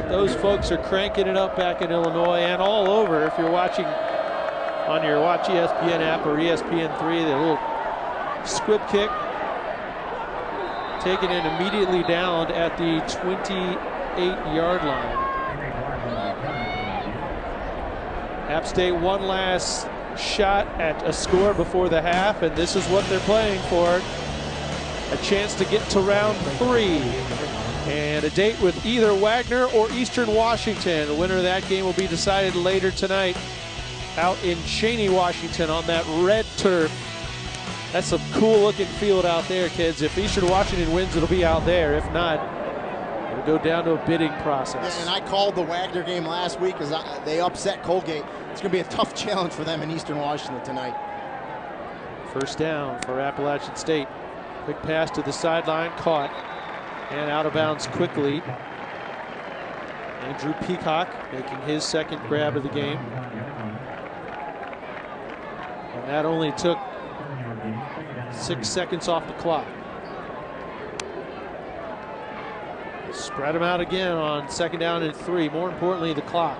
Speaker 10: those folks are cranking it up back in Illinois and all over. If you're watching on your Watch ESPN app or ESPN3, the little squib kick taken in immediately down at the 28-yard line. App State one last shot at a score before the half, and this is what they're playing for. A chance to get to round 3. And a date with either Wagner or Eastern Washington. The winner of that game will be decided later tonight out in Cheney, Washington on that red turf. That's a cool looking field out there, kids. If Eastern Washington wins, it'll be out there. If not, it'll go down to a bidding process.
Speaker 5: Yeah, and I called the Wagner game last week because they upset Colgate. It's going to be a tough challenge for them in Eastern Washington tonight.
Speaker 10: First down for Appalachian State. Quick pass to the sideline, caught. And out of bounds quickly. Andrew Peacock making his second grab of the game. And that only took 6 seconds off the clock. Spread him out again on 2nd down and 3. More importantly, the clock.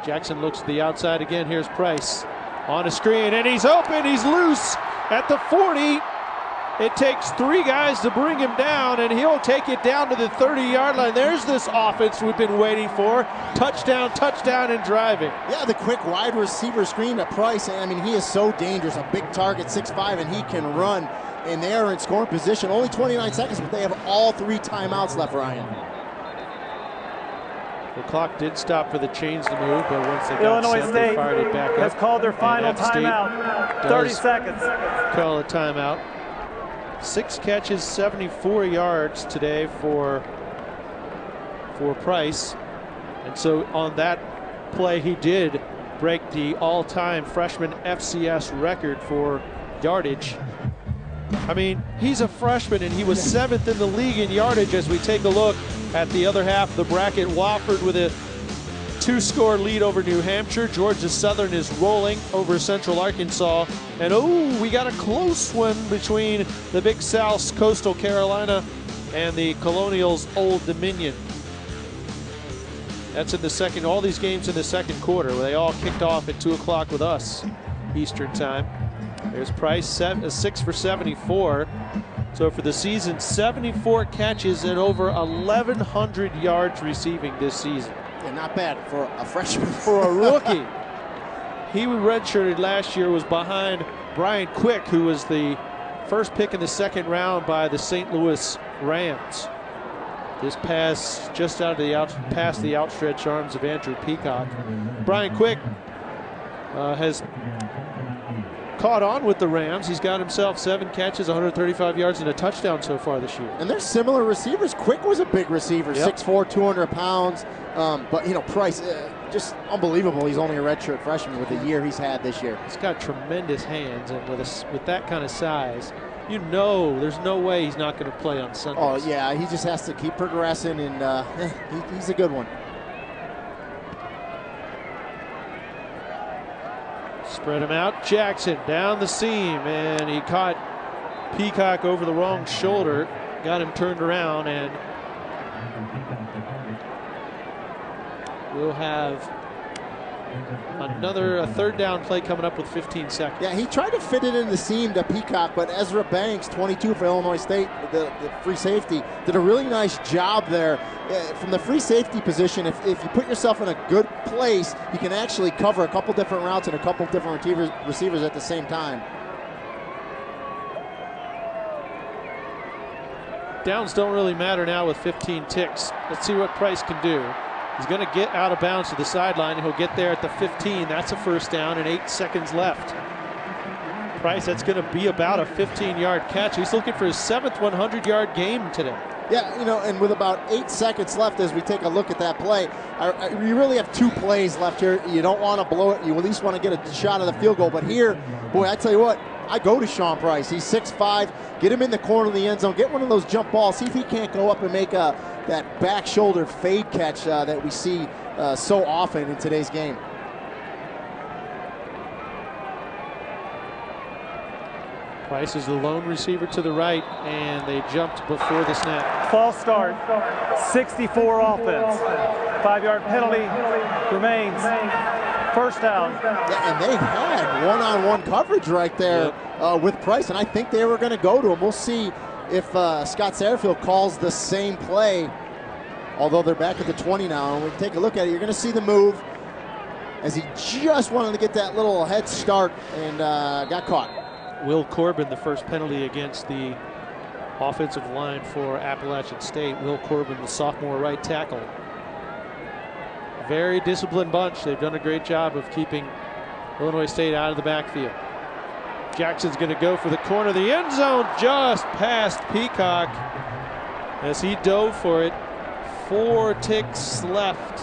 Speaker 10: Jackson looks to the outside again. Here's Price on a screen, and he's open. He's loose at the 40. It takes 3 guys to bring him down, and he'll take it down to the 30-yard line. There's this offense we've been waiting for. Touchdown, touchdown, and driving.
Speaker 5: Yeah, the quick wide receiver screen to Price. I mean, he is so dangerous. A big target, 6'5", and he can run. And they are in scoring position. Only 29 seconds, but they have all 3 timeouts left, Ryan.
Speaker 10: The clock did stop for the chains to move, but once they got
Speaker 11: Illinois
Speaker 10: set,
Speaker 11: State
Speaker 10: they fired it back up.
Speaker 11: has called their final timeout. 30 seconds.
Speaker 10: Call a timeout. 6 catches, 74 yards today for Price. And so on that play, he did break the all-time freshman FCS record for yardage. I mean, he's a freshman, and he was 7th in the league in yardage. As we take a look at the other half of the bracket, Wofford with a 2-score lead over New Hampshire. Georgia Southern is rolling over Central Arkansas. And oh, we got a close one between the Big South's Coastal Carolina and the Colonials' Old Dominion. That's in the second, all these games in the second quarter. They all kicked off at 2 o'clock with us, Eastern time. There's Price, 6 for 74. So for the season, 74 catches and over 1,100 yards receiving this season.
Speaker 5: Yeah, not bad for a freshman.
Speaker 10: For a rookie. He redshirted last year, was behind Brian Quick, who was the first pick in the 2nd round by the St. Louis Rams. This pass just out of past the outstretched arms of Andrew Peacock. Brian Quick has caught on with the Rams. He's got himself 7 catches, 135 yards, and a touchdown so far this year.
Speaker 5: And they're similar receivers. Quick was a big receiver, yep. 6'4", 200 pounds. But, you know, Price, just unbelievable. He's only a redshirt freshman with the year he's had this year.
Speaker 10: He's got tremendous hands, and with that kind of size, you know there's no way he's not going to play on Sundays.
Speaker 5: Oh, yeah, he just has to keep progressing, and he's a good one.
Speaker 10: Spread him out. Jackson down the seam, and he caught Peacock over the wrong shoulder. Got him turned around, and we'll have another third down play coming up with 15 seconds.
Speaker 5: Yeah, he tried to fit it in the seam to Peacock, but Ezra Banks, 22 for Illinois State, the free safety, did a really nice job there. From the free safety position, if you put yourself in a good place, you can actually cover a couple different routes and a couple different receivers at the same time.
Speaker 10: Downs don't really matter now with 15 ticks. Let's see what Price can do. He's going to get out of bounds to the sideline. He'll get there at the 15. That's a first down and 8 seconds left. Price, that's going to be about a 15-yard catch. He's looking for his 7th 100-yard game today.
Speaker 5: Yeah, you know, and with about 8 seconds left as we take a look at that play, you really have 2 plays left here. You don't want to blow it. You at least want to get a shot of the field goal. But here, boy, I tell you what, I go to Sean Price. He's 6'5". Get him in the corner of the end zone. Get one of those jump balls. See if he can't go up and make that back shoulder fade catch that we see so often in today's game.
Speaker 10: Price is the lone receiver to the right, and they jumped before the snap.
Speaker 11: False start, 64 offense. 5-yard penalty remains. First down.
Speaker 5: Yeah, and they had one-on-one coverage right there with Price, and I think they were going to go to him. We'll see if Scott Satterfield calls the same play, although they're back at the 20 now. And when we take a look at it, you're going to see the move as he just wanted to get that little head start and got caught.
Speaker 10: Will Corbin, the first penalty against the offensive line for Appalachian State. Will Corbin, the sophomore right tackle. Very disciplined bunch. They've done a great job of keeping Illinois State out of the backfield. Jackson's going to go for the corner of the end zone, just past Peacock as he dove for it. 4 ticks left.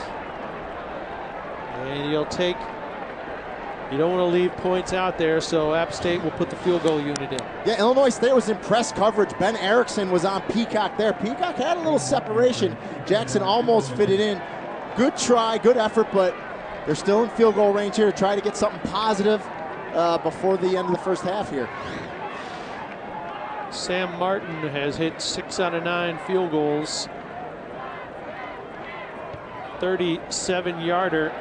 Speaker 10: And he'll take, you don't want to leave points out there, so App State will put the field goal unit in.
Speaker 5: Yeah, Illinois State was in press coverage. Ben Erickson was on Peacock there. Peacock had a little separation. Jackson almost fit it in. Good try, good effort, but they're still in field goal range here to try to get something positive before the end of the first half here.
Speaker 10: Sam Martin has hit 6 out of 9 field goals. 37-yarder.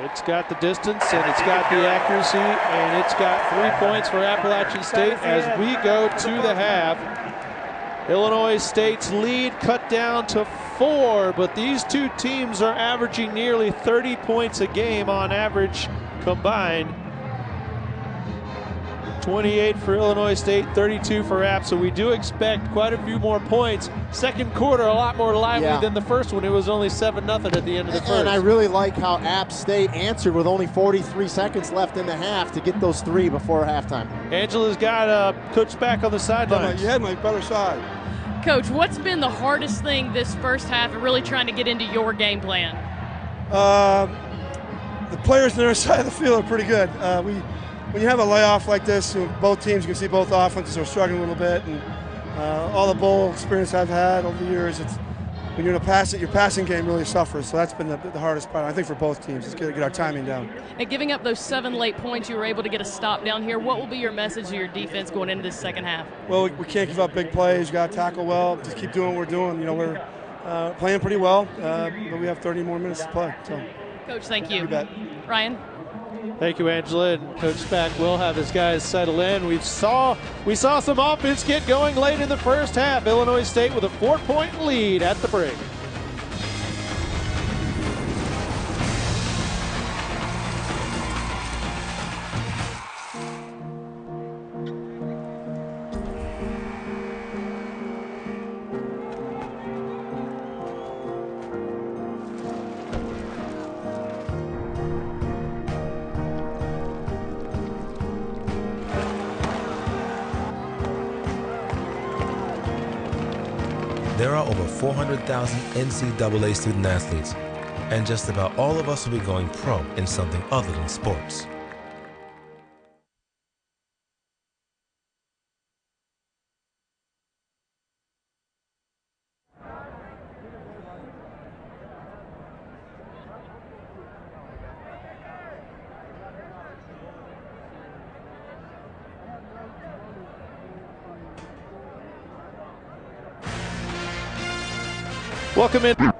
Speaker 10: It's got the distance, and it's got the accuracy, and it's got 3 points for Appalachian State as we go to the half. Illinois State's lead cut down to 4, but these two teams are averaging nearly 30 points a game on average combined. 28 for Illinois State, 32 for App, so we do expect quite a few more points. Second quarter, a lot more lively than the first one. It was only 7-0 at the end of the first.
Speaker 5: And I really like how App State answered with only 43 seconds left in the half to get those 3 before halftime.
Speaker 10: Angela's got Coach back on the sidelines.
Speaker 14: You had my better side.
Speaker 2: Coach, what's been the hardest thing this first half of really trying to get into your game plan?
Speaker 14: The players on their side of the field are pretty good. When you have a layoff like this, both teams, you can see both offenses are struggling a little bit, and all the bowl experience I've had over the years, it's when you're in your passing game really suffers. So that's been the hardest part, I think, for both teams, is get our timing down.
Speaker 2: And giving up those 7 late points, you were able to get a stop down here. What will be your message to your defense going into this second half?
Speaker 14: Well, we can't give up big plays. You got to tackle well. Just keep doing what we're doing. You know, we're playing pretty well, but we have 30 more minutes to play. So,
Speaker 2: Coach, thank you.
Speaker 14: You bet.
Speaker 2: Ryan.
Speaker 10: Thank you, Angela, and Coach Spack will have his guys settle in. We saw some offense get going late in the first half. Illinois State with a 4-point lead at the break.
Speaker 9: There are over 400,000 NCAA student athletes, and just about all of us will be going pro in something other than sports.
Speaker 10: Welcome in.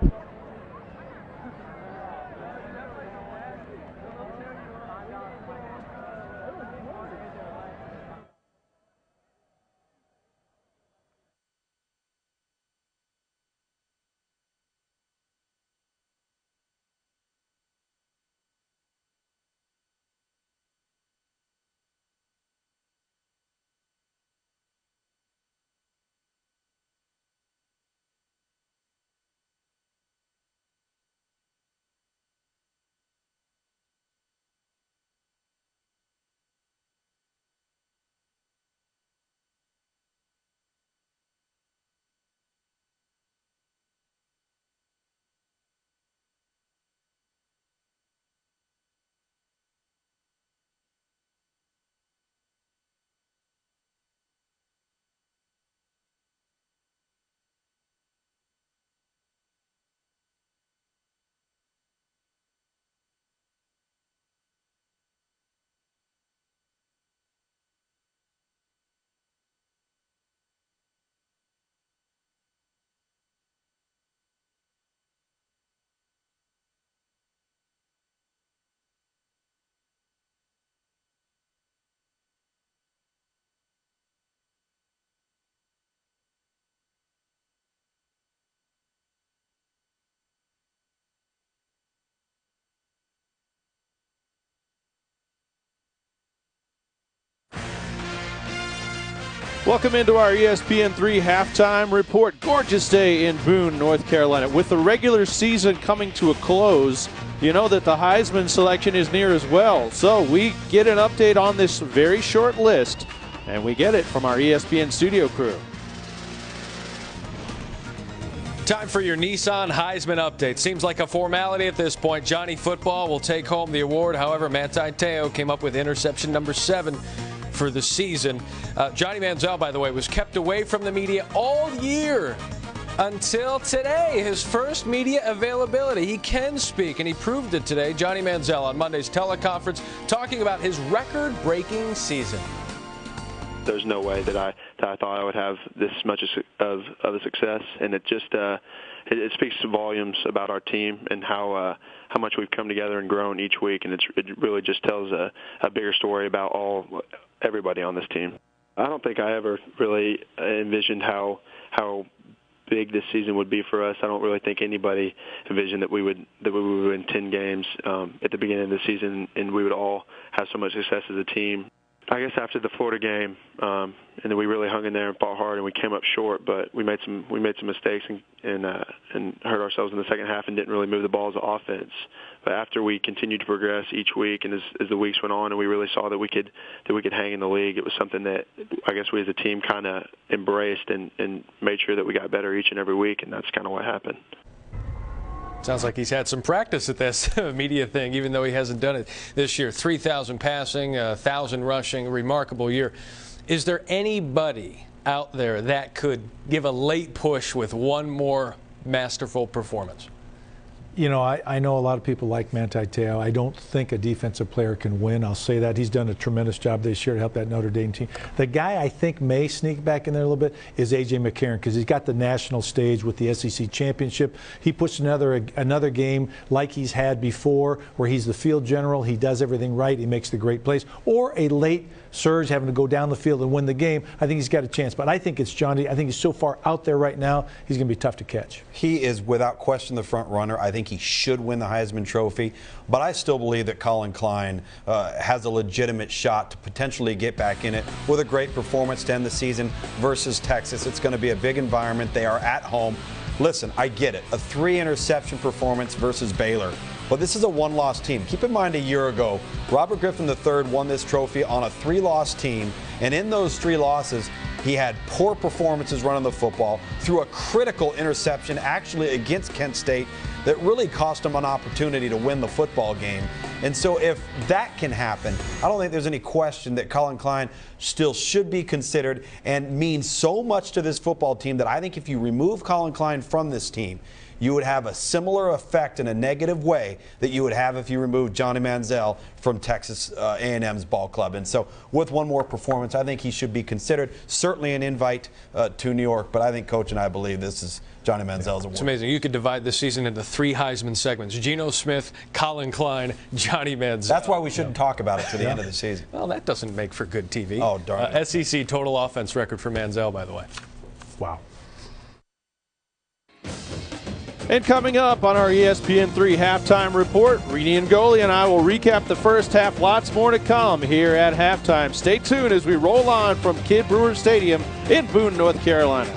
Speaker 10: Welcome into our ESPN3 halftime report. Gorgeous day in Boone, North Carolina. With the regular season coming to a close, you know that the Heisman selection is near as well. So we get an update on this very short list, and we get it from our ESPN studio crew.
Speaker 15: Time for your Nissan Heisman update. Seems like a formality at this point. Johnny Football will take home the award. However, Manti Te'o came up with interception number 7 for the season. Johnny Manziel, by the way, was kept away from the media all year until today, his first media availability. He can speak, and he proved it today. Johnny Manziel on Monday's teleconference talking about his record-breaking season.
Speaker 16: There's no way that I thought I would have this much of a success, and it just it speaks volumes about our team and how much we've come together and grown each week, and it really just tells a bigger story about everybody on this team. I don't think I ever really envisioned how big this season would be for us. I don't really think anybody envisioned that we would win 10 games at the beginning of the season, and we would all have so much success as a team. I guess after the Florida game, and then we really hung in there and fought hard, and we came up short. But we made some mistakes and hurt ourselves in the second half and didn't really move the ball as an offense. But after we continued to progress each week, and as the weeks went on, and we really saw that we could hang in the league, it was something that I guess we as a team kind of embraced and made sure that we got better each and every week, and that's kind of what happened.
Speaker 15: Sounds like he's had some practice at this media thing, even though he hasn't done it this year. 3,000 passing, 1,000 rushing, remarkable year. Is there anybody out there that could give a late push with one more masterful performance?
Speaker 17: You know, I know a lot of people like Manti Te'o. I don't think a defensive player can win. I'll say that. He's done a tremendous job this year to help that Notre Dame team. The guy I think may sneak back in there a little bit is A.J. McCarron, because he's got the national stage with the SEC championship. He puts another game like he's had before, where he's the field general. He does everything right. He makes the great plays. Or a late surge, having to go down the field and win the game. I think he's got a chance. But I think it's Johnny. I think he's so far out there right now, he's going to be tough to catch.
Speaker 18: He is without question the front runner. I think he should win the Heisman Trophy. But I still believe that Colin Klein has a legitimate shot to potentially get back in it with a great performance to end the season versus Texas. It's going to be a big environment. They are at home. Listen, I get it. A 3-interception performance versus Baylor. But this is a one-loss team. Keep in mind a year ago, Robert Griffin III won this trophy on a 3-loss team. And in those 3 losses, he had poor performances running the football, threw a critical interception actually against Kent State that really cost him an opportunity to win the football game. And so if that can happen, I don't think there's any question that Colin Klein still should be considered and means so much to this football team that I think if you remove Colin Klein from this team, you would have a similar effect in a negative way that you would have if you removed Johnny Manziel from Texas A&M's ball club. And so with one more performance, I think he should be considered. Certainly an invite to New York, but I think Coach and I believe this is Johnny Manziel's award.
Speaker 15: It's amazing. You could divide this season into 3 Heisman segments: Geno Smith, Colin Klein, Johnny Manziel.
Speaker 18: That's why we shouldn't talk about it to the end of the season.
Speaker 15: Well, that doesn't make for good TV.
Speaker 18: Oh, darn.
Speaker 15: SEC total offense record for Manziel, by the way.
Speaker 17: Wow.
Speaker 10: And coming up on our ESPN3 halftime report, Rini Ngoli and I will recap the first half. Lots more to come here at halftime. Stay tuned as we roll on from Kidd Brewer Stadium in Boone, North Carolina.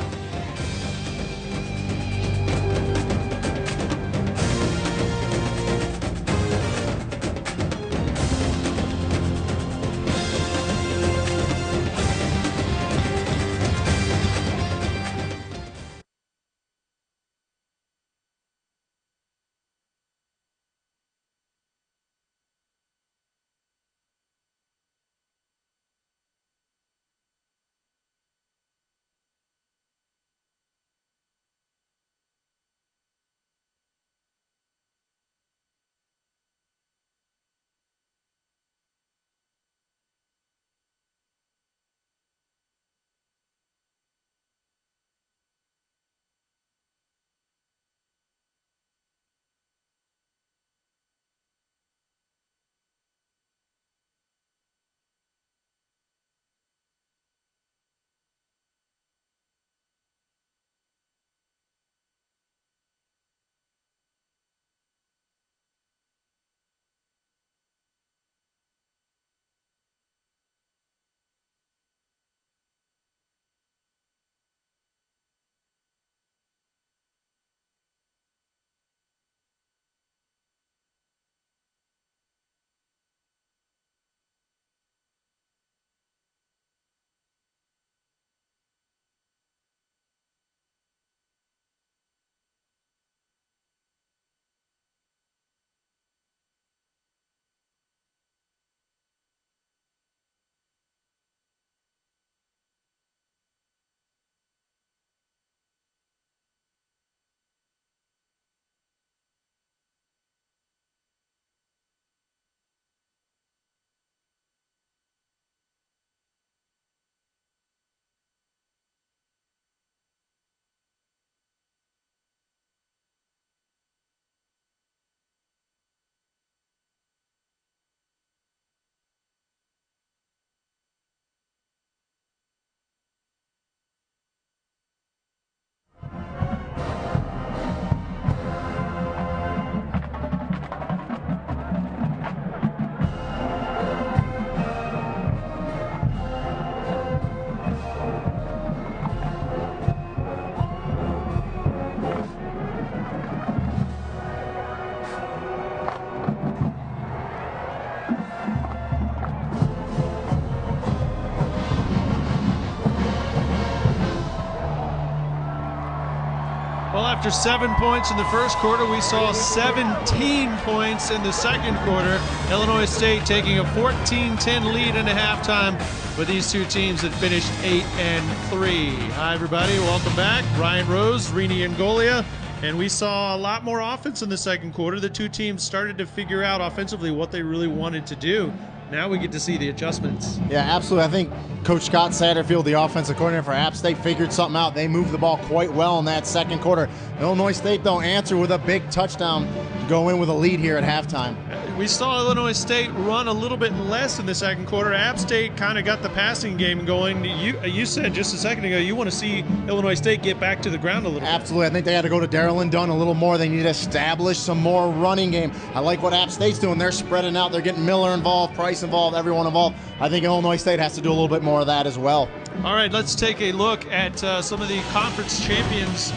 Speaker 10: Well, after 7 points in the first quarter, we saw 17 points in the second quarter. Illinois State taking a 14-10 lead into halftime with these two teams that finished 8-3. Hi, everybody. Welcome back. Ryan Rose, Rini Ngoli. And we saw a lot more offense in the second quarter. The two teams started to figure out offensively what they really wanted to do. Now we get to see the adjustments.
Speaker 5: Yeah, absolutely. I think Coach Scott Satterfield, the offensive coordinator for App State, figured something out. They moved the ball quite well in that second quarter. Illinois State, though, answered with a big touchdown to go in with a lead here at halftime.
Speaker 10: We saw Illinois State run a little bit less in the second quarter. App State kind of got the passing game going. You said just a second ago you want to see Illinois State get back to the ground a little bit.
Speaker 5: Absolutely. I think they had to go to Darrell and Dunn a little more. They need to establish some more running game. I like what App State's doing. They're spreading out. They're getting Miller involved, Price involved, everyone involved. I think Illinois State has to do a little bit more of that as well.
Speaker 10: All right, let's take a look at some of the conference champions,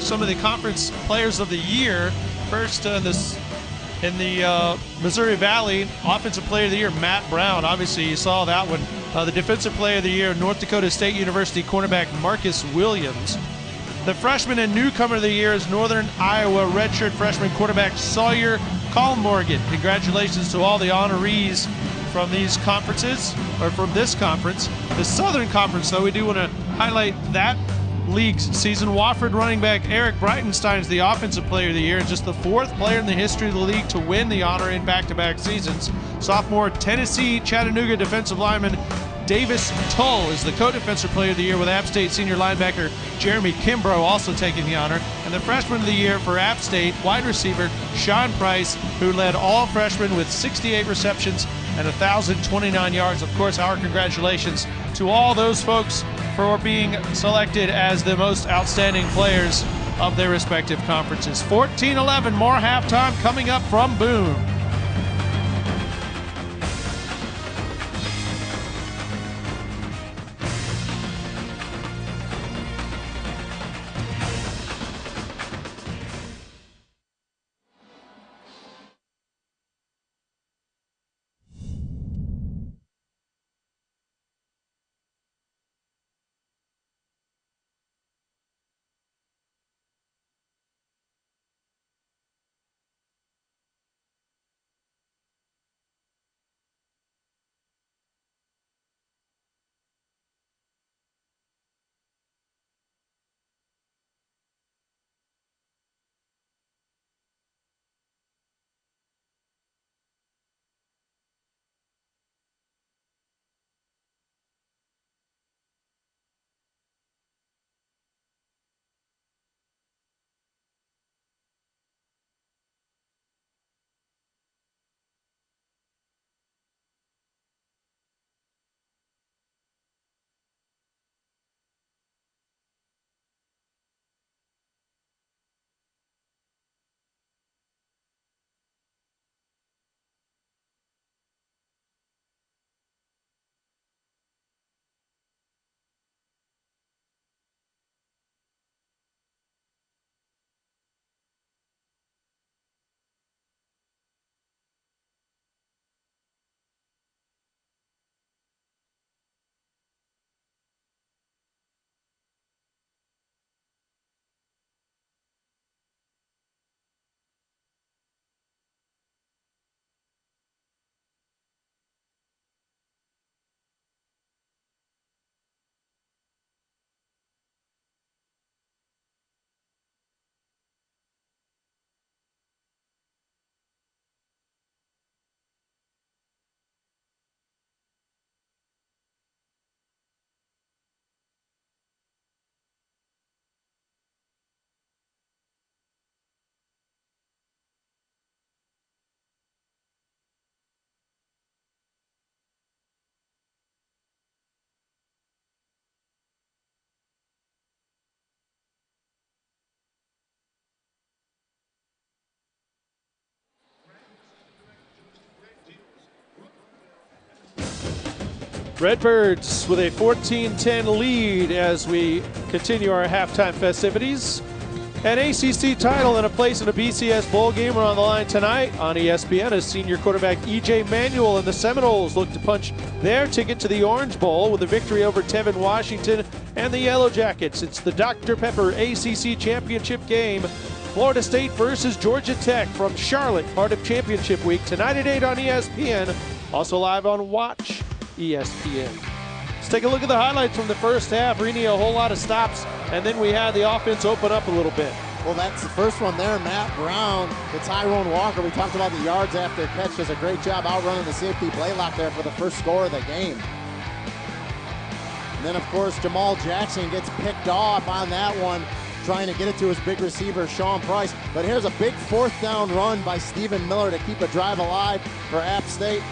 Speaker 10: some of the conference players of the year. First, in the Missouri Valley, Offensive Player of the Year, Matt Brown. Obviously, you saw that one. The Defensive Player of the Year, North Dakota State University cornerback Marcus Williams. The Freshman and Newcomer of the Year is Northern Iowa redshirt freshman quarterback Sawyer Morgan. Congratulations to all the honorees from these conferences, or from this conference. The Southern Conference, though, we do want to highlight that
Speaker 4: league season. Wofford running back Eric Breitenstein is the Offensive Player of the Year and just the 4th player in the history of the league to win the honor in back-to-back seasons. Sophomore Tennessee Chattanooga defensive lineman Davis Tull is the co-defensive player of the year with App State senior linebacker Jeremy Kimbrough also taking the honor. And the freshman of the year for App State, wide receiver Sean Price, who led all freshmen with 68 receptions and 1,029 yards. Of course, our congratulations to all those folks for being selected as the most outstanding players of their respective conferences. 14-11, more halftime coming up from Boone. Redbirds with a 14-10 lead as we continue our halftime festivities. An ACC title and a place in a BCS bowl game are on the line tonight on ESPN as senior quarterback E.J. Manuel and the Seminoles look to punch their ticket to the Orange Bowl with a victory over Tevin Washington and the Yellow Jackets. It's the Dr. Pepper ACC Championship game. Florida State versus Georgia Tech from Charlotte, part of Championship Week. Tonight at 8 on ESPN, also live on Watch ESPN. Let's take a look at the highlights from the first half. Rini, a whole lot of stops, and then we had the offense open up a little bit.
Speaker 5: Well, that's the first one there. Matt Brown to Tyrone Walker. We talked about the yards after catch. Does a great job outrunning the safety Blaylock there for the first score of the game. And then, of course, Jamal Jackson gets picked off on that one, trying to get it to his big receiver, Sean Price. But here's a big 4th down run by Stephen Miller to keep a drive alive for App State.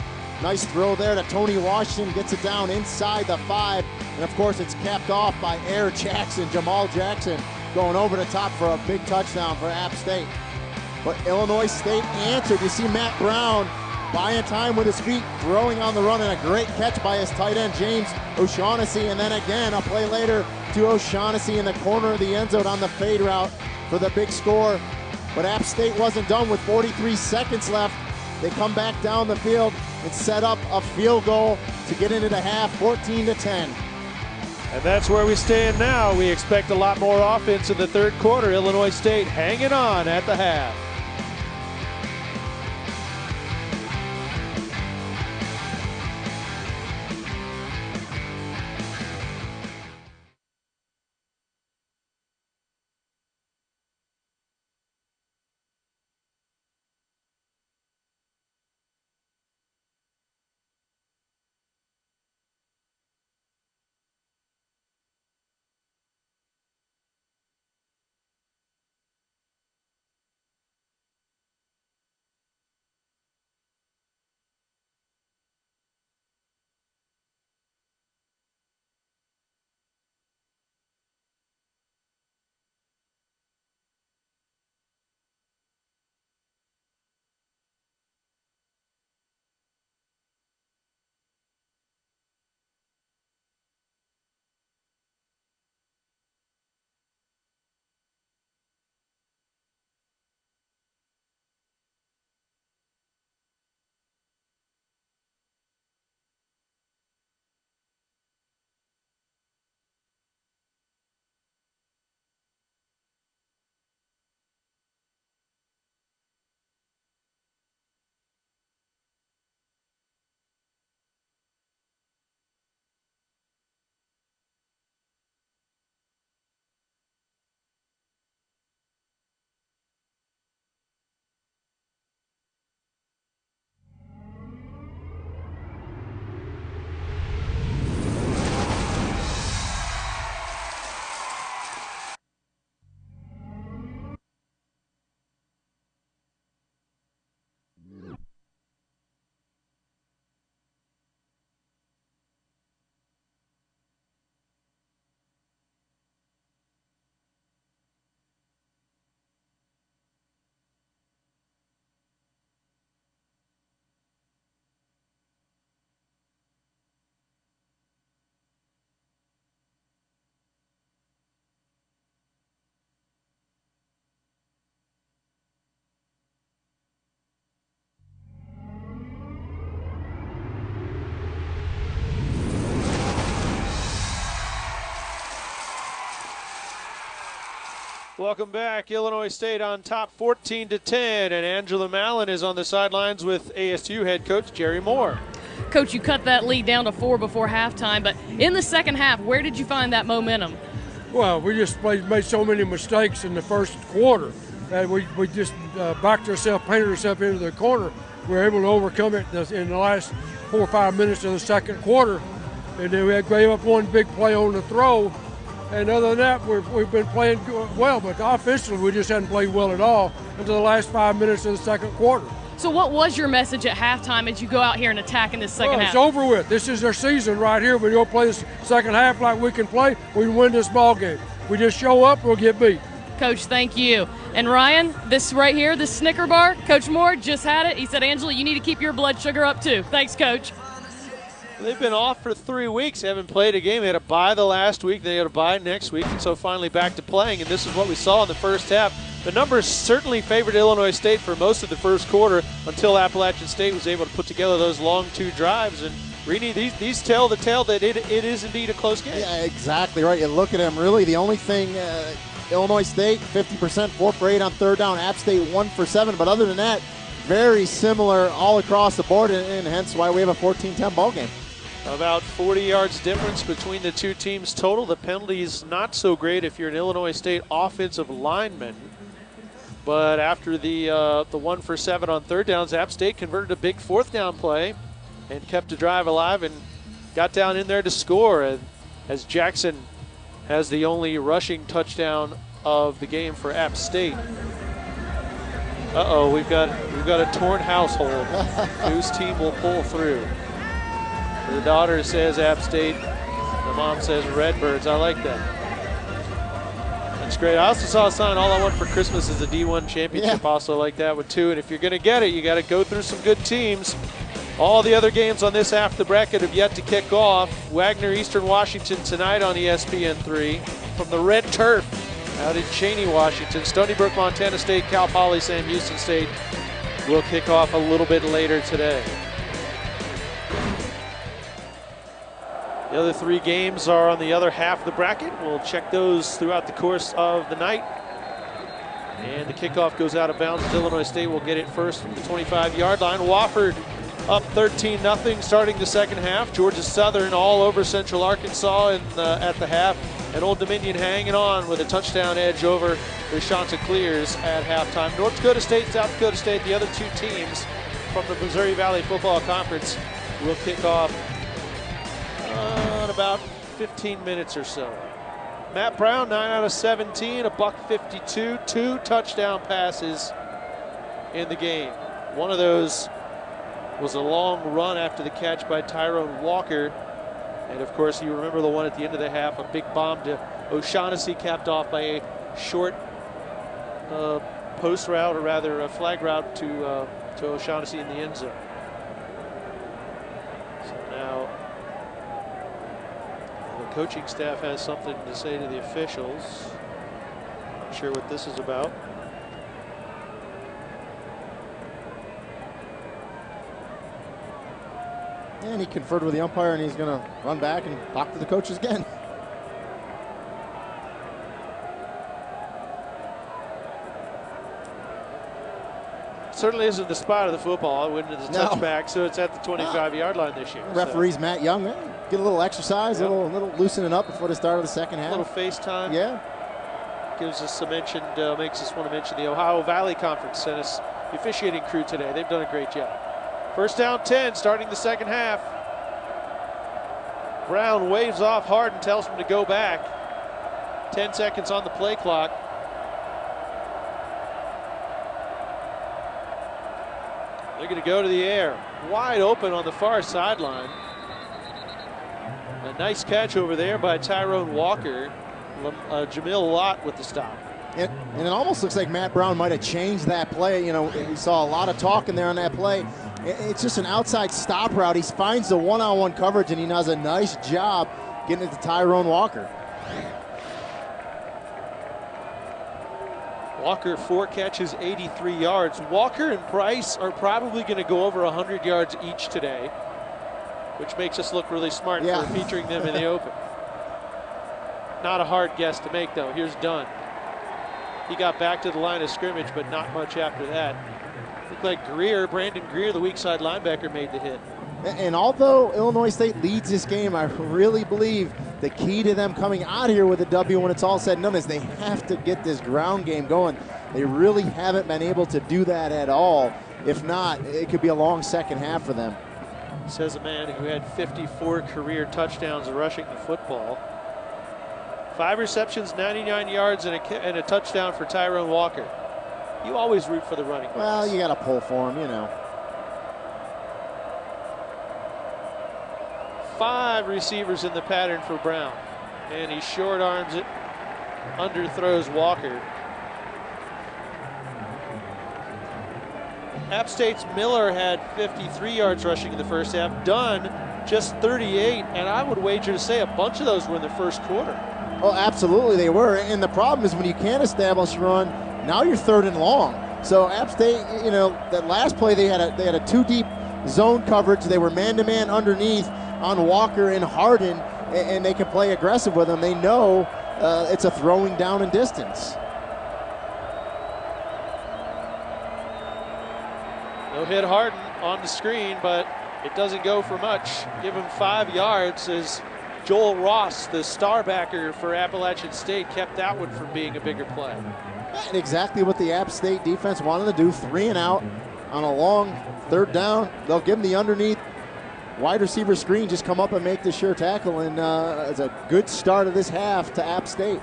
Speaker 5: Nice throw there to Tony Washington, gets it down inside the 5. And of course, it's capped off by Air Jackson, Jamal Jackson, going over the top for a big touchdown for App State. But Illinois State answered. You see Matt Brown buying time with his feet, throwing on the run, and a great catch by his tight end, James O'Shaughnessy. And then again, a play later to O'Shaughnessy in the corner of the end zone on the fade route for the big score. But App State wasn't done with 43 seconds left. They come back down the field and set up a field goal to get into the half, 14-10.
Speaker 10: And that's where we stand now. We expect a lot more offense in the third quarter. Illinois State hanging on at the half. Welcome back. Illinois State on top 14-10, and Angela Mallon is on the sidelines with ASU head coach Jerry Moore.
Speaker 2: Coach, you cut that lead down to 4 before halftime, but in the second half, where did you find that momentum?
Speaker 19: Well, we just made so many mistakes in the first quarter that we just backed ourselves, painted ourselves into the corner. We were able to overcome it in the last 4 or 5 minutes of the second quarter, and then we gave up one big play on the throw. And other than that, we've been playing well, but offensively we just hadn't played well at all until the last 5 minutes of the second quarter.
Speaker 2: So what was your message at halftime as you go out here and attack in this second half?
Speaker 19: It's over with. This is our season right here. We go play this second half like we can play, we win this ball game. We just show up, we'll get beat.
Speaker 2: Coach, thank you. And Ryan, this right here, this Snicker bar, Coach Moore just had it. He said, Angela, you need to keep your blood sugar up too. Thanks, Coach.
Speaker 10: They've been off for 3 weeks. They haven't played a game. They had a bye the last week. They had a bye next week, and so finally back to playing. And this is what we saw in the first half. The numbers certainly favored Illinois State for most of the first quarter until Appalachian State was able to put together those long 2 drives. And Rini, these tell the tale that it is indeed a close game.
Speaker 5: Yeah, exactly right. You look at them. Really, the only thing, Illinois State 50%, 4 for 8 on third down. App State 1 for 7. But other than that, very similar all across the board, and hence why we have a 14-10 ball game.
Speaker 10: About 40 yards difference between the two teams total. The penalties not so great if you're an Illinois State offensive lineman. But after the 1 for 7 on third downs, App State converted a big 4th down play and kept the drive alive and got down in there to score. And as Jackson has the only rushing touchdown of the game for App State. Uh-oh, we've got a torn household. Whose team will pull through? The daughter says App State. The mom says Redbirds. I like that. That's great. I also saw a sign, all I want for Christmas is a D1 championship. Yeah. Also like that one too. And if you're going to get it, you got to go through some good teams. All the other games on this half of the bracket have yet to kick off. Wagner Eastern Washington tonight on ESPN3 from the red turf out in Cheney, Washington. Stony Brook, Montana State, Cal Poly, Sam Houston State will kick off a little bit later today. The other 3 games are on the other half of the bracket. We'll check those throughout the course of the night. And the kickoff goes out of bounds. Illinois State will get it first from the 25-yard line. Wofford up 13-0 starting the second half. Georgia Southern all over Central Arkansas at the half. And Old Dominion hanging on with a touchdown edge over the Chanticleers at halftime. North Dakota State, South Dakota State, the other 2 teams from the Missouri Valley Football Conference will kick off in about 15 minutes or so. Matt Brown, 9 out of 17, $152, 2 touchdown passes in the game. One of those was a long run after the catch by Tyrone Walker. And of course, you remember the one at the end of the half, a big bomb to O'Shaughnessy, capped off by a short post route, or rather a flag route to O'Shaughnessy in the end zone. So now the coaching staff has something to say to the officials. Not sure what this is about.
Speaker 5: And he conferred with the umpire, and he's going to run back and talk to the coaches again.
Speaker 10: Certainly isn't the spot of the football. It is a touchback, so it's at the 25-yard line this year.
Speaker 5: Referee's Matt Young. Get a little exercise, a little loosening up before the start of the second half.
Speaker 10: A little FaceTime.
Speaker 5: Yeah.
Speaker 10: Gives us some mention, makes us want to mention the Ohio Valley Conference and the officiating crew today. They've done a great job. First down 10, starting the second half. Brown waves off hard and tells him to go back. 10 seconds on the play clock. They're going to go to the air. Wide open on the far sideline. A nice catch over there by Tyrone Walker. Jamil Lott with the stop.
Speaker 5: And it almost looks like Matt Brown might have changed that play. You know, we saw a lot of talk in there on that play. It's just an outside stop route. He finds the one-on-one coverage, and he does a nice job getting it to Tyrone Walker.
Speaker 10: Walker, 4 catches, 83 yards. Walker and Price are probably going to go over 100 yards each today, which makes us look really smart for featuring them in the open. Not a hard guess to make, though. Here's Dunn. he got back to the line of scrimmage, but not much after that. Looked like Brandon Greer, the weak side linebacker, made the hit.
Speaker 5: And although Illinois State leads this game, I really believe the key to them coming out here with a W when it's all said and done is they have to get this ground game going. They really haven't been able to do that at all. If not, it could be a long second half for them.
Speaker 10: Says a man who had 54 career touchdowns rushing the football. 5 receptions, 99 yards, and a touchdown for Tyrone Walker. You always root for the running backs.
Speaker 5: Well, you got to pull for him, you know.
Speaker 10: 5 receivers in the pattern for Brown. And he short arms it, underthrows Walker. App State's Miller had 53 yards rushing in the first half. Dunn just 38, and I would wager to say a bunch of those were in the first quarter.
Speaker 5: Oh, absolutely they were. And the problem is when you can't establish a run, now you're 3rd and long. So App State, you know, that last play they had a 2-deep zone coverage. They were man-to-man underneath on Walker and Hardin, and they can play aggressive with them. They know it's a throwing down in distance.
Speaker 10: No hit Hardin on the screen, but it doesn't go for much. Give him 5 yards as Joel Ross, the star backer for Appalachian State, kept that one from being a bigger play.
Speaker 5: And exactly what the App State defense wanted to do, 3 and out on a long 3rd down. They'll give him the underneath wide receiver screen, just come up and make the sure tackle, and it's a good start of this half to App State.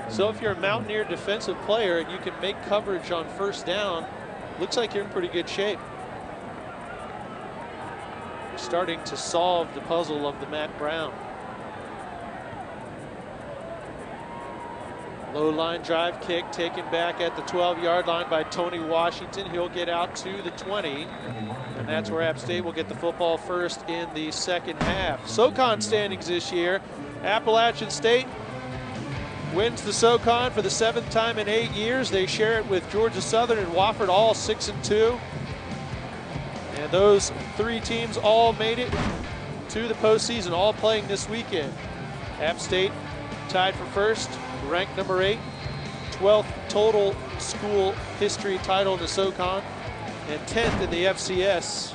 Speaker 10: So if you're a Mountaineer defensive player and you can make coverage on 1st down, looks like you're in pretty good shape. You're starting to solve the puzzle of the Matt Brown. Low line drive kick taken back at the 12-yard line by Tony Washington. He'll get out to the 20, and that's where App State will get the football first in the second half. SoCon standings this year. Appalachian State wins the SoCon for the 7th time in 8 years. They share it with Georgia Southern and Wofford, all 6-2. And those 3 teams all made it to the postseason, all playing this weekend. App State tied for first, ranked number 8, 12th total school history title in the SoCon, and 10th in the FCS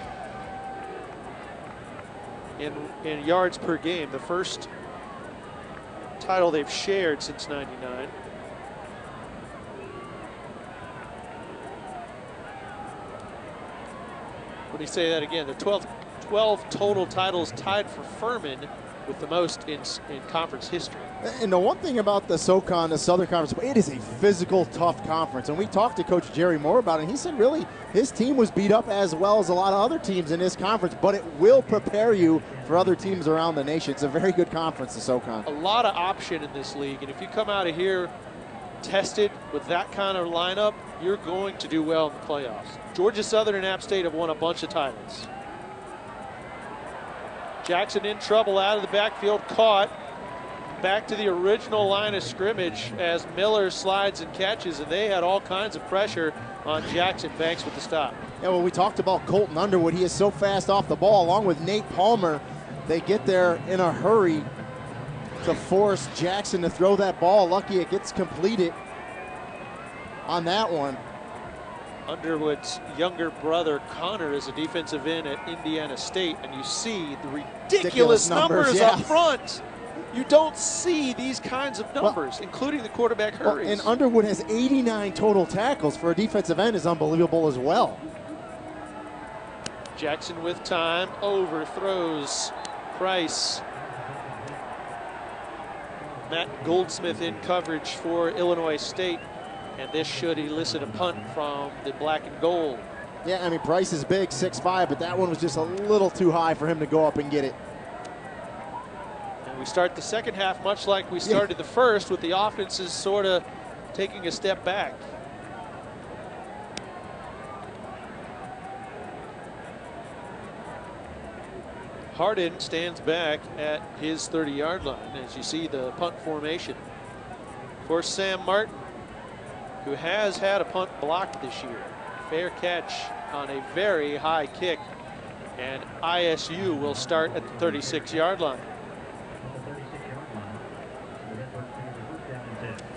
Speaker 10: in yards per game. The first title they've shared since '99. Let me say that again. The 12 total titles tied for Furman with the most in conference history.
Speaker 5: And the one thing about the SoCon, the Southern Conference, it is a physical, tough conference. And we talked to Coach Jerry Moore about it, and he said really his team was beat up as well as a lot of other teams in this conference, but it will prepare you for other teams around the nation. It's a very good conference, the SoCon.
Speaker 10: A lot of option in this league, and if you come out of here tested with that kind of lineup, you're going to do well in the playoffs. Georgia Southern and App State have won a bunch of titles. Jackson in trouble out of the backfield, caught. Back to the original line of scrimmage as Miller slides and catches, and they had all kinds of pressure on Jackson. Banks with the stop.
Speaker 5: Yeah, well, we talked about Colton Underwood. He is so fast off the ball, along with Nate Palmer. They get there in a hurry to force Jackson to throw that ball. Lucky it gets completed on that one.
Speaker 10: Underwood's younger brother, Connor, is a defensive end at Indiana State, and you see the ridiculous numbers up front. You don't see these kinds of numbers, including the quarterback hurries.
Speaker 5: And Underwood has 89 total tackles for a defensive end is unbelievable as well.
Speaker 10: Jackson with time, overthrows Price. Matt Goldsmith in coverage for Illinois State, and this should elicit a punt from the black and gold.
Speaker 5: Yeah, I mean, Price is big, 6'5", but that one was just a little too high for him to go up and get it.
Speaker 10: We start the second half much like we started the first, with the offenses sort of taking a step back. Hardin stands back at his 30-yard line as you see the punt formation. For Sam Martin, who has had a punt blocked this year. Fair catch on a very high kick, and ISU will start at the 36-yard line.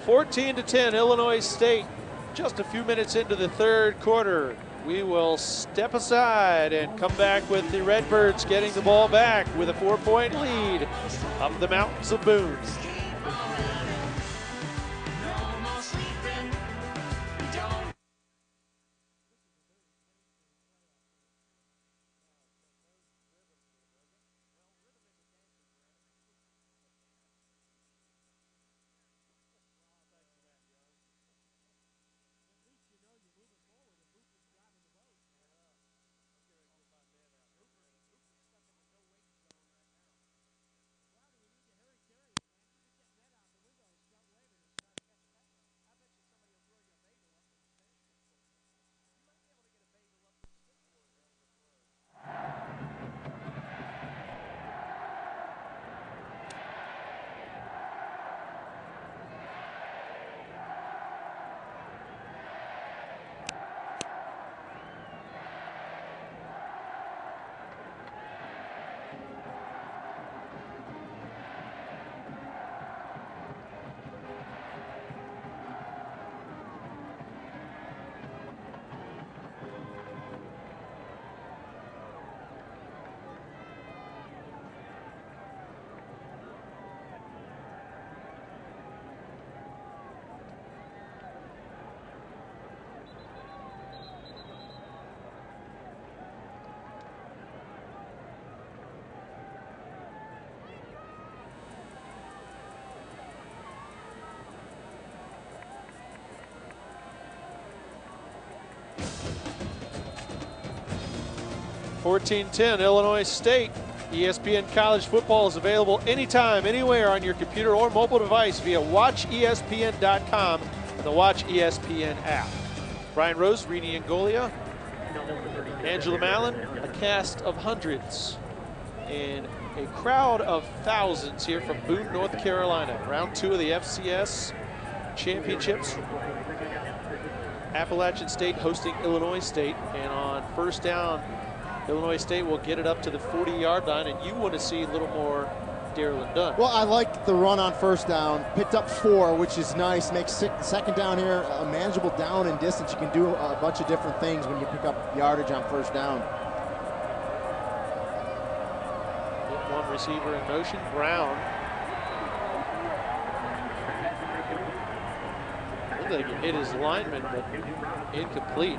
Speaker 10: 14-10, Illinois State. Just a few minutes into the third quarter. We will step aside and come back with the Redbirds getting the ball back with a 4-point lead up the mountains of Boone. (14-10) Illinois State. ESPN College Football is available anytime, anywhere on your computer or mobile device via WatchESPN.com and the Watch ESPN app. Brian Rose, Rini Angolia, Angela Mallon, a cast of hundreds, and a crowd of thousands here from Boone, North Carolina. Round 2 of the FCS Championships. Appalachian State hosting Illinois State, and on first down, Illinois State will get it up to the 40-yard line, and you want to see a little more Darylyn Dunn.
Speaker 5: Well, I like the run on first down. Picked up 4, which is nice. Makes second down here a manageable down and distance. You can do a bunch of different things when you pick up yardage on first down.
Speaker 10: One receiver in motion, Brown. Looked like he hit his lineman, but incomplete.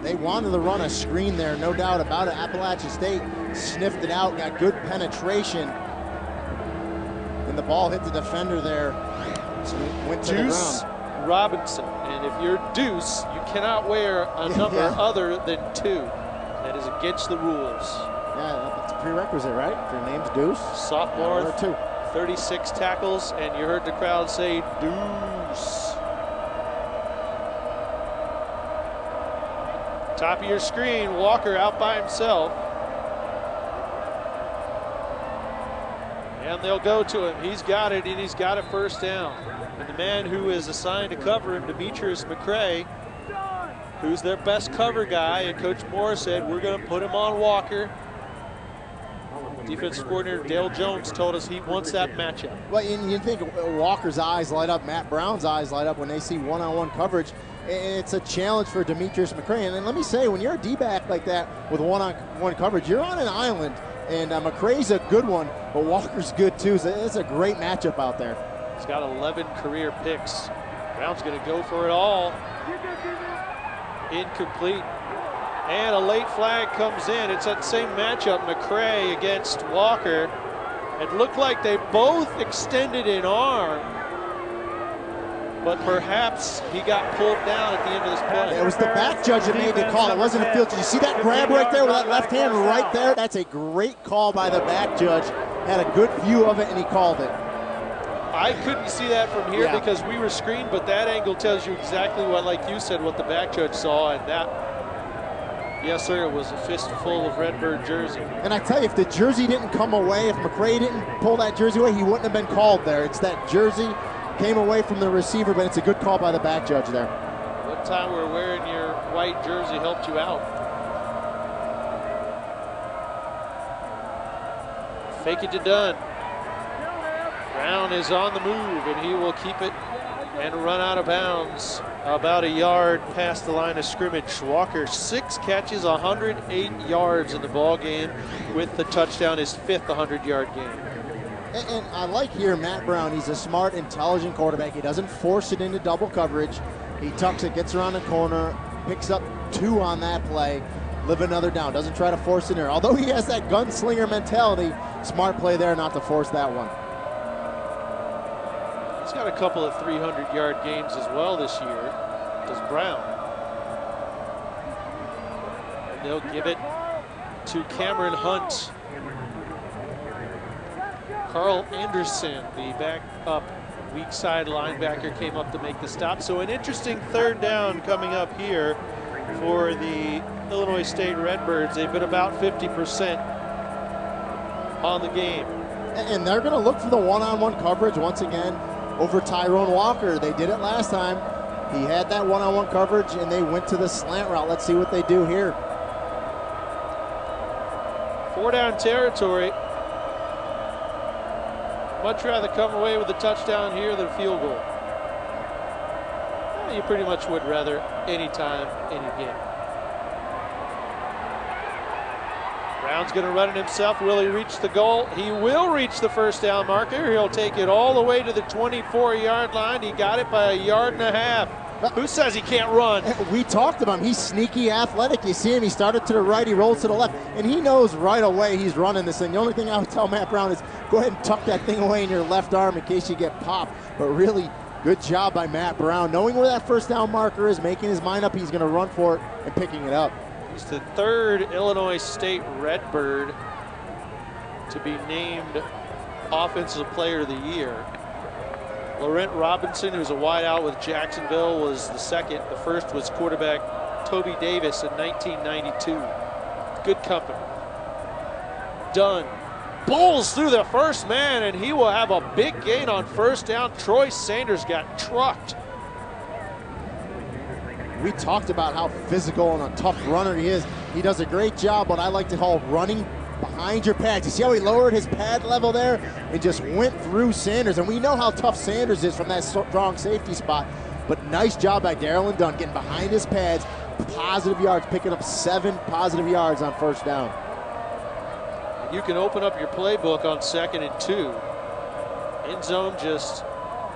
Speaker 5: They wanted to run a screen there, no doubt about it. Appalachian State sniffed it out, got good penetration. And the ball hit the defender there. So it went to
Speaker 10: Deuce
Speaker 5: the ground.
Speaker 10: Robinson. And if you're Deuce, you cannot wear a number other than 2. That is against the rules.
Speaker 5: Yeah, that's a prerequisite, right? If your name's Deuce.
Speaker 10: Sophomore,
Speaker 5: 2.
Speaker 10: 36 tackles, and you heard the crowd say Deuce. Top of your screen, Walker out by himself. And they'll go to him. He's got it, and he's got a first down. And the man who is assigned to cover him, Demetrius McCray, who's their best cover guy, and Coach Moore said, we're going to put him on Walker. Defensive coordinator Dale Jones told us he wants that matchup.
Speaker 5: Well, you think Walker's eyes light up, Matt Brown's eyes light up when they see one-on-one coverage. It's a challenge for Demetrius McCray. And let me say, when you're a D-back like that with one-on-one coverage, you're on an island. And McCray's a good one, but Walker's good too. So it's a great matchup out there.
Speaker 10: He's got 11 career picks. Brown's going to go for it all. Incomplete. And a late flag comes in. It's that same matchup, McCray against Walker. It looked like they both extended an arm, but perhaps he got pulled down at the end of this play.
Speaker 5: It was the back judge that made the call. It wasn't a field. Did you see that grab right there with that left hand right there? That's a great call by the back judge. Had a good view of it, and he called it.
Speaker 10: I couldn't see that from here because we were screened, but that angle tells you exactly what, like you said, what the back judge saw, and that, yes, sir, it was a fistful of Redbird jersey.
Speaker 5: And I tell you, if the jersey didn't come away, if McCray didn't pull that jersey away, he wouldn't have been called there. It's that jersey came away from the receiver, but it's a good call by the back judge there.
Speaker 10: What time where wearing your white jersey helped you out? Fake it to Dunn. Brown is on the move, and he will keep it and run out of bounds about a yard past the line of scrimmage. Walker, 6 catches, 108 yards in the ball game with the touchdown, his 5th 100-yard game.
Speaker 5: And I like here Matt Brown. He's a smart, intelligent quarterback. He doesn't force it into double coverage. He tucks it, gets around the corner, picks up 2 on that play, live another down. Doesn't try to force it in there. Although he has that gunslinger mentality, smart play there not to force that one.
Speaker 10: He's got a couple of 300-yard games as well this year, does Brown. And they'll give it to Cameron Hunt. Carl Anderson, the backup weak side linebacker, came up to make the stop. So an interesting 3rd down coming up here for the Illinois State Redbirds. They've been about 50% on the game.
Speaker 5: And they're going to look for the one-on-one coverage once again over Tyrone Walker. They did it last time. He had that one-on-one coverage, and they went to the slant route. Let's see what they do here.
Speaker 10: 4-down territory. Much rather come away with a touchdown here than a field goal. Well, you pretty much would rather any time, any game. Brown's going to run it himself. Will he reach the goal? He will reach the 1st down marker. He'll take it all the way to the 24-yard line. He got it by 1.5 yards. Who says he can't run?
Speaker 5: We talked about him. He's sneaky athletic. You see him, he started to the right, he rolls to the left, and he knows right away he's running this thing. The only thing I would tell Matt Brown is go ahead and tuck that thing away in your left arm in case you get popped. But really, good job by Matt Brown. Knowing where that 1st down marker is, making his mind up, he's going to run for it and picking it up.
Speaker 10: He's the 3rd Illinois State Redbird to be named Offensive Player of the Year. Laurent Robinson, who's a wideout with Jacksonville, was the 2nd. The 1st was quarterback Toby Davis in 1992. Good company. Dunn bowls through the first man, and he will have a big gain on 1st down. Troy Sanders got trucked.
Speaker 5: We talked about how physical and a tough runner he is. He does a great job, what I like to call running behind your pads. You see how he lowered his pad level there and just went through Sanders? And we know how tough Sanders is from that strong safety spot. But nice job by Darrell Dunn getting behind his pads, positive yards, picking up 7 positive yards on 1st down.
Speaker 10: You can open up your playbook on 2nd and 2. End zone just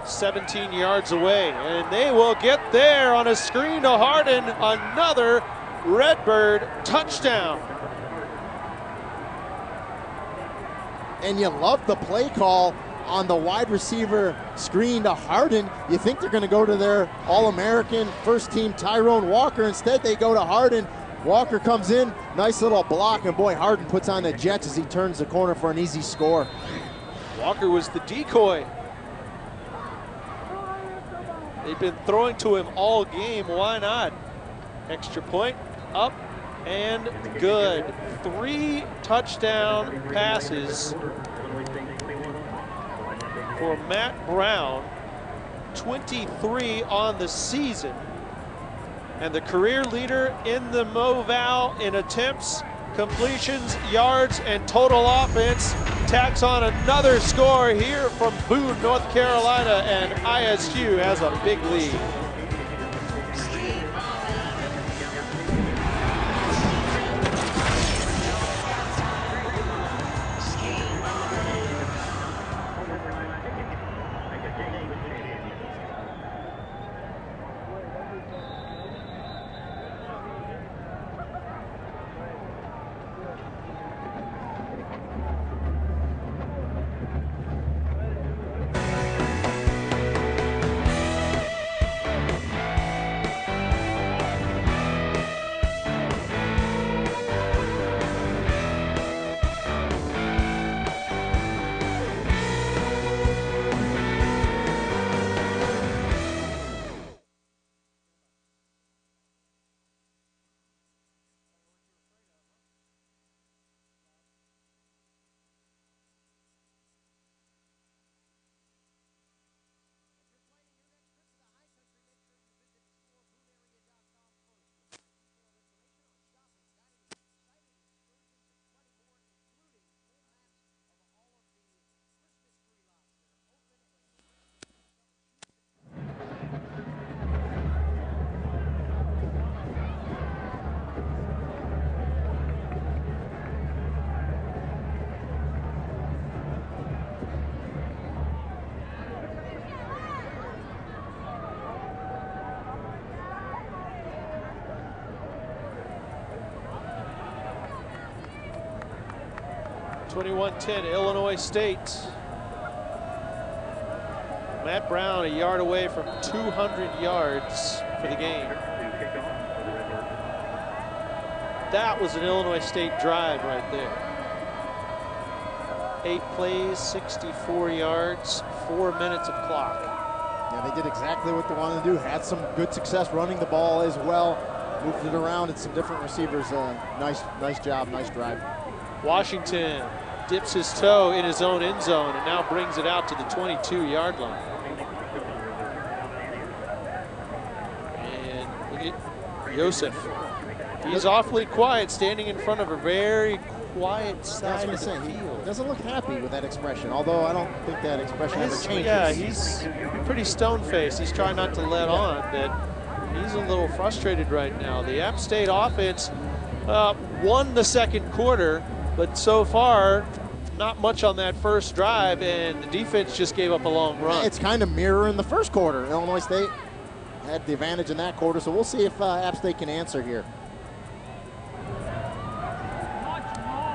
Speaker 10: 17 yards away, and they will get there on a screen to Hardin. Another Redbird touchdown.
Speaker 5: And you love the play call on the wide receiver screen to Hardin. You think they're going to go to their All-American first-team Tyrone Walker. Instead, they go to Hardin. Walker comes in, nice little block, and boy, Hardin puts on the Jets as he turns the corner for an easy score.
Speaker 10: Walker was the decoy. They've been throwing to him all game. Why not? Extra point, up, and good. 3 touchdown passes for Matt Brown. 23 on the season. And the career leader in the MoVal in attempts, completions, yards, and total offense. Tacks on another score here from Boone, North Carolina, and ISU has a big lead. 21-10, Illinois State. Matt Brown a yard away from 200 yards for the game. That was an Illinois State drive right there. 8 plays, 64 yards, 4 minutes of clock.
Speaker 5: Yeah, they did exactly what they wanted to do. Had some good success running the ball as well. Moved it around at some different receivers. Nice job, nice drive.
Speaker 10: Washington dips his toe in his own end zone and now brings it out to the 22-yard line. And look at Joseph. He's awfully quiet, standing in front of a very quiet side of the field.
Speaker 5: Doesn't look happy with that expression, although I don't think that expression ever changes.
Speaker 10: Yeah, he's pretty stone-faced. He's trying not to let on that he's a little frustrated right now. The App State offense won the second quarter, but so far, not much on that first drive, and the defense just gave up a long run.
Speaker 5: It's kind of mirroring the first quarter. Illinois State had the advantage in that quarter, so we'll see if App State can answer here.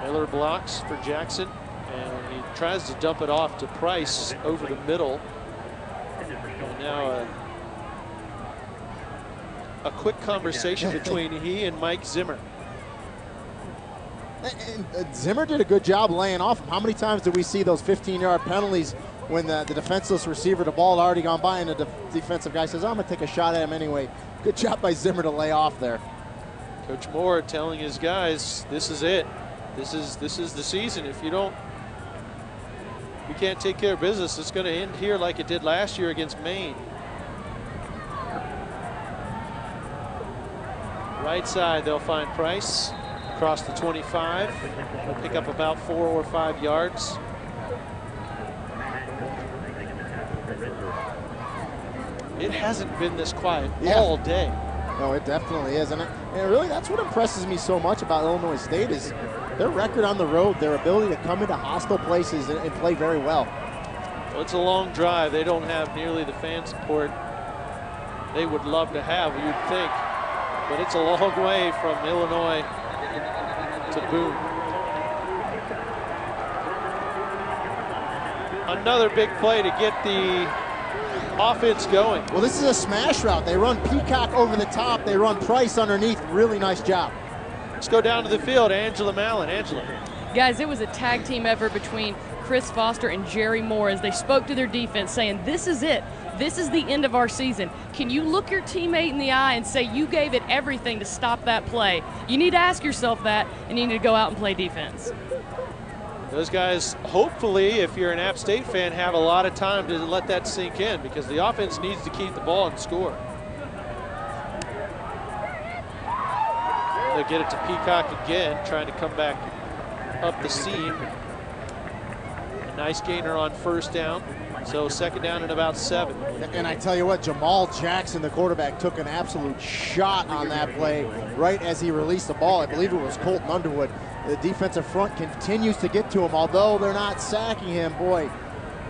Speaker 10: Miller blocks for Jackson, and he tries to dump it off to Price over the middle. And now a quick conversation between he and Mike Zimmer.
Speaker 5: And Zimmer did a good job laying off him. How many times did we see those 15-yard penalties when the defenseless receiver, the ball had already gone by, and the defensive guy says, I'm going to take a shot at him anyway. Good job by Zimmer to lay off there.
Speaker 10: Coach Moore telling his guys, this is it. This is the season. If you can't take care of business, it's going to end here like it did last year against Maine. Right side, they'll find Price across the 25. He'll pick up about 4 or 5 yards. It hasn't been this quiet all day.
Speaker 5: No, it definitely is. And really, that's what impresses me so much about Illinois State is their record on the road, their ability to come into hostile places and play very well.
Speaker 10: Well, it's a long drive. They don't have nearly the fan support they would love to have, you'd think. But it's a long way from Illinois to Boone. Another big play to get the offense going.
Speaker 5: Well, this is a smash route. They run Peacock over the top. They run Price underneath. Really nice job.
Speaker 10: Let's go down to the field. Angela Mallon. Angela.
Speaker 2: Guys, it was a tag team effort between Chris Foster and Jerry Moore as they spoke to their defense saying, this is it. This is the end of our season. Can you look your teammate in the eye and say you gave it everything to stop that play? You need to ask yourself that, and you need to go out and play defense.
Speaker 10: Those guys, hopefully, if you're an App State fan, have a lot of time to let that sink in because the offense needs to keep the ball and score. They'll get it to Peacock again, trying to come back up the seam. A nice gainer on first down. So second down and about 7.
Speaker 5: And I tell you what, Jamal Jackson, the quarterback, took an absolute shot on that play right as he released the ball. I believe it was Colton Underwood. The defensive front continues to get to him, although they're not sacking him. Boy,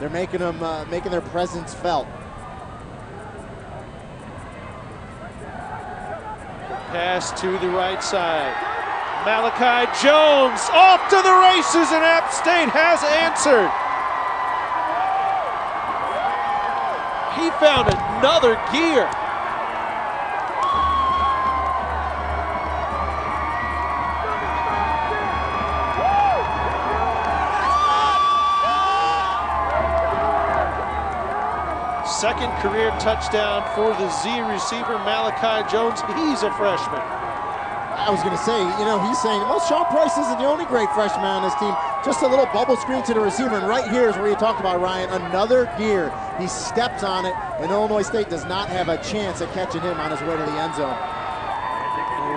Speaker 5: they're making them making their presence felt.
Speaker 10: Pass to the right side. Malachi Jones off to the races, and App State has answered. He found another gear. Second career touchdown for the Z receiver, Malachi Jones. He's a freshman.
Speaker 5: I was going to say, you know, he's saying, well, Sean Price isn't the only great freshman on this team. Just a little bubble screen to the receiver, and right here is where you talked about, Ryan, another gear. He steps on it, and Illinois State does not have a chance at catching him on his way to the end zone.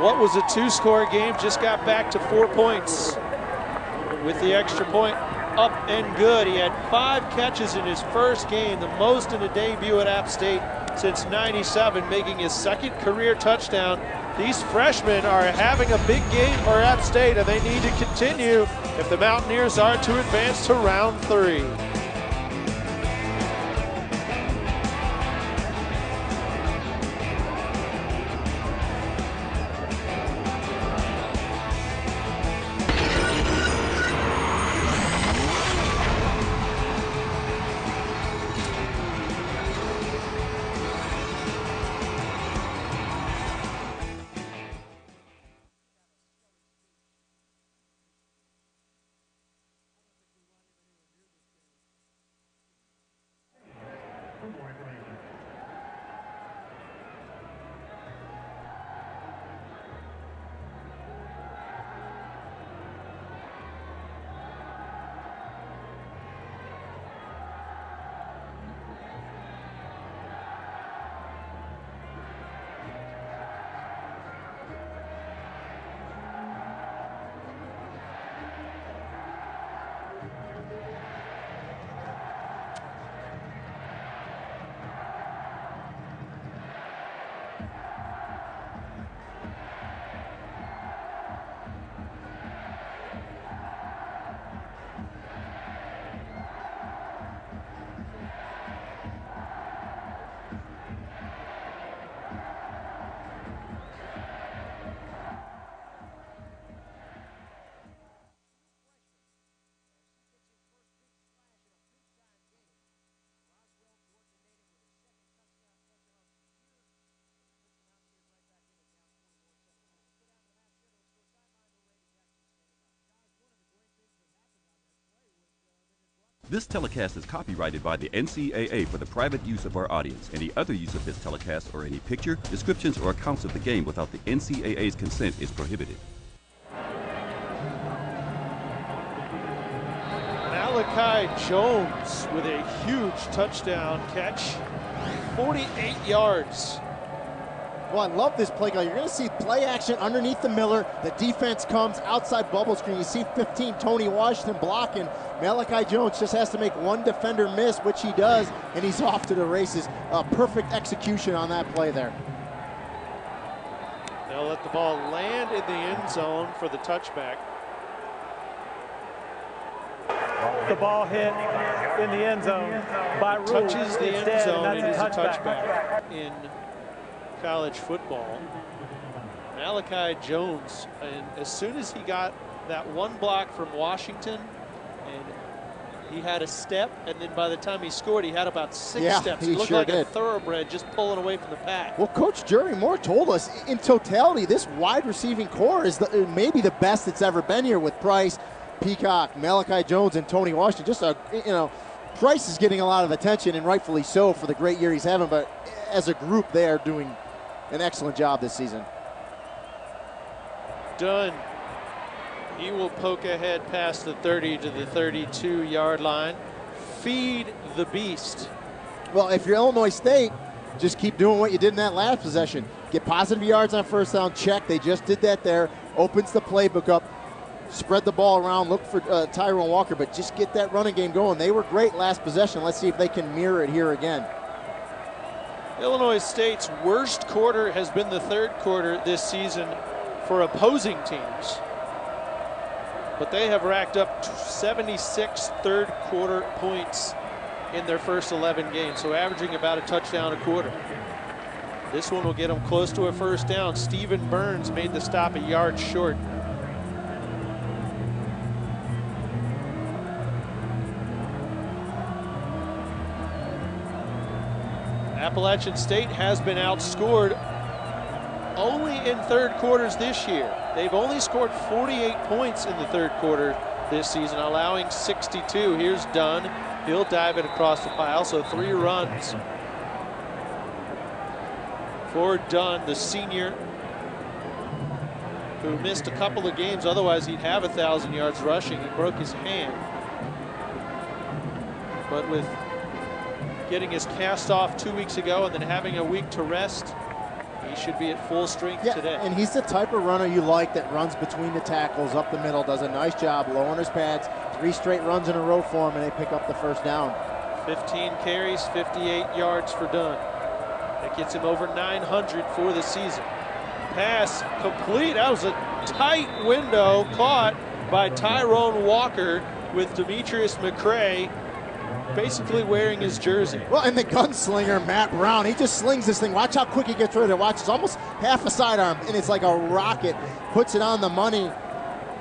Speaker 10: What was a 2-score game just got back to 4 points with the extra point up and good. He had 5 catches in his first game, the most in a debut at App State since '97, making his second career touchdown. These freshmen are having a big game for App State, and they need to continue if the Mountaineers are to advance to round 3.
Speaker 13: for more information.
Speaker 20: This telecast is copyrighted by the NCAA for the private use of our audience. Any other use of this telecast or any picture, descriptions, or accounts of the game without the NCAA's consent is prohibited.
Speaker 10: Malachi Jones with a huge touchdown catch, 48 yards.
Speaker 5: Well, I love this play call. You're going to see play action underneath the Miller. The defense comes outside bubble screen. You see 15, Tony Washington blocking. Malachi Jones just has to make one defender miss, which he does, and he's off to the races. Perfect execution on that play there.
Speaker 10: They'll let the ball land in the end zone for the touchback.
Speaker 11: The ball hit in the end zone by rule.
Speaker 10: Touches the end zone, it is a touchback in college football. Malachi Jones, and as soon as he got that one block from Washington, and he had a step, and then by the time he scored, he had about 6 steps. He looked like a thoroughbred just pulling away from the pack.
Speaker 5: Well, Coach Jerry Moore told us in totality, this wide receiving core is maybe the best it's ever been here with Price, Peacock, Malachi Jones, and Tony Washington. Just Price is getting a lot of attention, and rightfully so for the great year he's having, but as a group, they are doing an excellent job this season.
Speaker 10: Dunn. He will poke ahead past the 30 to the 32-yard line. Feed the beast.
Speaker 5: Well, if you're Illinois State, just keep doing what you did in that last possession. Get positive yards on first down, check. They just did that there. Opens the playbook up. Spread the ball around, look for Tyrone Walker, but just get that running game going. They were great last possession. Let's see if they can mirror it here again.
Speaker 10: Illinois State's worst quarter has been the third quarter this season for opposing teams. But they have racked up 76 third quarter points in their first 11 games, so averaging about a touchdown a quarter. This one will get them close to a first down. Stephen Burns made the stop a yard short. Appalachian State has been outscored only in third quarters this year. They've only scored 48 points in the third quarter this season, allowing 62. Here's Dunn. He'll dive it across the pile, so 3 runs for Dunn, the senior who missed a couple of games. Otherwise, he'd have 1,000 yards rushing. He broke his hand. But with getting his cast off 2 weeks ago and then having a week to rest, he should be at full strength today.
Speaker 5: And he's the type of runner you like that runs between the tackles, up the middle, does a nice job, low on his pads. 3 straight runs in a row for him, and they pick up the first down.
Speaker 10: 15 carries, 58 yards for Dunn. That gets him over 900 for the season. Pass complete. That was a tight window caught by Tyrone Walker with Demetrius McCray basically wearing his jersey.
Speaker 5: Well, and the gunslinger, Matt Brown, he just slings this thing. Watch how quick he gets rid of it. Watch, it's almost half a sidearm, and it's like a rocket. Puts it on the money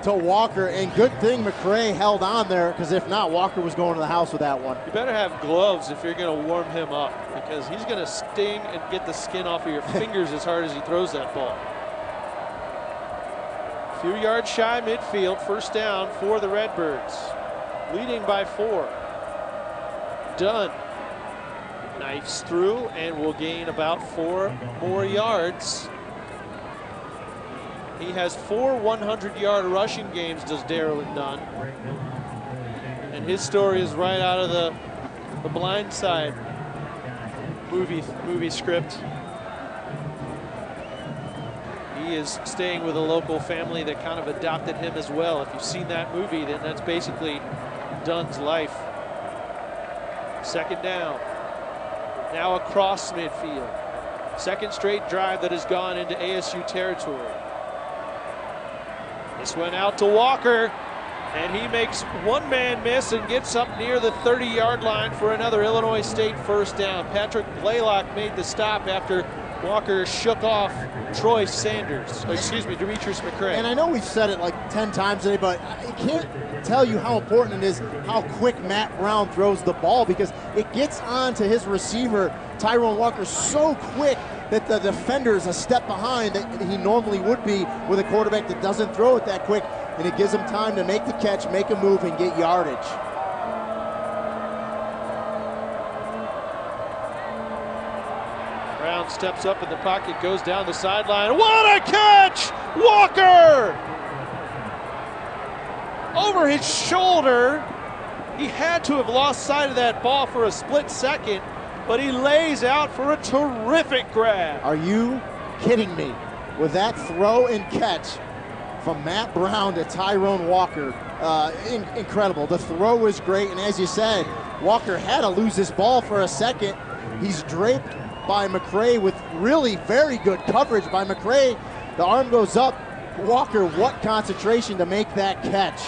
Speaker 5: to Walker, and good thing McCray held on there, because if not, Walker was going to the house with that one.
Speaker 10: You better have gloves if you're going to warm him up, because he's going to sting and get the skin off of your fingers as hard as he throws that ball. A few yards shy midfield, first down for the Redbirds, leading by 4. Dunn Knifes through and will gain about 4 more yards. He has 4 100-yard rushing games, does Darrell Dunn. And his story is right out of the Blind Side movie script. He is staying with a local family that kind of adopted him as well. If you've seen that movie, then that's basically Dunn's life. Second down. Now across midfield. Second straight drive that has gone into ASU territory. This went out to Walker, and he makes one man miss and gets up near the 30-yard line for another Illinois State first down. Patrick Blaylock made the stop after Walker shook off Troy Sanders, Demetrius McCray.
Speaker 5: And I know we've said it like 10 times today, but I can't tell you how important it is how quick Matt Brown throws the ball, because it gets on to his receiver, Tyrone Walker, so quick that the defender is a step behind that he normally would be with a quarterback that doesn't throw it that quick, and it gives him time to make the catch, make a move, and get yardage.
Speaker 10: Brown steps up in the pocket, goes down the sideline. What a catch! Walker! Over his shoulder. He had to have lost sight of that ball for a split second, but he lays out for a terrific grab.
Speaker 5: Are you kidding me? With that throw and catch from Matt Brown to Tyrone Walker, incredible. The throw was great, and as you said, Walker had to lose this ball for a second. He's draped by McCray with really very good coverage by McCray. The arm goes up. Walker, what concentration to make that catch.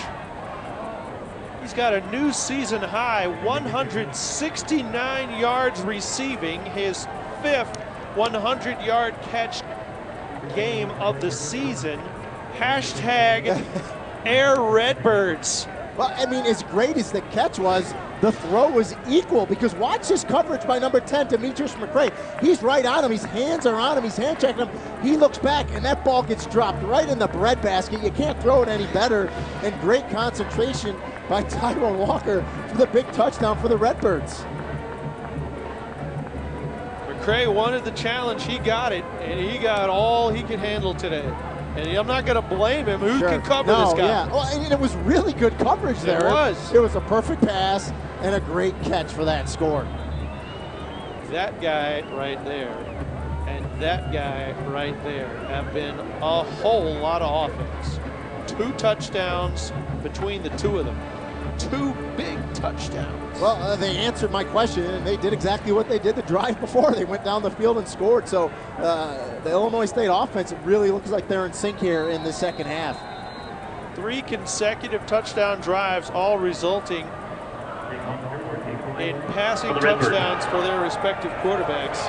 Speaker 10: He's got a new season high, 169 yards receiving, his 5th 100-yard catch game of the season. Hashtag Air Redbirds.
Speaker 5: Well, I mean, as great as the catch was, the throw was equal, because watch his coverage by number 10, Demetrius McCray. He's right on him. His hands are on him. He's hand checking him. He looks back, and that ball gets dropped right in the breadbasket. You can't throw it any better. And great concentration by Tyrone Walker for the big touchdown for the Redbirds.
Speaker 10: McCray wanted the challenge. He got it, and he got all he could handle today. And I'm not going to blame him. Who can cover this guy?
Speaker 5: Yeah. Well, and it was really good coverage there.
Speaker 10: It was.
Speaker 5: It was a perfect pass and a great catch for that score.
Speaker 10: That guy right there and that guy right there have been a whole lot of offense. 2 touchdowns between the two of them. 2 big touchdowns.
Speaker 5: Well, they answered my question, and they did exactly what they did the drive before. They went down the field and scored. So the Illinois State offense, it really looks like they're in sync here in the second half.
Speaker 10: 3 consecutive touchdown drives, all resulting in passing touchdowns for their respective quarterbacks.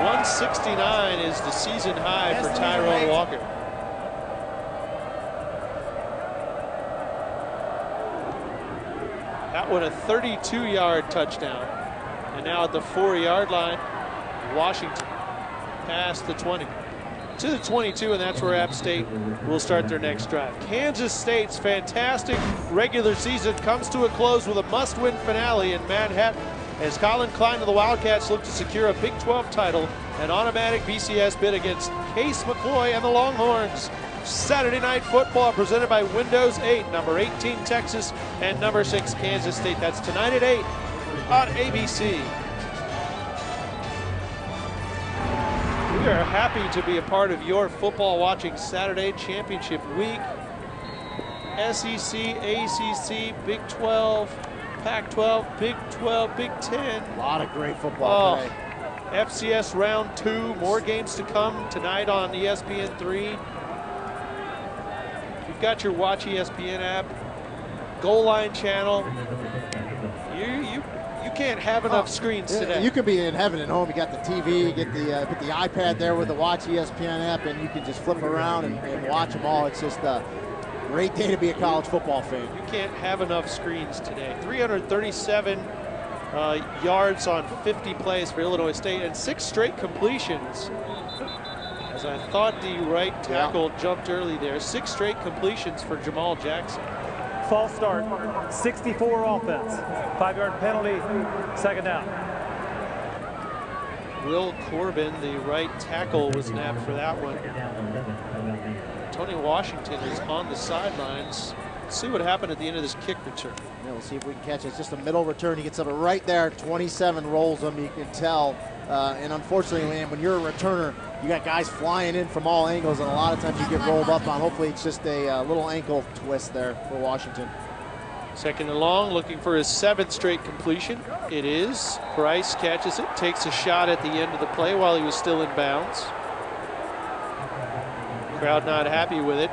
Speaker 10: 169 is the season high for Tyrone Walker. That one a 32-yard touchdown. And now at the 4-yard line, Washington past the 20 to the 22, and that's where App State will start their next drive. Kansas State's fantastic regular season comes to a close with a must-win finale in Manhattan as Colin Klein and the Wildcats look to secure a Big 12 title, an automatic BCS bid against Case McCoy and the Longhorns. Saturday Night Football presented by Windows 8, number 18 Texas and number 6 Kansas State. That's tonight at 8 on ABC. We are happy to be a part of your football watching Saturday championship week. SEC, ACC, Big 12, Pac-12, Big 12, Big 10.
Speaker 5: A lot of great football today.
Speaker 10: FCS round 2, more games to come tonight on ESPN3. If you've got your Watch ESPN app, Goal Line channel, you can't have enough screens today.
Speaker 5: You could be in heaven at home. You got the TV, you get the iPad there with the Watch ESPN app, and you can just flip around and watch them all. It's just a great day to be a college football fan.
Speaker 10: You can't have enough screens today. 337 yards on 50 plays for Illinois State and 6 straight completions. As I thought the right tackle jumped early there. 6 straight completions for Jamal Jackson.
Speaker 11: False start, 64 offense, 5-yard penalty, second down.
Speaker 10: Will Corbin, the right tackle, was nabbed for that one. Tony Washington is on the sidelines. Let's see what happened at the end of this kick return.
Speaker 5: Yeah, we'll see if we can catch it. It's just a middle return. He gets up right there. 27 rolls him. You can tell. And unfortunately, when you're a returner, you got guys flying in from all angles, and a lot of times you get rolled up on. Hopefully, it's just a little ankle twist there for Washington.
Speaker 10: Second and long, looking for his 7th straight completion. It is. Price catches it, takes a shot at the end of the play while he was still in bounds. Crowd not happy with it.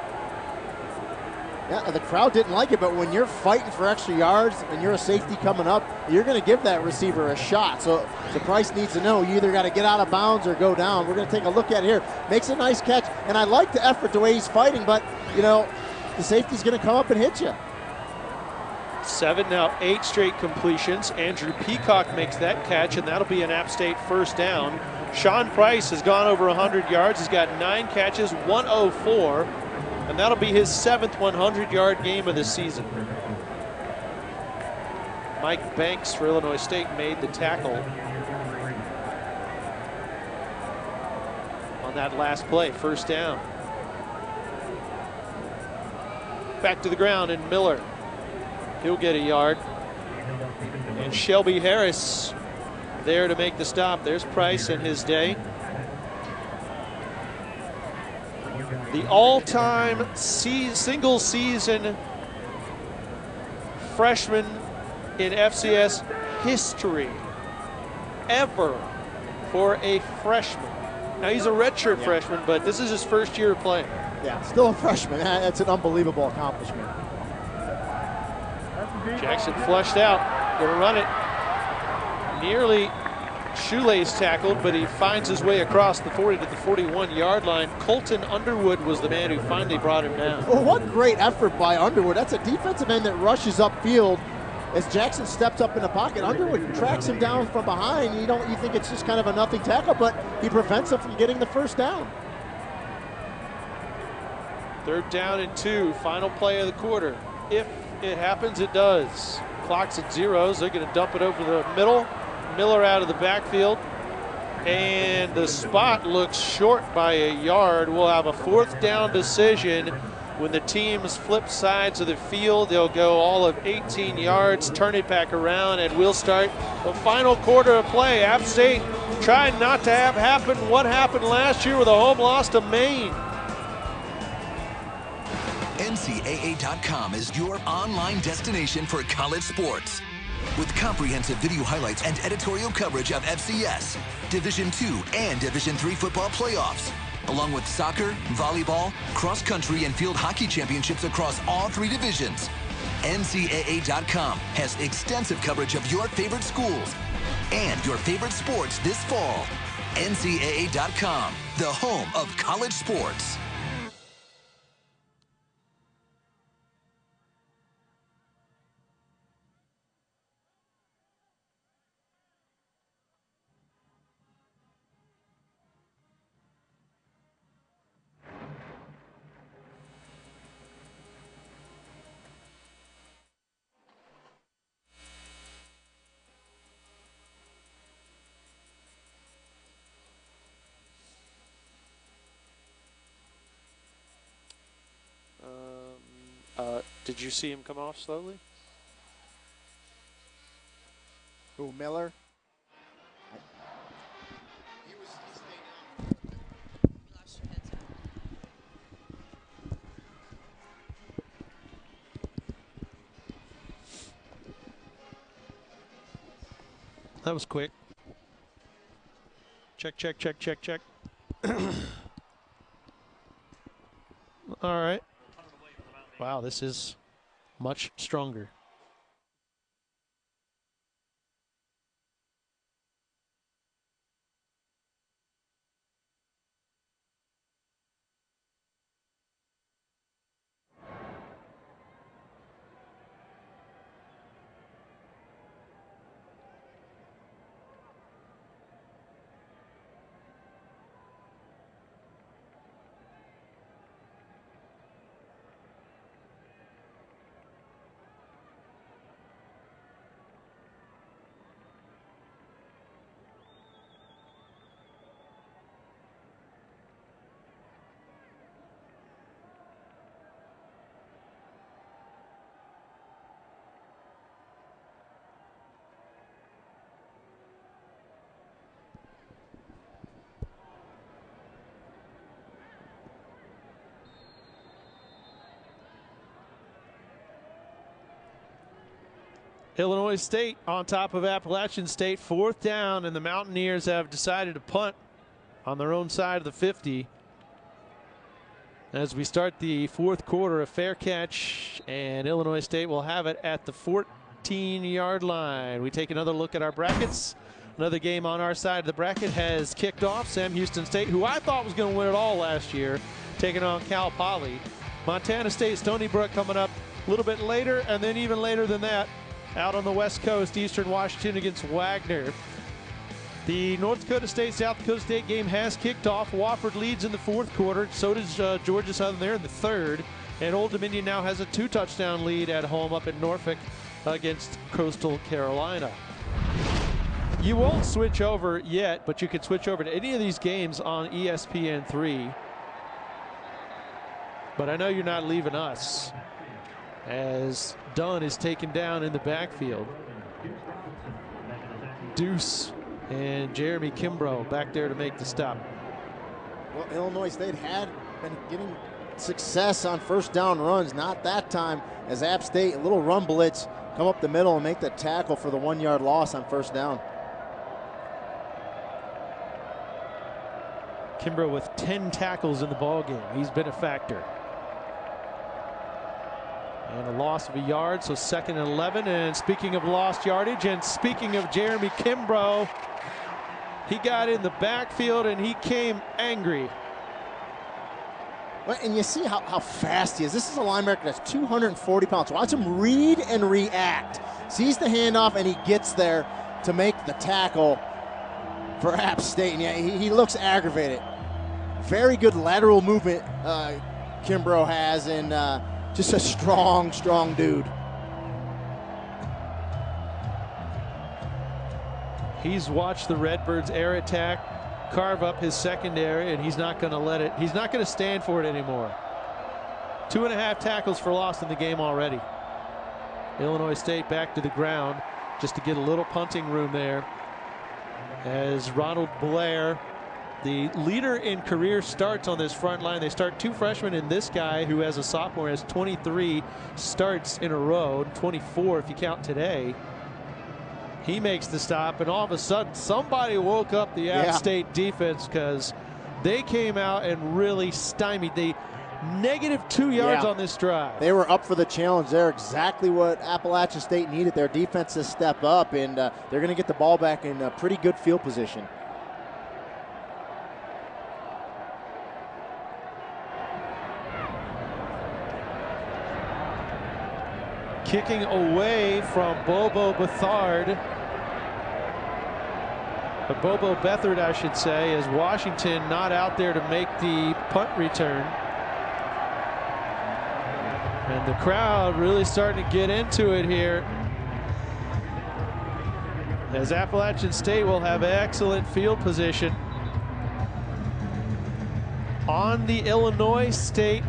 Speaker 5: Yeah, the crowd didn't like it, but when you're fighting for extra yards and you're a safety coming up, you're going to give that receiver a shot. So Price needs to know you either got to get out of bounds or go down. We're going to take a look at it here. Makes a nice catch, and I like the effort, the way he's fighting, but, you know, the safety's going to come up and hit you.
Speaker 10: 7, now 8 straight completions. Andrew Peacock makes that catch, and that'll be an App State first down. Sean Price has gone over 100 yards. He's got 9 catches, 104, and that'll be his 7th 100-yard game of the season. Mike Banks for Illinois State made the tackle on that last play, first down. Back to the ground, and Miller. He'll get a yard. And Shelby Harris there to make the stop. There's Price in his day. The all-time single-season freshman in FCS history ever for a freshman. Now, he's a redshirt freshman, but this is his first year of playing.
Speaker 5: Yeah, still a freshman. That's an unbelievable accomplishment.
Speaker 10: Jackson flushed out, gonna run it. Nearly shoelace tackled, but he finds his way across the 40 to the 41-yard line. Colton Underwood was the man who finally brought him down.
Speaker 5: Well, what great effort by Underwood. That's a defensive end that rushes upfield. As Jackson steps up in the pocket, Underwood tracks him down from behind. You think it's just kind of a nothing tackle, but he prevents him from getting the first down.
Speaker 10: 3rd down and 2, final play of the quarter. If it happens, it does. Clock's at 0. They're going to dump it over the middle. Miller out of the backfield. And the spot looks short by a yard. We'll have a 4th down decision. When the teams flip sides of the field, they'll go all of 18 yards, turn it back around, and we'll start the final quarter of play. App State trying not to have happen what happened last year with a home loss to Maine.
Speaker 21: NCAA.com is your online destination for college sports. With comprehensive video highlights and editorial coverage of FCS, Division II and Division III football playoffs, along with soccer, volleyball, cross country, and field hockey championships across all 3 divisions. NCAA.com has extensive coverage of your favorite schools and your favorite sports this fall. NCAA.com, the home of college sports.
Speaker 10: Did you see him come off slowly?
Speaker 5: Who, Miller?
Speaker 10: That was quick. Check, check, check, check, check. All right. Wow, this is much stronger. Illinois State on top of Appalachian State. 4th down, and the Mountaineers have decided to punt on their own side of the 50. As we start the 4th quarter, a fair catch, and Illinois State will have it at the 14-yard line. We take another look at our brackets. Another game on our side of the bracket has kicked off. Sam Houston State, who I thought was going to win it all last year, taking on Cal Poly. Montana State, Stony Brook coming up a little bit later, and then even later than that, out on the West Coast, Eastern Washington against Wagner. The North Dakota State, South Dakota State game has kicked off. Wofford leads in the 4th quarter. So does Georgia Southern there in the 3rd. And Old Dominion now has a 2-touchdown lead at home up in Norfolk against Coastal Carolina. You won't switch over yet, but you can switch over to any of these games on ESPN3. But I know you're not leaving us, as Dunn is taken down in the backfield. Deuce and Jeremy Kimbrough back there to make the stop.
Speaker 5: Well, Illinois State had been getting success on 1st down runs. Not that time, as App State, a little run blitz, come up the middle and make the tackle for the 1-yard loss on 1st down.
Speaker 10: Kimbrough with 10 tackles in the ball game. He's been a factor. And a loss of a yard, so 2nd and 11. And speaking of lost yardage, and speaking of Jeremy Kimbrough, he got in the backfield and he came angry.
Speaker 5: Well, and you see how fast he is. This is a linebacker that's 240 pounds. Watch him read and react. Sees the handoff and he gets there to make the tackle for App State. And yeah, he looks aggravated. Very good lateral movement Kimbrough has, and just a strong dude.
Speaker 10: He's watched the Redbirds air attack carve up his secondary, and he's not going to let it. He's not going to stand for it anymore. 2.5 tackles for loss in the game already. Illinois State back to the ground just to get a little punting room there, as Ronald Blair, the leader in career starts on this front line. They start 2 freshmen, and this guy, who as a sophomore has 23 starts in a row, 24 if you count today. He makes the stop, and all of a sudden somebody woke up the App State defense, because they came out and really stymied. They -2 yards on this drive.
Speaker 5: They were up for the challenge. They're exactly what Appalachian State needed. Their defense to step up, and they're going to get the ball back in a pretty good field position.
Speaker 10: Kicking away from Bobo Bethard. Bobo Bethard, I should say, as Washington not out there to make the punt return. And the crowd really starting to get into it here, as Appalachian State will have excellent field position on the Illinois State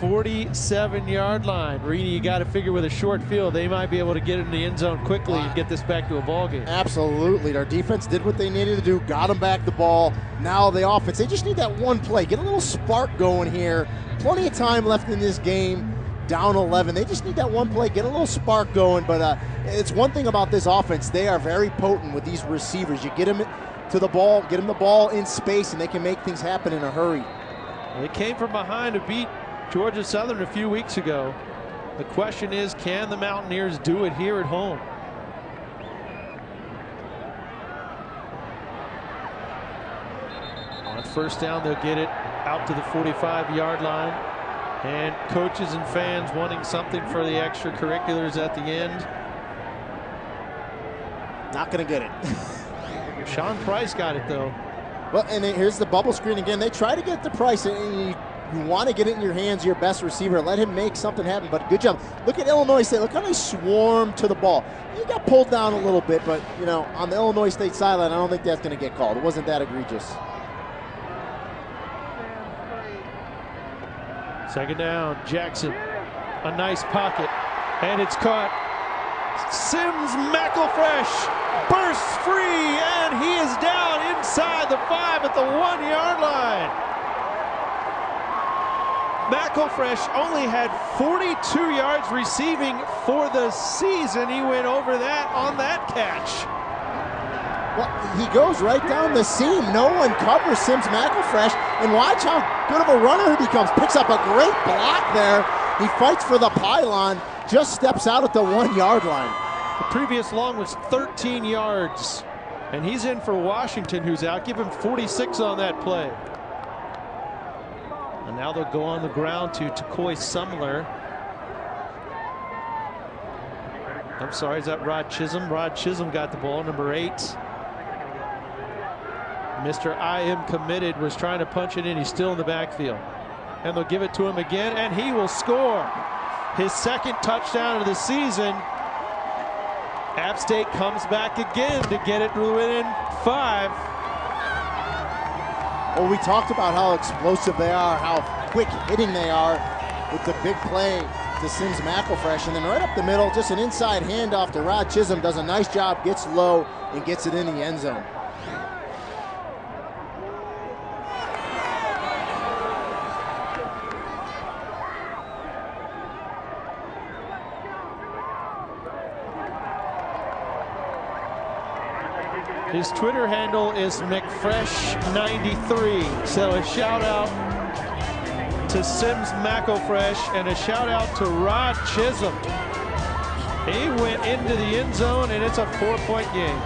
Speaker 10: 47-yard line. Reedy, you got to figure with a short field, they might be able to get in the end zone quickly and get this back to a ball game.
Speaker 5: Absolutely. Their defense did what they needed to do, got them back the ball. Now the offense, they just need that one play. Get a little spark going here. Plenty of time left in this game. Down 11. They just need that one play, get a little spark going. But it's one thing about this offense. They are very potent with these receivers. You get them to the ball, get them the ball in space, and they can make things happen in a hurry.
Speaker 10: They came from behind to beat Georgia Southern a few weeks ago. The question is, can the Mountaineers do it here at home? On 1st down, they'll get it out to the 45-yard line. And coaches and fans wanting something for the extracurriculars at the end.
Speaker 5: Not going to get it.
Speaker 10: Sean Price got it, though.
Speaker 5: Well, and here's the bubble screen again. They try to get the Price, and you want to get it in your hands, your best receiver. Let him make something happen, but good job. Look at Illinois State. Look how they swarm to the ball. You got pulled down a little bit, but, you know, on the Illinois State sideline, I don't think that's going to get called. It wasn't that egregious.
Speaker 10: 2nd down, Jackson, a nice pocket, and it's caught. Sims McElfresh bursts free, and he is down inside the 5 at the 1-yard line. McElfresh only had 42 yards receiving for the season. He went over that on that catch.
Speaker 5: Well, he goes right down the seam. No one covers Sims McElfresh. And watch how good of a runner he becomes. Picks up a great block there. He fights for the pylon. Just steps out at the 1 yard line.
Speaker 10: The previous long was 13 yards. And he's in for Washington, who's out. Give him 46 on that play. And now they'll go on the ground to Takoi Sumler. I'm sorry, is that Rod Chisholm? Rod Chisholm got the ball, number 8. Mr. I Am Committed was trying to punch it in. He's still in the backfield. And they'll give it to him again, and he will score his second touchdown of the season. App State comes back again to get it within 5.
Speaker 5: Well, we talked about how explosive they are, how quick hitting they are with the big play to Sims McElfresh. And then right up the middle, just an inside handoff to Rod Chisholm. Does a nice job, gets low, and gets it in the end zone.
Speaker 10: His Twitter handle is McFresh93. So a shout out to Sims McElfresh and a shout out to Rod Chisholm. He went into the end zone and it's a 4-point game.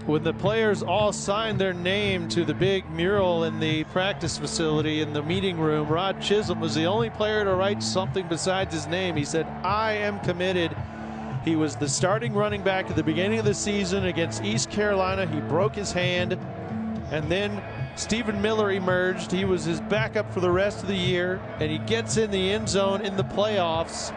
Speaker 10: When the players all signed their name to the big mural in the practice facility in the meeting room, Rod Chisholm was the only player to write something besides his name. He said, "I am committed." He was the starting running back at the beginning of the season against East Carolina. He broke his hand, and then Stephen Miller emerged. He was his backup for the rest of the year, and he gets in the end zone in the playoffs.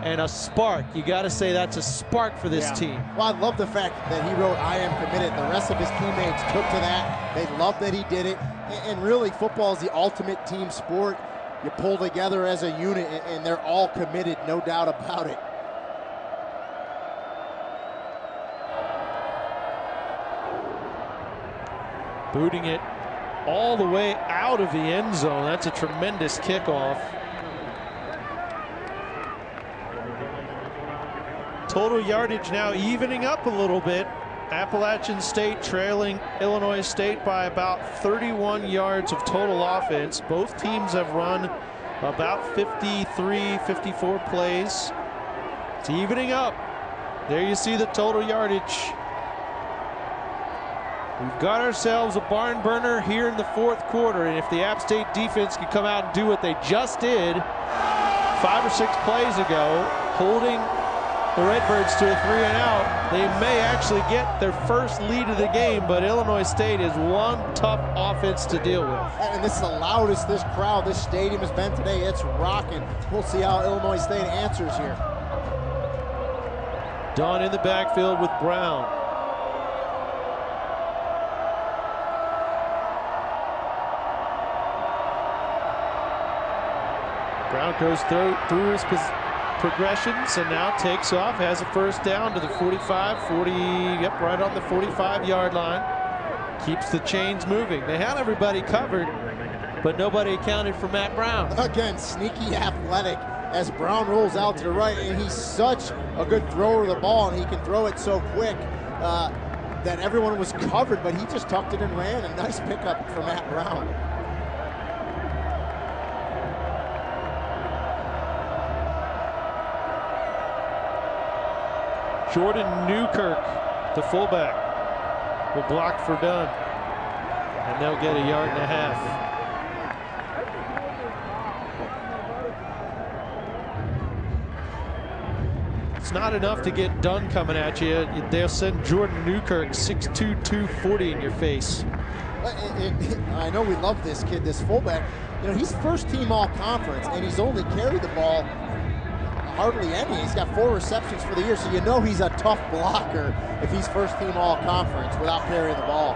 Speaker 10: And a spark. You got to say that's a spark for this team.
Speaker 5: Well, I love the fact that he wrote, "I am committed." The rest of his teammates took to that. They loved that he did it. And really, football is the ultimate team sport. You pull together as a unit, and they're all committed, no doubt about it.
Speaker 10: Booting it all the way out of the end zone. That's a tremendous kickoff. Total yardage now evening up a little bit. Appalachian State trailing Illinois State by about 31 yards of total offense. Both teams have run about 53, 54 plays. It's evening up. There you see the total yardage. We've got ourselves a barn burner here in the fourth quarter, and if the App State defense can come out and do what they just did 5 or 6 plays ago, holding the Redbirds to a 3-and-out, they may actually get their first lead of the game, but Illinois State is one tough offense to deal with.
Speaker 5: And this is the loudest this crowd, this stadium has been today. It's rocking. We'll see how Illinois State answers here.
Speaker 10: Dunn in the backfield with Brown. Brown goes through his progressions and now takes off, has a first down to the 45, 40, yep, right on the 45-yard line. Keeps the chains moving. They had everybody covered, but nobody accounted for Matt Brown.
Speaker 5: Again, sneaky athletic as Brown rolls out to the right, and he's such a good thrower of the ball, and he can throw it so quick that everyone was covered, but he just tucked it and ran. A nice pickup for Matt Brown.
Speaker 10: Jordan Newkirk, the fullback, will block for Dunn, and they'll get a yard and a half. It's not enough to get Dunn coming at you. They'll send Jordan Newkirk 6'2", 240 in your face.
Speaker 5: I know we love this kid, this fullback. You know, he's first team all conference, and he's only carried the ball hardly any. He's got 4 receptions for the year, so you know he's a tough blocker if he's first team all conference without carrying the ball.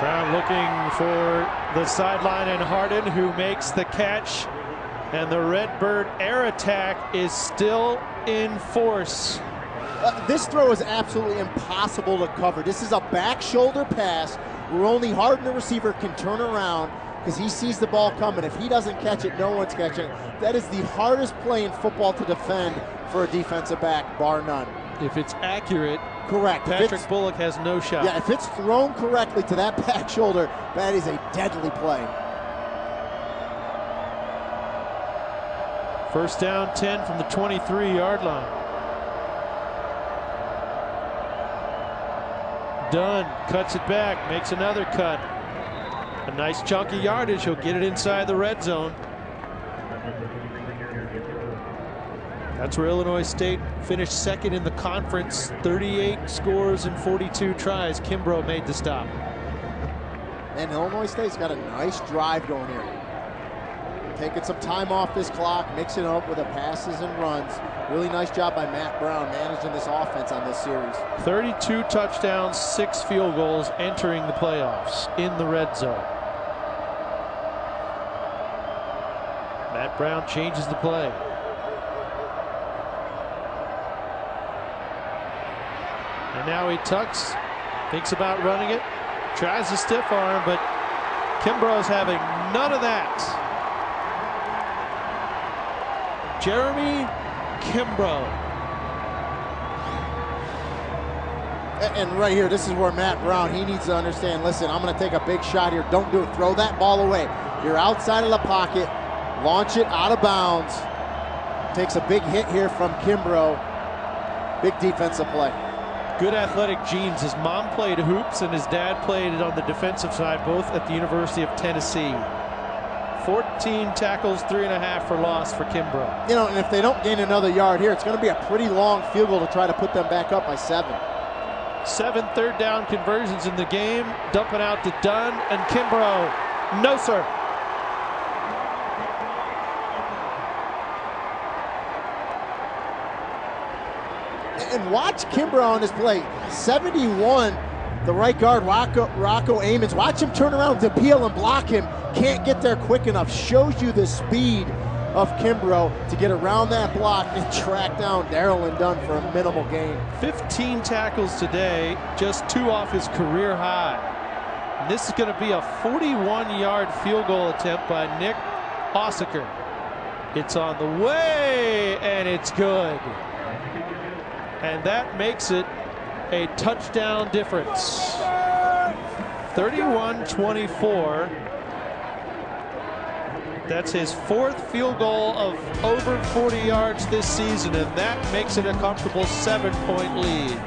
Speaker 10: Brown looking for the sideline and Harden, who makes the catch, and the Redbird air attack is still in force.
Speaker 5: This throw is absolutely impossible to cover. This is a back shoulder pass where only Harden, the receiver, can turn around because he sees the ball coming. If he doesn't catch it, no one's catching it. That is the hardest play in football to defend for a defensive back, bar none.
Speaker 10: If it's accurate,
Speaker 5: correct.
Speaker 10: Patrick Bullock has no shot.
Speaker 5: Yeah, if it's thrown correctly to that back shoulder, that is a deadly play.
Speaker 10: First down 10 from the 23-yard line. Dunn cuts it back, makes another cut. A nice chunky yardage. He'll get it inside the red zone. That's where Illinois State finished second in the conference. 38 scores and 42 tries. Kimbrough made the stop.
Speaker 5: And Illinois State's got a nice drive going here. Taking some time off this clock, mixing it up with the passes and runs. Really nice job by Matt Brown managing this offense on this series.
Speaker 10: 32 touchdowns, 6 field goals entering the playoffs in the red zone. Matt Brown changes the play. And now he tucks, thinks about running it, tries to stiff arm, but Kimbrough's having none of that. Jeremy Kimbrough.
Speaker 5: And right here, this is where Matt Brown, he needs to understand, listen, I'm going to take a big shot here. Don't do it. Throw that ball away. You're outside of the pocket. Launch it out of bounds. Takes a big hit here from Kimbrough. Big defensive play.
Speaker 10: Good athletic genes. His mom played hoops and his dad played on the defensive side, both at the University of Tennessee. 14 tackles, 3.5 for loss for Kimbrough.
Speaker 5: You know, and if they don't gain another yard here, it's going to be a pretty long field goal to try to put them back up by 7.
Speaker 10: 7 third down conversions in the game. Dumping out to Dunn and Kimbrough. No, sir.
Speaker 5: And watch Kimbrough on this play. 71, the right guard, Rocco Amons. Watch him turn around to peel and block him. Can't get there quick enough. Shows you the speed of Kimbrough to get around that block and track down Darrell and Dunn for a minimal gain.
Speaker 10: 15 tackles today, just 2 off his career high. And this is going to be a 41-yard field goal attempt by Nick Ossaker. It's on the way, and it's good. And that makes it a touchdown difference. 31-24. That's his 4th field goal of over 40 yards this season, and that makes it a comfortable 7-point lead.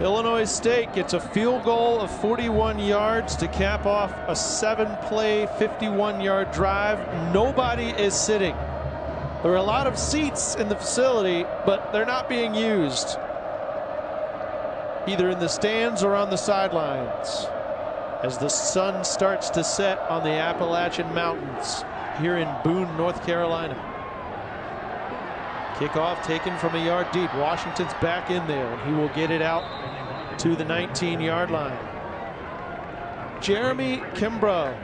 Speaker 10: Illinois State gets a field goal of 41 yards to cap off a 7-play, 51-yard drive. Nobody is sitting. There are a lot of seats in the facility, but they're not being used, either in the stands or on the sidelines, as the sun starts to set on the Appalachian Mountains here in Boone, North Carolina. Kickoff taken from a yard deep. Washington's back in there, and he will get it out to the 19-yard line. Jeremy Kimbrough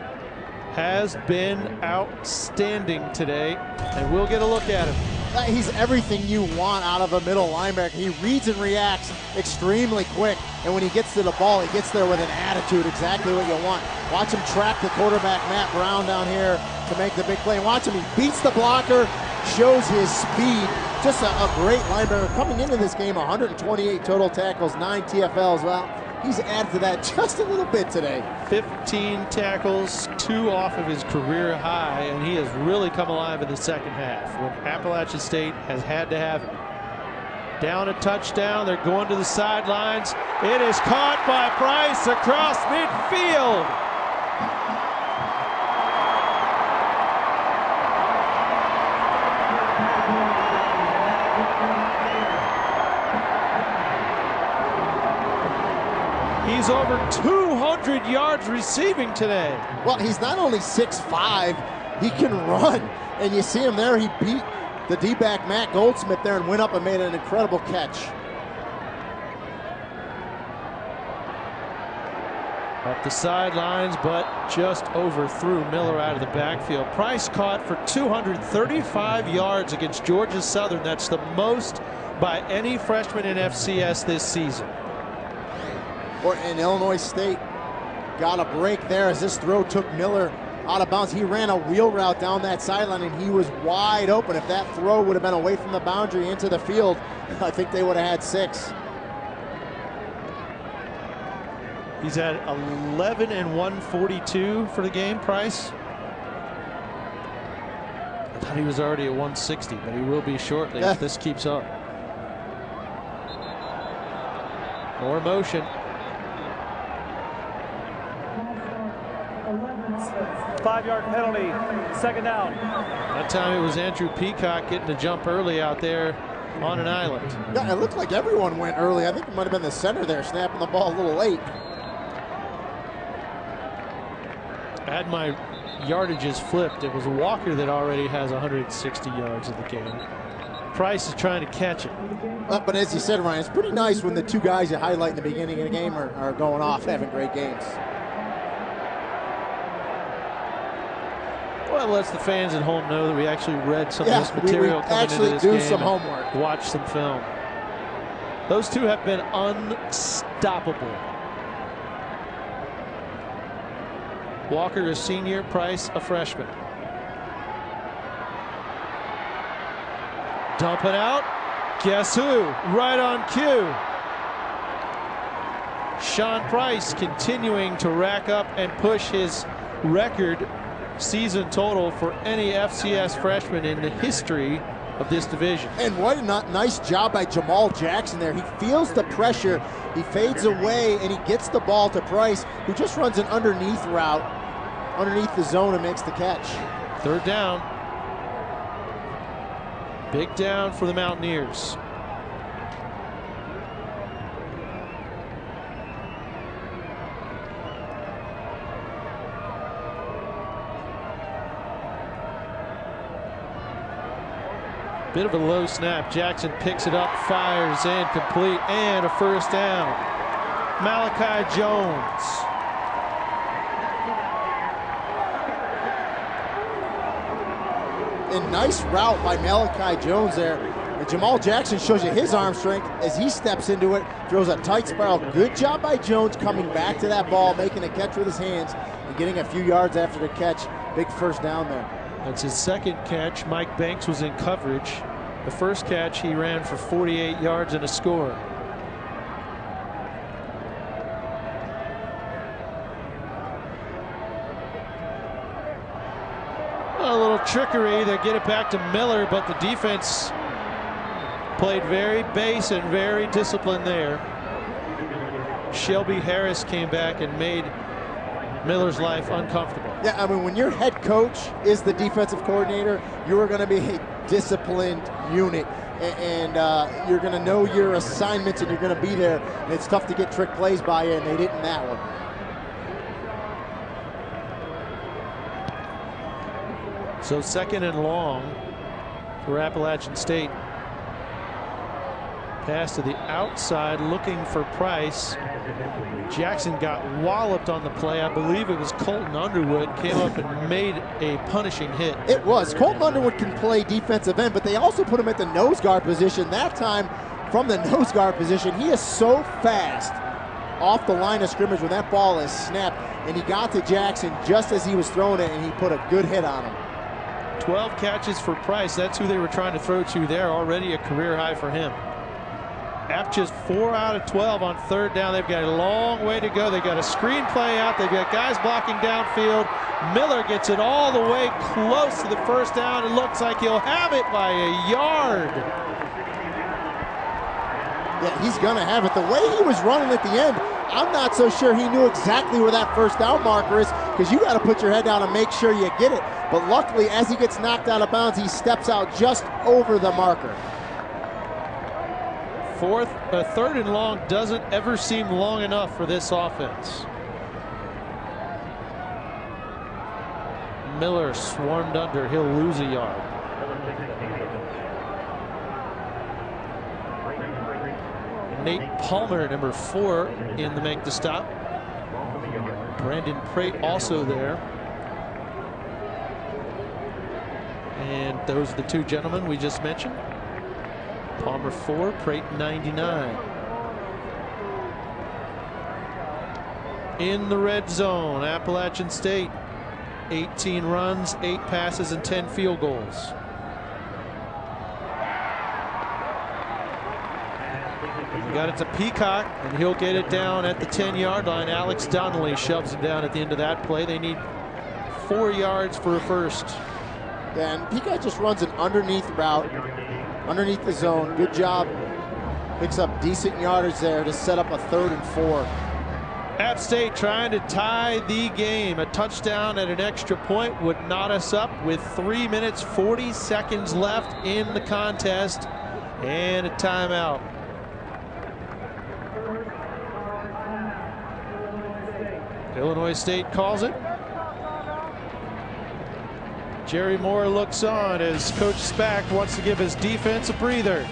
Speaker 10: has been outstanding today, and we'll get a look at him.
Speaker 5: He's everything you want out of a middle linebacker. He reads and reacts extremely quick, and when he gets to the ball, he gets there with an attitude, exactly what you want. Watch him track the quarterback, Matt Brown, down here to make the big play. And watch him, he beats the blocker, shows his speed. Just a great linebacker. Coming into this game, 128 total tackles, 9 TFLs. Well, he's added to that just a little bit today. 15 tackles, 2 off of his career high, and he has really come alive in the second half when Appalachian State has had to have him. Down a touchdown, they're going to the sidelines. It is caught by Price across midfield. He's over 200 yards receiving today. Well, he's not only 6'5", he can run. And you see him there, he beat the D-back Matt Goldsmith there and went up and made an incredible catch. Up the sidelines, but just overthrew Miller out of the backfield. Price caught for 235 yards against Georgia Southern. That's the most by any freshman in FCS this season. And Illinois State got a break there as this throw took Miller out of bounds. He ran a wheel route down that sideline, and he was wide open. If that throw would have been away from the boundary into the field, I think they would have had 6. He's at 11 and 142 for the game, Price. I thought he was already at 160, but he will be shortly if this keeps up. More motion.
Speaker 11: 5-yard penalty, second down.
Speaker 10: That time it was Andrew Peacock getting the jump early out there on an island. Yeah, it looked like everyone went early. I think it might have been the center there snapping the ball a little late. I had my yardages flipped. It was Walker that already has 160 yards in the game. Price is trying to catch it. But as you said, Ryan, it's pretty nice when the two guys you highlight in the beginning of the game are going off, having great games. Well, it lets the fans at home know that we actually read some of this material coming into this game. Some homework. Watch some film. Those two have been unstoppable. Walker, a senior, Price, a freshman. Dump it out. Guess who? Right on cue. Sean Price continuing to rack up and push his record season total for any FCS freshman in the history of this division. And what a nice job by Jamal Jackson there. He feels the pressure, he fades away, and he gets the ball to Price, who just runs an underneath route, underneath the zone, and makes the catch. Third down. Big down for the Mountaineers. Bit of a low snap. Jackson picks it up, fires in, complete, and a first down. Malachi Jones. A nice route by Malachi Jones there. And Jamal Jackson shows you his arm strength as he steps into it, throws a tight spiral. Good job by Jones coming back to that ball, making a catch with his hands, and getting a few yards after the catch. Big first down there. That's his second catch. Mike Banks was in coverage. The first catch, he ran for 48 yards and a score. A little trickery. They get it back to Miller, but the defense played very base and very disciplined there.
Speaker 4: Shelby Harris came back and made Miller's life uncomfortable.
Speaker 5: Yeah, I mean, when your head coach is the defensive coordinator, you are going to be a disciplined unit, and you're going to know your assignments, and you're going to be there. And it's tough to get trick plays by you, and they didn't that one.
Speaker 4: So 2nd and long for Appalachian State. Pass to the outside, looking for Price. Jackson got walloped on the play. I believe it was Colton Underwood came up and made a punishing hit.
Speaker 5: It was. Colton Underwood can play defensive end, but they also put him at the nose guard position. That time, from the nose guard position, he is so fast off the line of scrimmage when that ball is snapped, and he got to Jackson just as he was throwing it, and he put a good hit on him.
Speaker 4: 12 catches for Price. That's who they were trying to throw to there. Already a career high for him. App just 4 out of 12 on 3rd down. They've got a long way to go. They've got a screen play out. They've got guys blocking downfield. Miller gets it all the way close to the 1st down. It looks like he'll have it by a yard.
Speaker 5: Yeah, he's going to have it. The way he was running at the end, I'm not so sure he knew exactly where that 1st down marker is, because you got to put your head down and make sure you get it. But luckily, as he gets knocked out of bounds, he steps out just over the marker.
Speaker 4: 3rd and long doesn't ever seem long enough for this offense. Miller swarmed under. He'll lose a yard. Nate Palmer, number 4, in the make the stop. Brandon Prate also there. And those are the 2 gentlemen we just mentioned. Palmer 4, Prate 99. In the red zone, Appalachian State, 18 runs, 8 passes, and 10 field goals. We got it to Peacock, and he'll get it down at the 10-yard line. Alex Donnelly shoves him down at the end of that play. They need 4 yards for a first.
Speaker 5: Yeah, and Peacock just runs an underneath route, underneath the zone. Good job. Picks up decent yardage there to set up a 3rd and 4.
Speaker 4: App State trying to tie the game. A touchdown at an extra point would knot us up with 3 minutes, 40 seconds left in the contest, and a timeout. Illinois State calls it. Jerry Moore looks on as Coach Spack wants to give his defense a breather.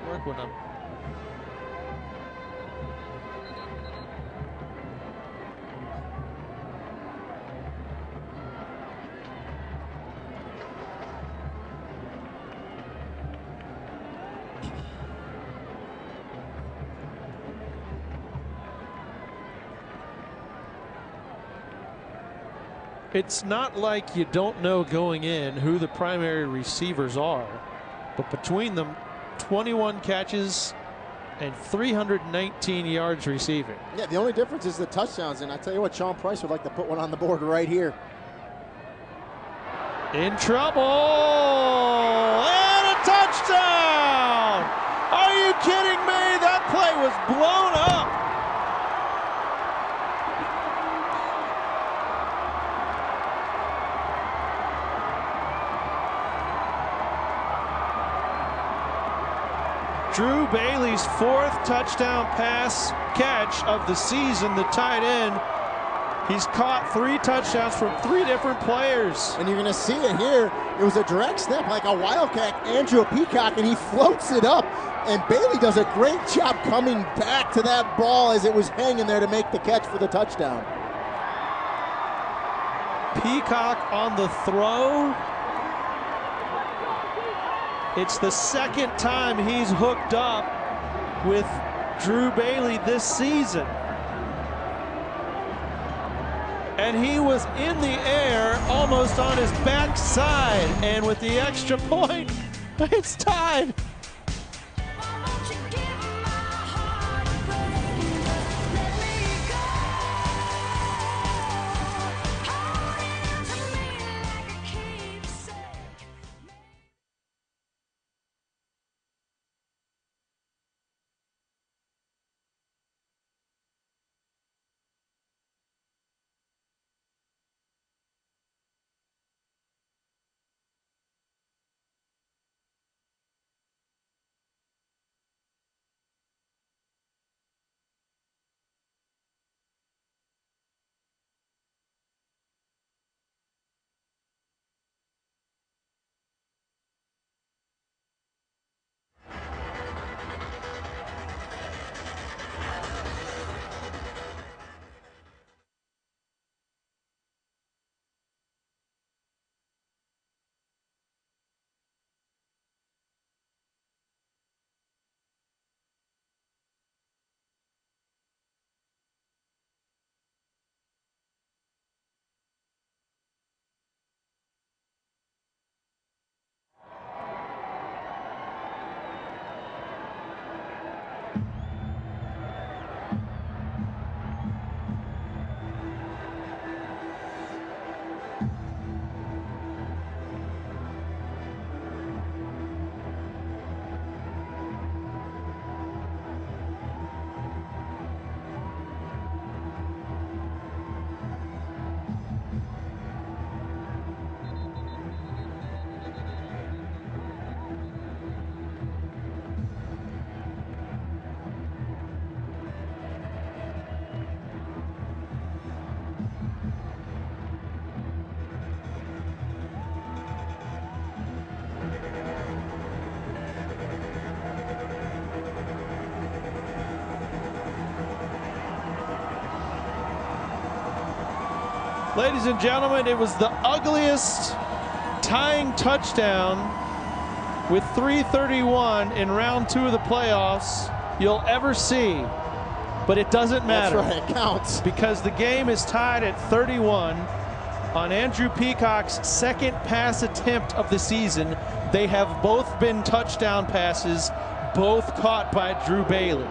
Speaker 4: Work with them. It's not like you don't know going in who the primary receivers are, but between them, 21 catches and 319 yards receiving.
Speaker 5: Yeah, the only difference is the touchdowns, and I tell you what, Sean Price would like to put one on the board right here.
Speaker 4: In trouble, and a touchdown! Are you kidding me? That play was blown up. Drew Bailey's 4th touchdown pass catch of the season, the tight end. He's caught 3 touchdowns from 3 different players.
Speaker 5: And you're going to see it here. It was a direct snap like a wildcat, Andrew Peacock, and he floats it up. And Bailey does a great job coming back to that ball as it was hanging there to make the catch for the touchdown.
Speaker 4: Peacock on the throw. It's the 2nd time he's hooked up with Drew Bailey this season. And he was in the air, almost on his backside. And with the extra point, it's tied. Ladies and gentlemen, it was the ugliest tying touchdown with 3:31 in round 2 of the playoffs you'll ever see. But it doesn't matter.
Speaker 5: That's right, it counts.
Speaker 4: Because the game is tied at 31 on Andrew Peacock's 2nd pass attempt of the season. They have both been touchdown passes, both caught by Drew Bailey.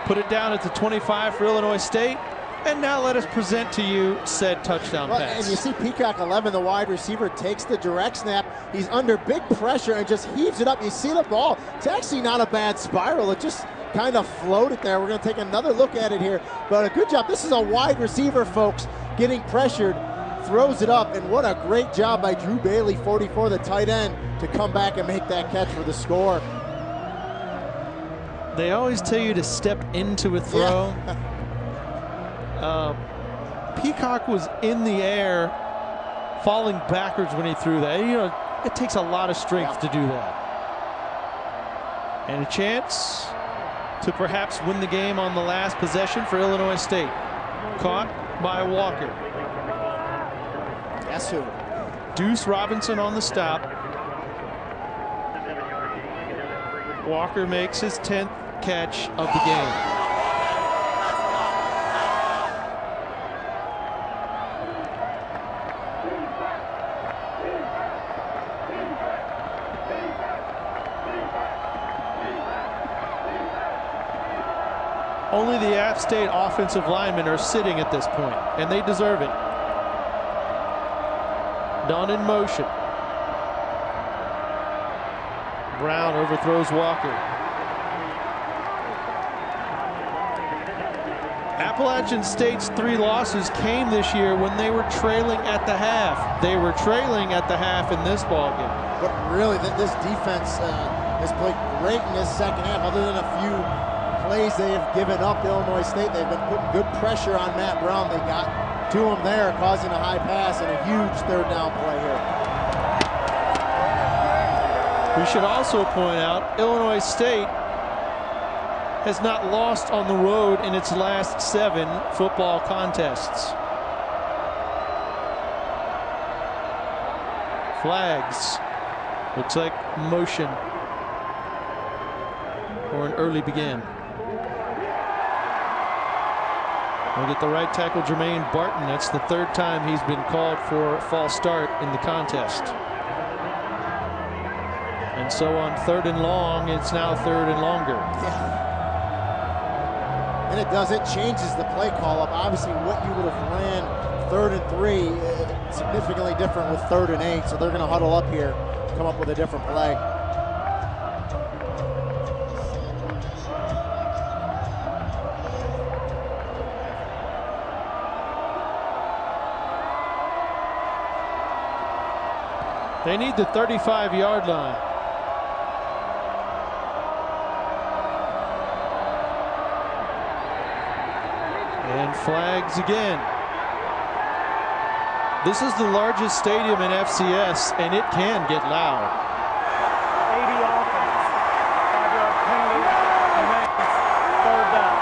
Speaker 4: Put it down at the 25 for Illinois State. And now let us present to you said touchdown pass.
Speaker 5: And you see Peacock 11, the wide receiver, takes the direct snap. He's under big pressure and just heaves it up. You see the ball. It's actually not a bad spiral. It just kind of floated there. We're going to take another look at it here. But a good job. This is a wide receiver, folks, getting pressured. Throws it up. And what a great job by Drew Bailey, 44, the tight end, to come back and make that catch for the score.
Speaker 4: They always tell you to step into a throw. Peacock was in the air, falling backwards when he threw that. You know, it takes a lot of strength to do that. And a chance to perhaps win the game on the last possession for Illinois State. Caught by Walker.
Speaker 5: Guess who?
Speaker 4: Deuce Robinson on the stop. Walker makes his 10th catch of the game. Only the App State offensive linemen are sitting at this point, and they deserve it. Done in motion. Brown overthrows Walker. Appalachian State's 3 losses came this year when they were trailing at the half. They were trailing at the half in this ballgame.
Speaker 5: But really, this defense has played great in this second half. Other than a few plays they have given up to Illinois State, they've been putting good pressure on Matt Brown. They got to him there, causing a high pass and a huge third down play here.
Speaker 4: We should also point out Illinois State has not lost on the road in its last 7 football contests. Flags. Looks like motion or an early begin. We'll get the right tackle, Jermaine Barton. That's the 3rd time he's been called for a false start in the contest. And so on 3rd and long, it's now 3rd and longer.
Speaker 5: Yeah. And it does, it changes the play call up. Obviously, what you would have ran 3rd and 3, significantly different with 3rd and 8. So they're going to huddle up here, come up with a different play.
Speaker 4: They need the 35-yard line. And flags again. This is the largest stadium in FCS, and it can get loud.
Speaker 11: 80 offense. 5-yard penalty. Remains 3rd down.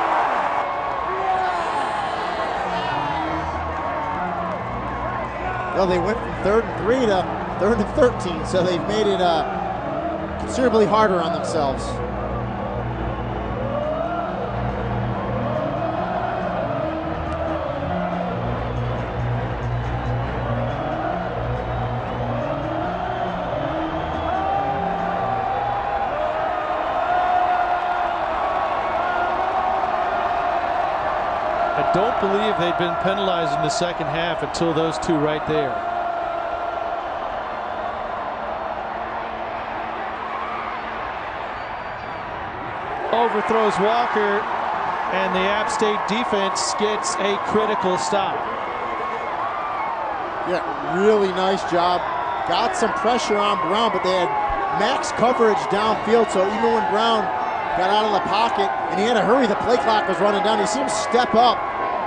Speaker 5: Well, they went from 3rd and 3 to 3rd and 13, so they've made it considerably harder on themselves.
Speaker 4: I don't believe they'd been penalized in the second half until those 2 right there. Overthrows Walker, and the App State defense gets a critical stop.
Speaker 5: Yeah, really nice job. Got some pressure on Brown, but they had max coverage downfield, so even when Brown got out of the pocket and he had to hurry, the play clock was running down. You see him step up,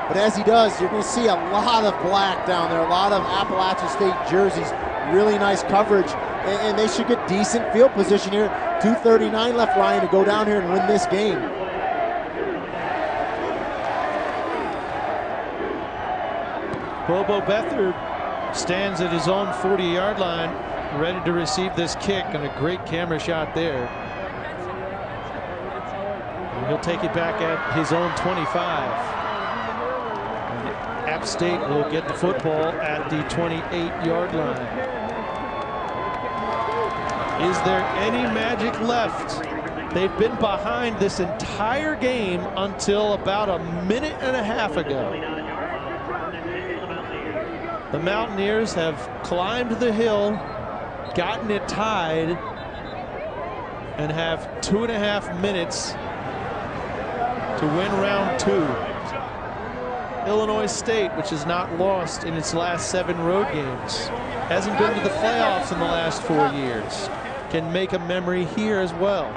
Speaker 5: but as he does, you're going to see a lot of black down there, a lot of Appalachian State jerseys. Really nice coverage, and they should get decent field position here. 2:39 left, Ryan, to go down here and win this game.
Speaker 4: Bobo Beathard stands at his own 40-yard line, ready to receive this kick, and a great camera shot there. And he'll take it back at his own 25. And App State will get the football at the 28-yard line. Is there any magic left? They've been behind this entire game until about a minute and a half ago. The Mountaineers have climbed the hill, gotten it tied, and have 2.5 minutes to win round 2. Illinois State, which has not lost in its last 7 road games, hasn't been to the playoffs in the last 4 years, can make a memory here as well.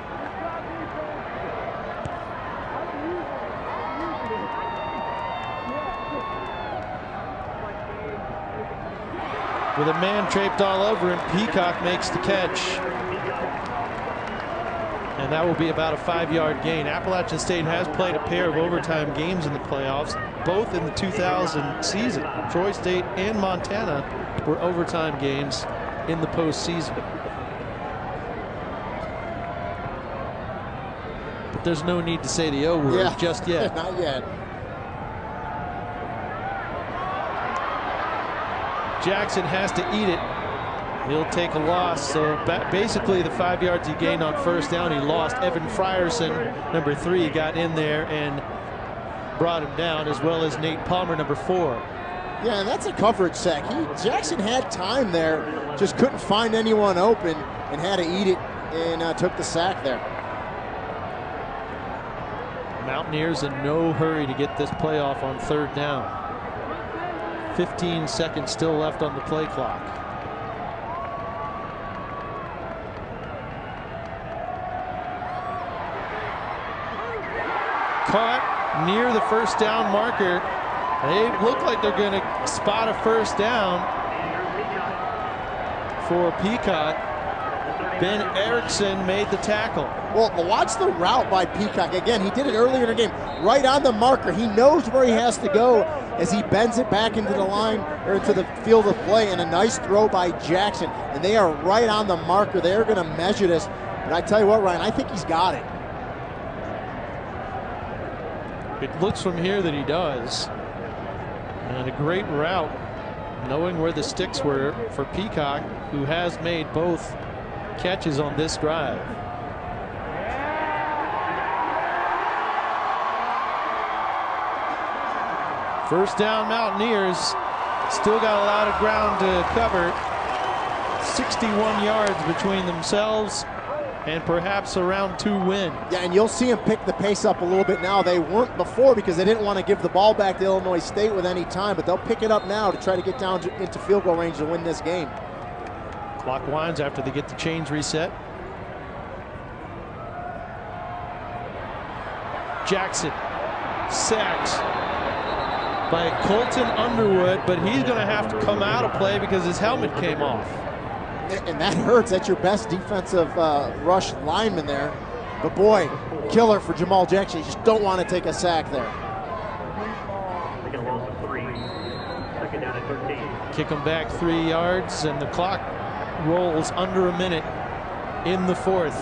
Speaker 4: With a man draped all over him, Peacock makes the catch. And that will be about a 5-yard gain. Appalachian State has played a pair of overtime games in the playoffs, both in the 2000 season. Troy State and Montana were overtime games in the postseason. But there's no need to say the O word just yet.
Speaker 5: Not yet.
Speaker 4: Jackson has to eat it. He'll take a loss. So basically the 5 yards he gained on first down, he lost. Evan Frierson, number 3, got in there and brought him down, as well as Nate Palmer, number 4.
Speaker 5: Yeah, and that's a coverage sack. Jackson had time there, just couldn't find anyone open and had to eat it and took the sack there.
Speaker 10: Mountaineers in no hurry to get this playoff on 3rd down. 15 seconds still left on the play clock. Caught near the 1st down marker. They look like they're going to spot a 1st down for Peacock. Ben Erickson made the tackle.
Speaker 5: Well, watch the route by Peacock. Again, he did it earlier in the game. Right on the marker. He knows where he has to go as he bends it back into the line or into the field of play, and a nice throw by Jackson. And they are right on the marker. They are going to measure this. But I tell you what, Ryan, I think he's got it.
Speaker 10: It looks from here that he does. And a great route, knowing where the sticks were for Peacock, who has made both catches on this drive. First down, Mountaineers. Still got a lot of ground to cover. 61 yards between themselves and perhaps a round 2 win.
Speaker 5: Yeah, and you'll see them pick the pace up a little bit now. They weren't before because they didn't want to give the ball back to Illinois State with any time, but they'll pick it up now to try to get down into field goal range to win this game.
Speaker 10: Clock winds after they get the chains reset. Jackson sacked by Colton Underwood, but he's going to have to come out of play because his helmet came off.
Speaker 5: And that hurts. That's your best defensive rush lineman there. But boy, killer for Jamal Jackson. You just don't want to take a sack there.
Speaker 10: Kick him back 3 yards, and the clock rolls under a minute in the 4th.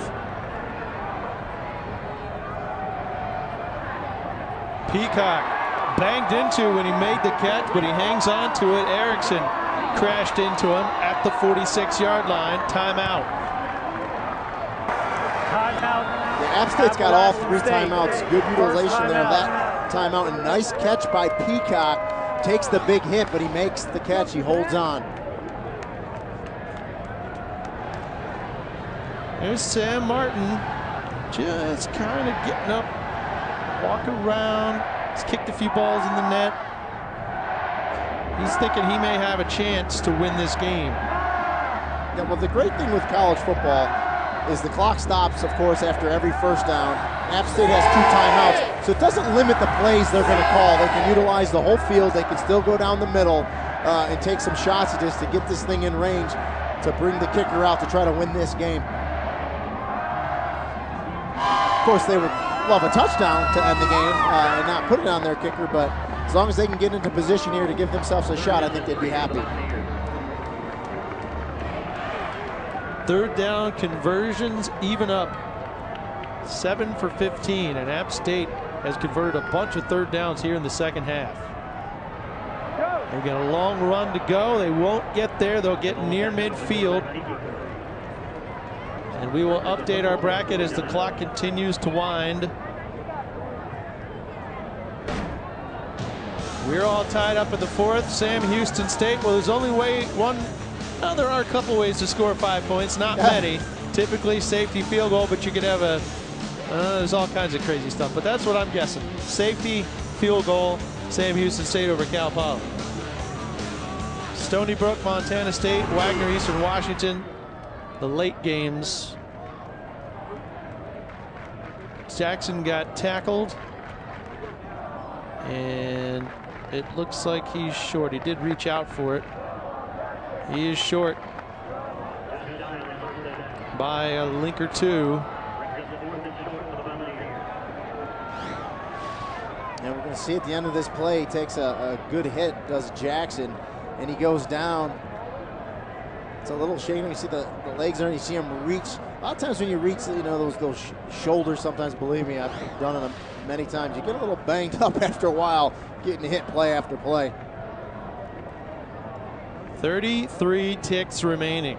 Speaker 10: Peacock banged into when he made the catch, but he hangs on to it. Erickson crashed into him at the 46-yard line. Timeout.
Speaker 5: Yeah, App State's got all 3 timeouts. Good utilization there of that timeout. And nice catch by Peacock. Takes the big hit, but he makes the catch. He holds on.
Speaker 10: There's Sam Martin, just kind of getting up, walk around. He's kicked a few balls in the net. He's thinking he may have a chance to win this game.
Speaker 5: Yeah, well, the great thing with college football is the clock stops, of course, after every 1st down. App State has 2 timeouts, so it doesn't limit the plays they're going to call. They can utilize the whole field. They can still go down the middle and take some shots at this to get this thing in range to bring the kicker out to try to win this game. Of course, they would love a touchdown to end the game and not put it on their kicker, but as long as they can get into position here to give themselves a shot, I think they'd be happy.
Speaker 10: 3rd down conversions even up. 7 for 15, and App State has converted a bunch of 3rd downs here in the 2nd half. They've got a long run to go. They won't get there. They'll get near midfield. And we will update our bracket as the clock continues to wind. We're all tied up at the 4th. Sam Houston State. Well, there's only one. Well, there are a couple ways to score 5 points. Not many. Typically safety, field goal, but you could have a. There's all kinds of crazy stuff, but that's what I'm guessing. Safety, field goal, Sam Houston State over Cal Poly. Stony Brook, Montana State, Wagner, Eastern Washington. The late games. Jackson got tackled, and it looks like he's short. He did reach out for it. He is short by a link or 2.
Speaker 5: And we're going to see at the end of this play, he takes a good hit, does Jackson, and he goes down. It's a little shaky. You see the legs there, and you see him reach. A lot of times when you reach, you know, those shoulders, sometimes, believe me, I've done them many times. You get a little banged up after a while, getting hit play after play.
Speaker 10: 33 ticks remaining.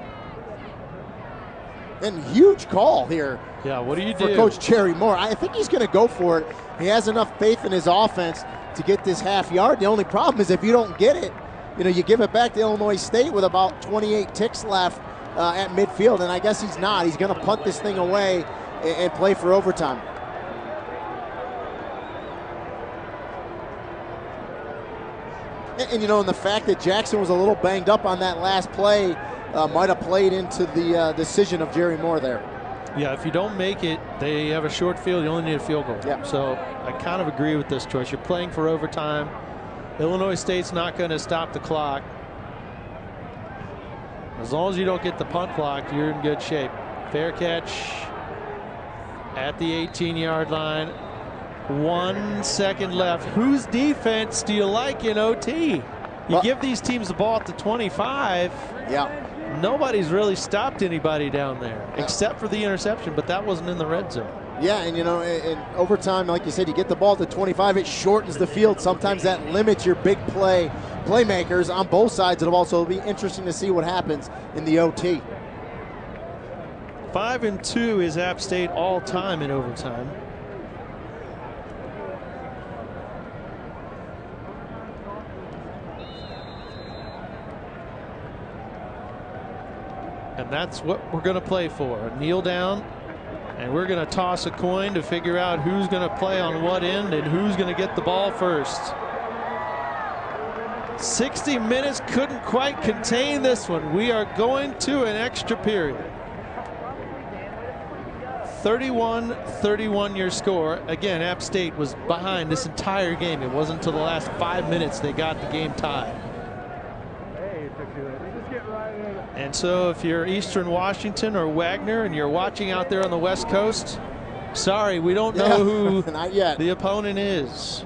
Speaker 5: And huge call here.
Speaker 10: Yeah, what do you
Speaker 5: for
Speaker 10: do?
Speaker 5: Coach Jerry Moore? I think he's going to go for it. He has enough faith in his offense to get this half yard. The only problem is if you don't get it, you know, you give it back to Illinois State with about 28 ticks left at midfield, and I guess he's not. He's going to punt this thing away and play for overtime. And, you know, and the fact that Jackson was a little banged up on that last play might have played into the decision of Jerry Moore there.
Speaker 4: Yeah, if you don't make it, they have a short field. You only need a field goal.
Speaker 5: Yeah.
Speaker 4: So I kind of agree with this choice. You're playing for overtime. Illinois State's not going to stop the clock. As long as you don't get the punt blocked, you're in good shape. Fair catch at the 18-yard line. 1 second left. Whose defense do you like in OT? You give these teams the ball at the 25.
Speaker 5: Yeah.
Speaker 4: Nobody's really stopped anybody down there except for the interception, but that wasn't in the red zone.
Speaker 5: Yeah, and you know, in overtime, like you said, you get the ball at the 25, it shortens the field. Sometimes that limits your big playmakers on both sides. It'll also be interesting to see what happens in the OT.
Speaker 4: 5-2 is App State all time in overtime. And that's what we're going to play for. A kneel down, and we're going to toss a coin to figure out who's going to play on what end and who's going to get the ball first. 60 minutes couldn't quite contain this one. We are going to an extra period. 31-31 your score. Again, App State was behind this entire game. It wasn't until the last 5 minutes they got the game tied. And so if you're Eastern Washington or Wagner and you're watching out there on the West Coast, sorry, we don't know who
Speaker 5: not yet.
Speaker 4: The opponent is.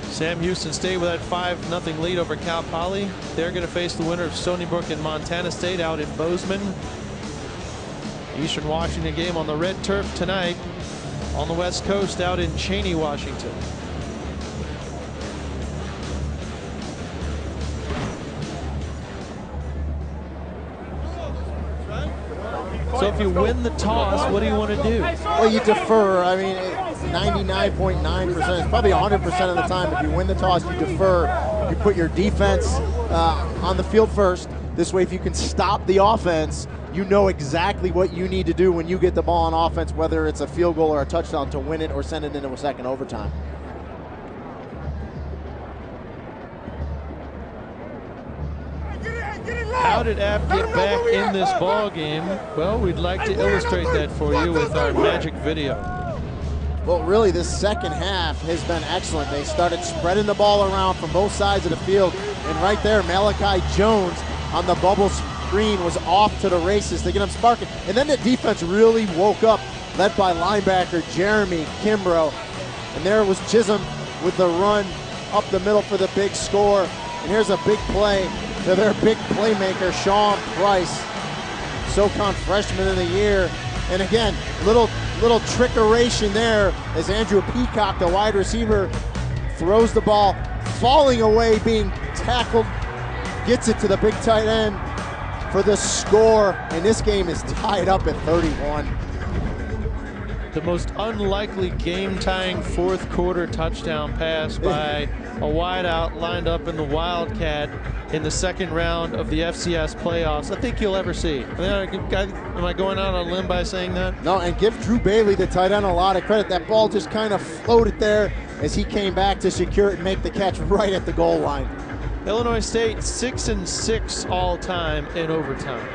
Speaker 4: Sam Houston State with that 5-0 lead over Cal Poly. They're going to face the winner of Stony Brook and Montana State out in Bozeman. Eastern Washington game on the red turf tonight on the West Coast out in Cheney, Washington. So if you win the toss, what do you want to do?
Speaker 5: Well, you defer. I mean, 99.9%. It's probably 100% of the time. If you win the toss, you defer. You put your defense on the field first. This way, if you can stop the offense, you know exactly what you need to do when you get the ball on offense, whether it's a field goal or a touchdown, to win it or send it into a second overtime.
Speaker 4: How did App get back in this ball game? Well, we'd like to illustrate that for you with our magic video.
Speaker 5: Well, really, this second half has been excellent. They started spreading the ball around from both sides of the field, and right there, Malachi Jones on the bubble screen was off to the races to get him sparking. And then the defense really woke up, led by linebacker Jeremy Kimbrough. And there was Chisholm with the run up the middle for the big score. And here's a big play to their big playmaker, Sean Price, SoCon Freshman of the Year. And again, little trickeration there as Andrew Peacock, the wide receiver, throws the ball, falling away, being tackled, gets it to the big tight end for the score. And this game is tied up at 31.
Speaker 4: The most unlikely game-tying fourth quarter touchdoam pass by a wideout lined up in the Wildcat in the second round of the FCS playoffs I think you'll ever see. Am I going out on a limb by saying that?
Speaker 5: No, and give Drew Bailey, the tight end, a lot of credit. That ball just kind of floated there as he came back to secure it and make the catch right at the goal line.
Speaker 4: Illinois State 6-6 all-time in overtime.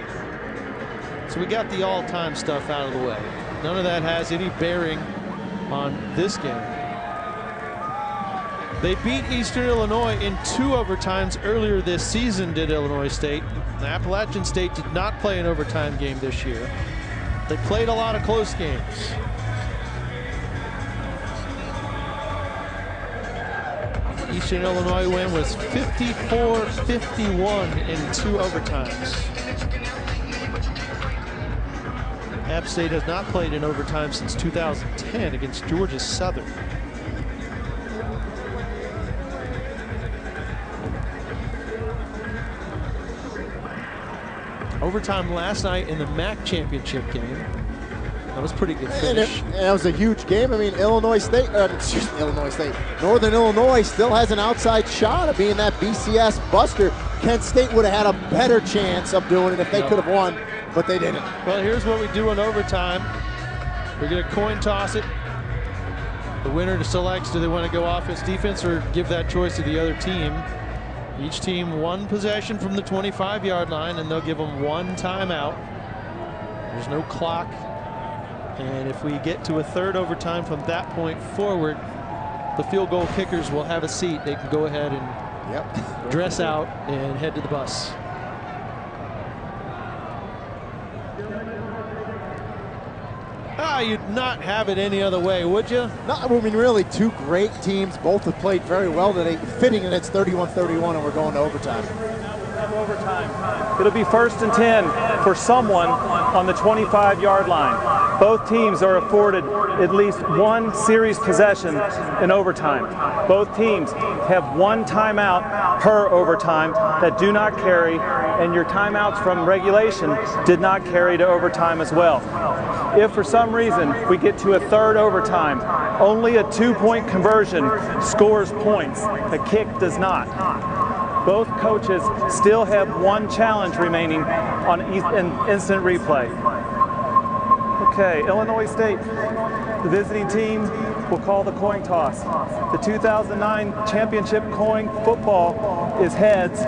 Speaker 4: So we got the all-time stuff out of the way. None of that has any bearing on this game. They beat Eastern Illinois in 2 overtimes earlier this season, did Illinois State. The Appalachian State did not play an overtime game this year. They played a lot of close games. Eastern Illinois win was 54-51 in 2 overtimes. App State has not played in overtime since 2010 against Georgia Southern. Overtime last night in the MAC championship game. That was a pretty good finish.
Speaker 5: And that was a huge game. I mean, Northern Illinois still has an outside shot of being that BCS buster. Kent State would have had a better chance of doing it if they could have won, but they didn't.
Speaker 4: Well, here's what we do in overtime. We're going to coin toss it.
Speaker 10: The winner selects, do they want to go offense, defense, or give that choice to the other team. Each team one possession from the 25-yard line, and they'll give them one timeout. There's no clock. And if we get to a third overtime from that point forward, the field goal kickers will have a seat. They can go ahead and dress out and head to the bus. You'd not have it any other way, would you?
Speaker 5: No, I mean, really, two great teams. Both have played very well today. Fitting that it's 31-31 and we're going to overtime.
Speaker 11: It'll be 1st and 10 for someone on the 25-yard line. Both teams are afforded at least one series possession in overtime. Both teams have one timeout per overtime that do not carry, and your timeouts from regulation did not carry to overtime as well. If for some reason we get to a third overtime, only a 2-point conversion scores points. The kick does not. Both coaches still have one challenge remaining on instant replay. Okay, Illinois State, the visiting team, will call the coin toss. The 2009 championship coin football is heads.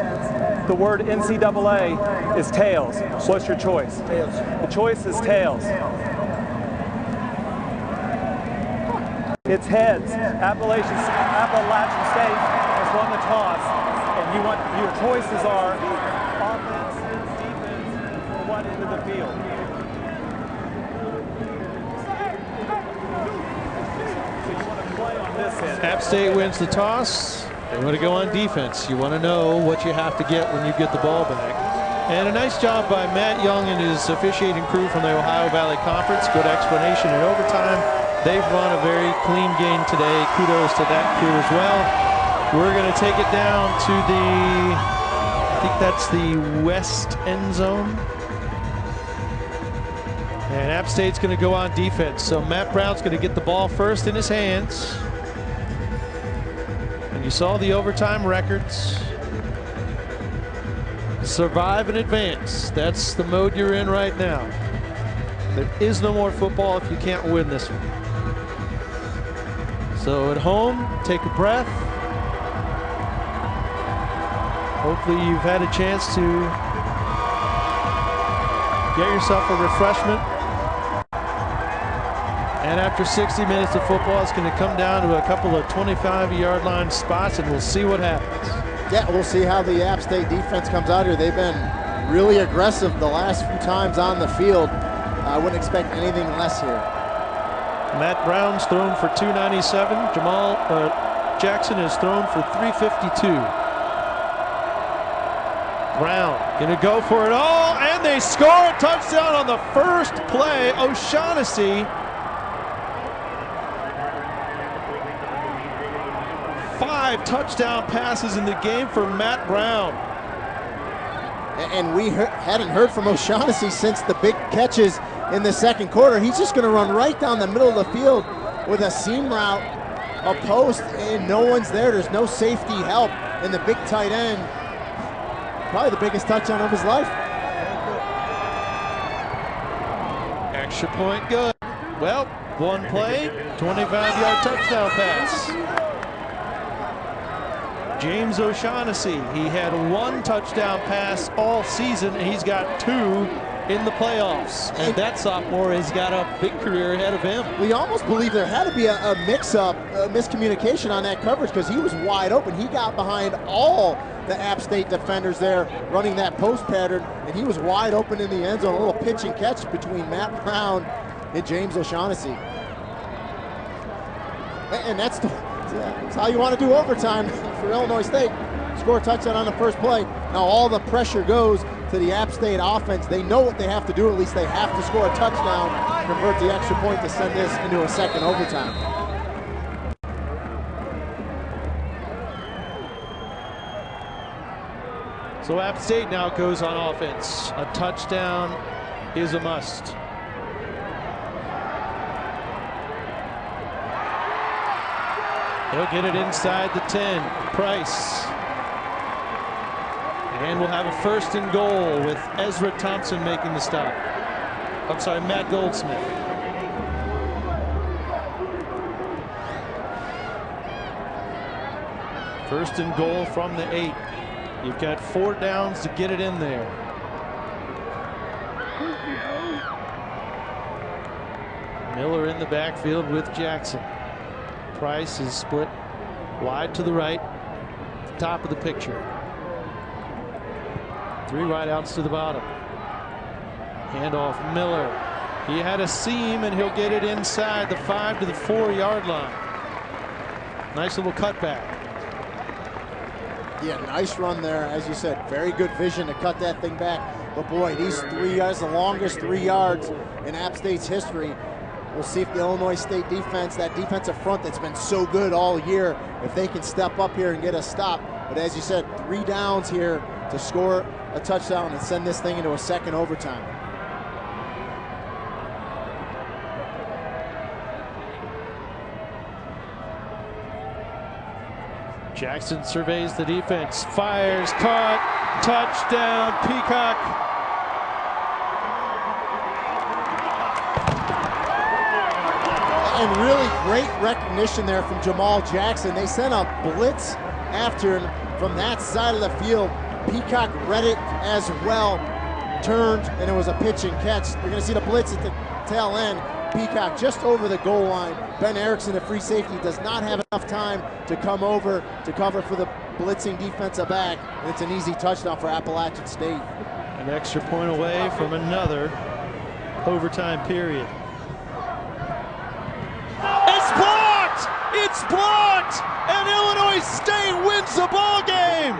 Speaker 11: The word NCAA is tails. What's your choice? Tails. The choice is tails. It's heads. Appalachian State has won the toss, and your choices are offense, defense, or what end of the field. So you want to play on this end.
Speaker 10: App State wins the toss. They want to go on defense. You want to know what you have to get when you get the ball back. And a nice job by Matt Young and his officiating crew from the Ohio Valley Conference. Good explanation in overtime. They've run a very clean game today. Kudos to that crew as well. We're going to take it down to I think that's the west end zone. And App State's going to go on defense. So Matt Brown's going to get the ball first in his hands. And you saw the overtime records. Survive and advance. That's the mode you're in right now. There is no more football if you can't win this one. So at home, take a breath. Hopefully you've had a chance to get yourself a refreshment. And after 60 minutes of football, it's going to come down to a couple of 25-yard line spots, and we'll see what happens.
Speaker 5: Yeah, we'll see how the App State defense comes out here. They've been really aggressive the last few times on the field. I wouldn't expect anything less here.
Speaker 10: Matt Brown's thrown for 297. Jamal Jackson has thrown for 352. Brown gonna go for it all, and they score a touchdown on the first play. O'Shaughnessy. 5 touchdown passes in the game for Matt Brown.
Speaker 5: And we hadn't heard from O'Shaughnessy since the big catches in the second quarter. He's just going to run right down the middle of the field with a seam route, a post, and no one's there. There's no safety help, and the big tight end, probably the biggest touchdown of his life.
Speaker 10: Extra point good. Well, one play, 25-yard touchdown pass. James O'Shaughnessy, he had 1 touchdown pass all season, and he's got 2 in the playoffs. And that sophomore has got a big career ahead of him.
Speaker 5: We almost believe there had to be a mix-up, a miscommunication on that coverage, because he was wide open. He got behind all the App State defenders there running that post pattern, and he was wide open in the end zone. A little pitch and catch between Matt Brown and James O'Shaughnessy. And that's how you want to do overtime for Illinois State. Score a touchdown on the first play. Now all the pressure goes to the App State offense. They know what they have to do. At least they have to score a touchdown, convert the extra point to send this into a second overtime.
Speaker 10: So App State now goes on offense. A touchdown is a must. He'll get it inside the 10. Price. And we'll have a 1st and goal with Ezra Thompson making the stop. I'm sorry, Matt Goldsmith. First and goal from the 8. You've got 4 downs to get it in there. Miller in the backfield with Jackson. Price is split wide to the right, top of the picture. 3 wideouts to the bottom. Handoff Miller. He had a seam and he'll get it inside the 5 to the 4-yard line. Nice little cutback.
Speaker 5: Yeah, nice run there. As you said, very good vision to cut that thing back. But boy, these 3 yards, the longest 3 yards in App State's history. We'll see if the Illinois State defense, that defensive front that's been so good all year, if they can step up here and get a stop. But as you said, 3 downs here to score a touchdown and send this thing into a second overtime.
Speaker 10: Jackson surveys the defense, fires, caught, touchdown, Peacock.
Speaker 5: And really great recognition there from Jamal Jackson. They sent a blitz after him from that side of the field. Peacock read it as well, turned, and it was a pitch and catch. You're going to see the blitz at the tail end. Peacock just over the goal line. Ben Erickson, the free safety, does not have enough time to come over to cover for the blitzing defensive back, and it's an easy touchdown for Appalachian State.
Speaker 10: An extra point away from another overtime period. It's blocked! It's blocked! And Illinois State wins the ball game!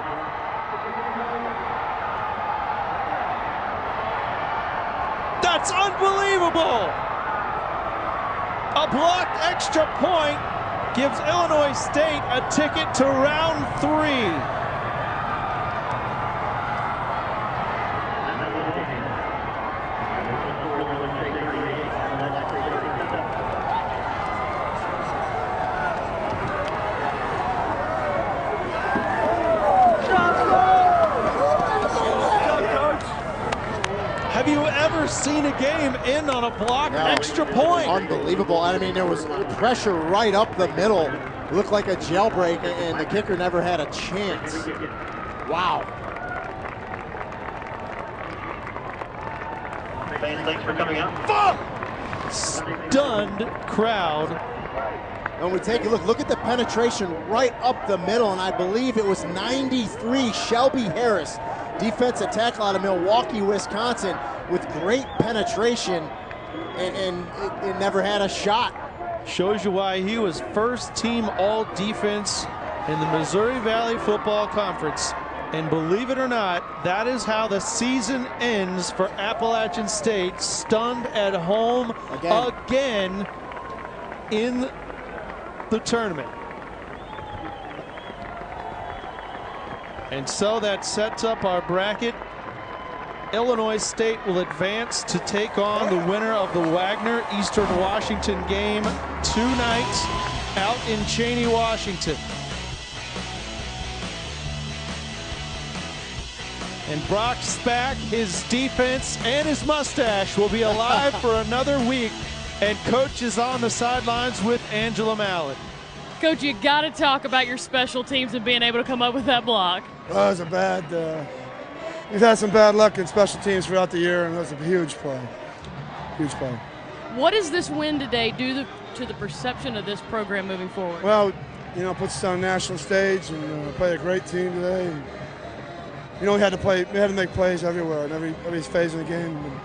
Speaker 10: That's unbelievable! A blocked extra point gives Illinois State a ticket to round 3. Have you ever seen a game end on a blocked extra point?
Speaker 5: Unbelievable. I mean, there was pressure right up the middle. It looked like a jailbreak, and the kicker never had a chance. Wow.
Speaker 13: Thanks for coming out.
Speaker 10: Stunned crowd.
Speaker 5: And we take a look at the penetration right up the middle, and I believe it was 93 Shelby Harris, defensive tackle out of Milwaukee, Wisconsin, with great penetration, and it never had a shot.
Speaker 10: Shows you why he was first team all defense in the Missouri Valley Football Conference. And believe it or not, that is how the season ends for Appalachian State, stunned at home again in the tournament. And so that sets up our bracket. Illinois State will advance to take on the winner of the Wagner Eastern Washington game tonight out in Cheney, Washington. And Brock Spack, his defense and his mustache will be alive for another week. And Coach is on the sidelines with Angela Mallett.
Speaker 2: Coach, you got to talk about your special teams and being able to come up with that block.
Speaker 14: Well, it was a bad, we've had some bad luck in special teams throughout the year, and it was a huge play. Huge play.
Speaker 2: What does this win today do to the perception of this program moving forward?
Speaker 14: Well, you know, it puts us on a national stage and play a great team today. And, you know, we had to make plays everywhere in every phase of the game. And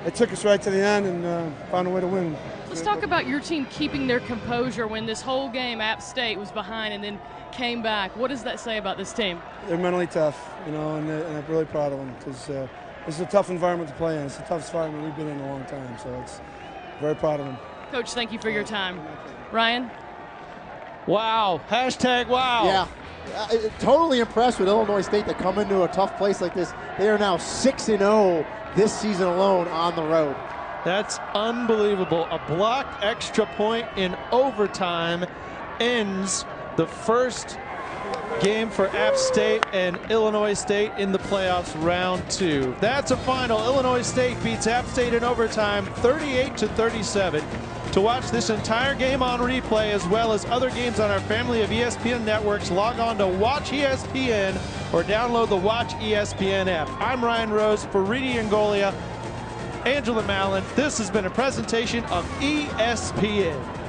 Speaker 14: it took us right to the end and found a way to win.
Speaker 2: Let's talk about your team keeping their composure when this whole game App State was behind and then came back. What does that say about this team?
Speaker 14: They're mentally tough, you know, and I'm really proud of them because this is a tough environment to play in. It's the toughest environment we've been in a long time, so it's very proud of them.
Speaker 2: Coach, thank you for your time. Ryan?
Speaker 10: Wow. Hashtag wow.
Speaker 5: Yeah. Totally impressed with Illinois State to come into a tough place like this. They are now 6-0 this season alone on the road.
Speaker 10: That's unbelievable. A blocked extra point in overtime ends the first game for App State and Illinois State in the playoffs round 2. That's a final. Illinois State beats App State in overtime 38-37.
Speaker 4: To watch this entire game on replay, as well as other games on our family of ESPN networks, log on to Watch ESPN or download the Watch ESPN app. I'm Ryan Rose for Reedy Angolia, Angela Mallon. This has been a presentation of ESPN.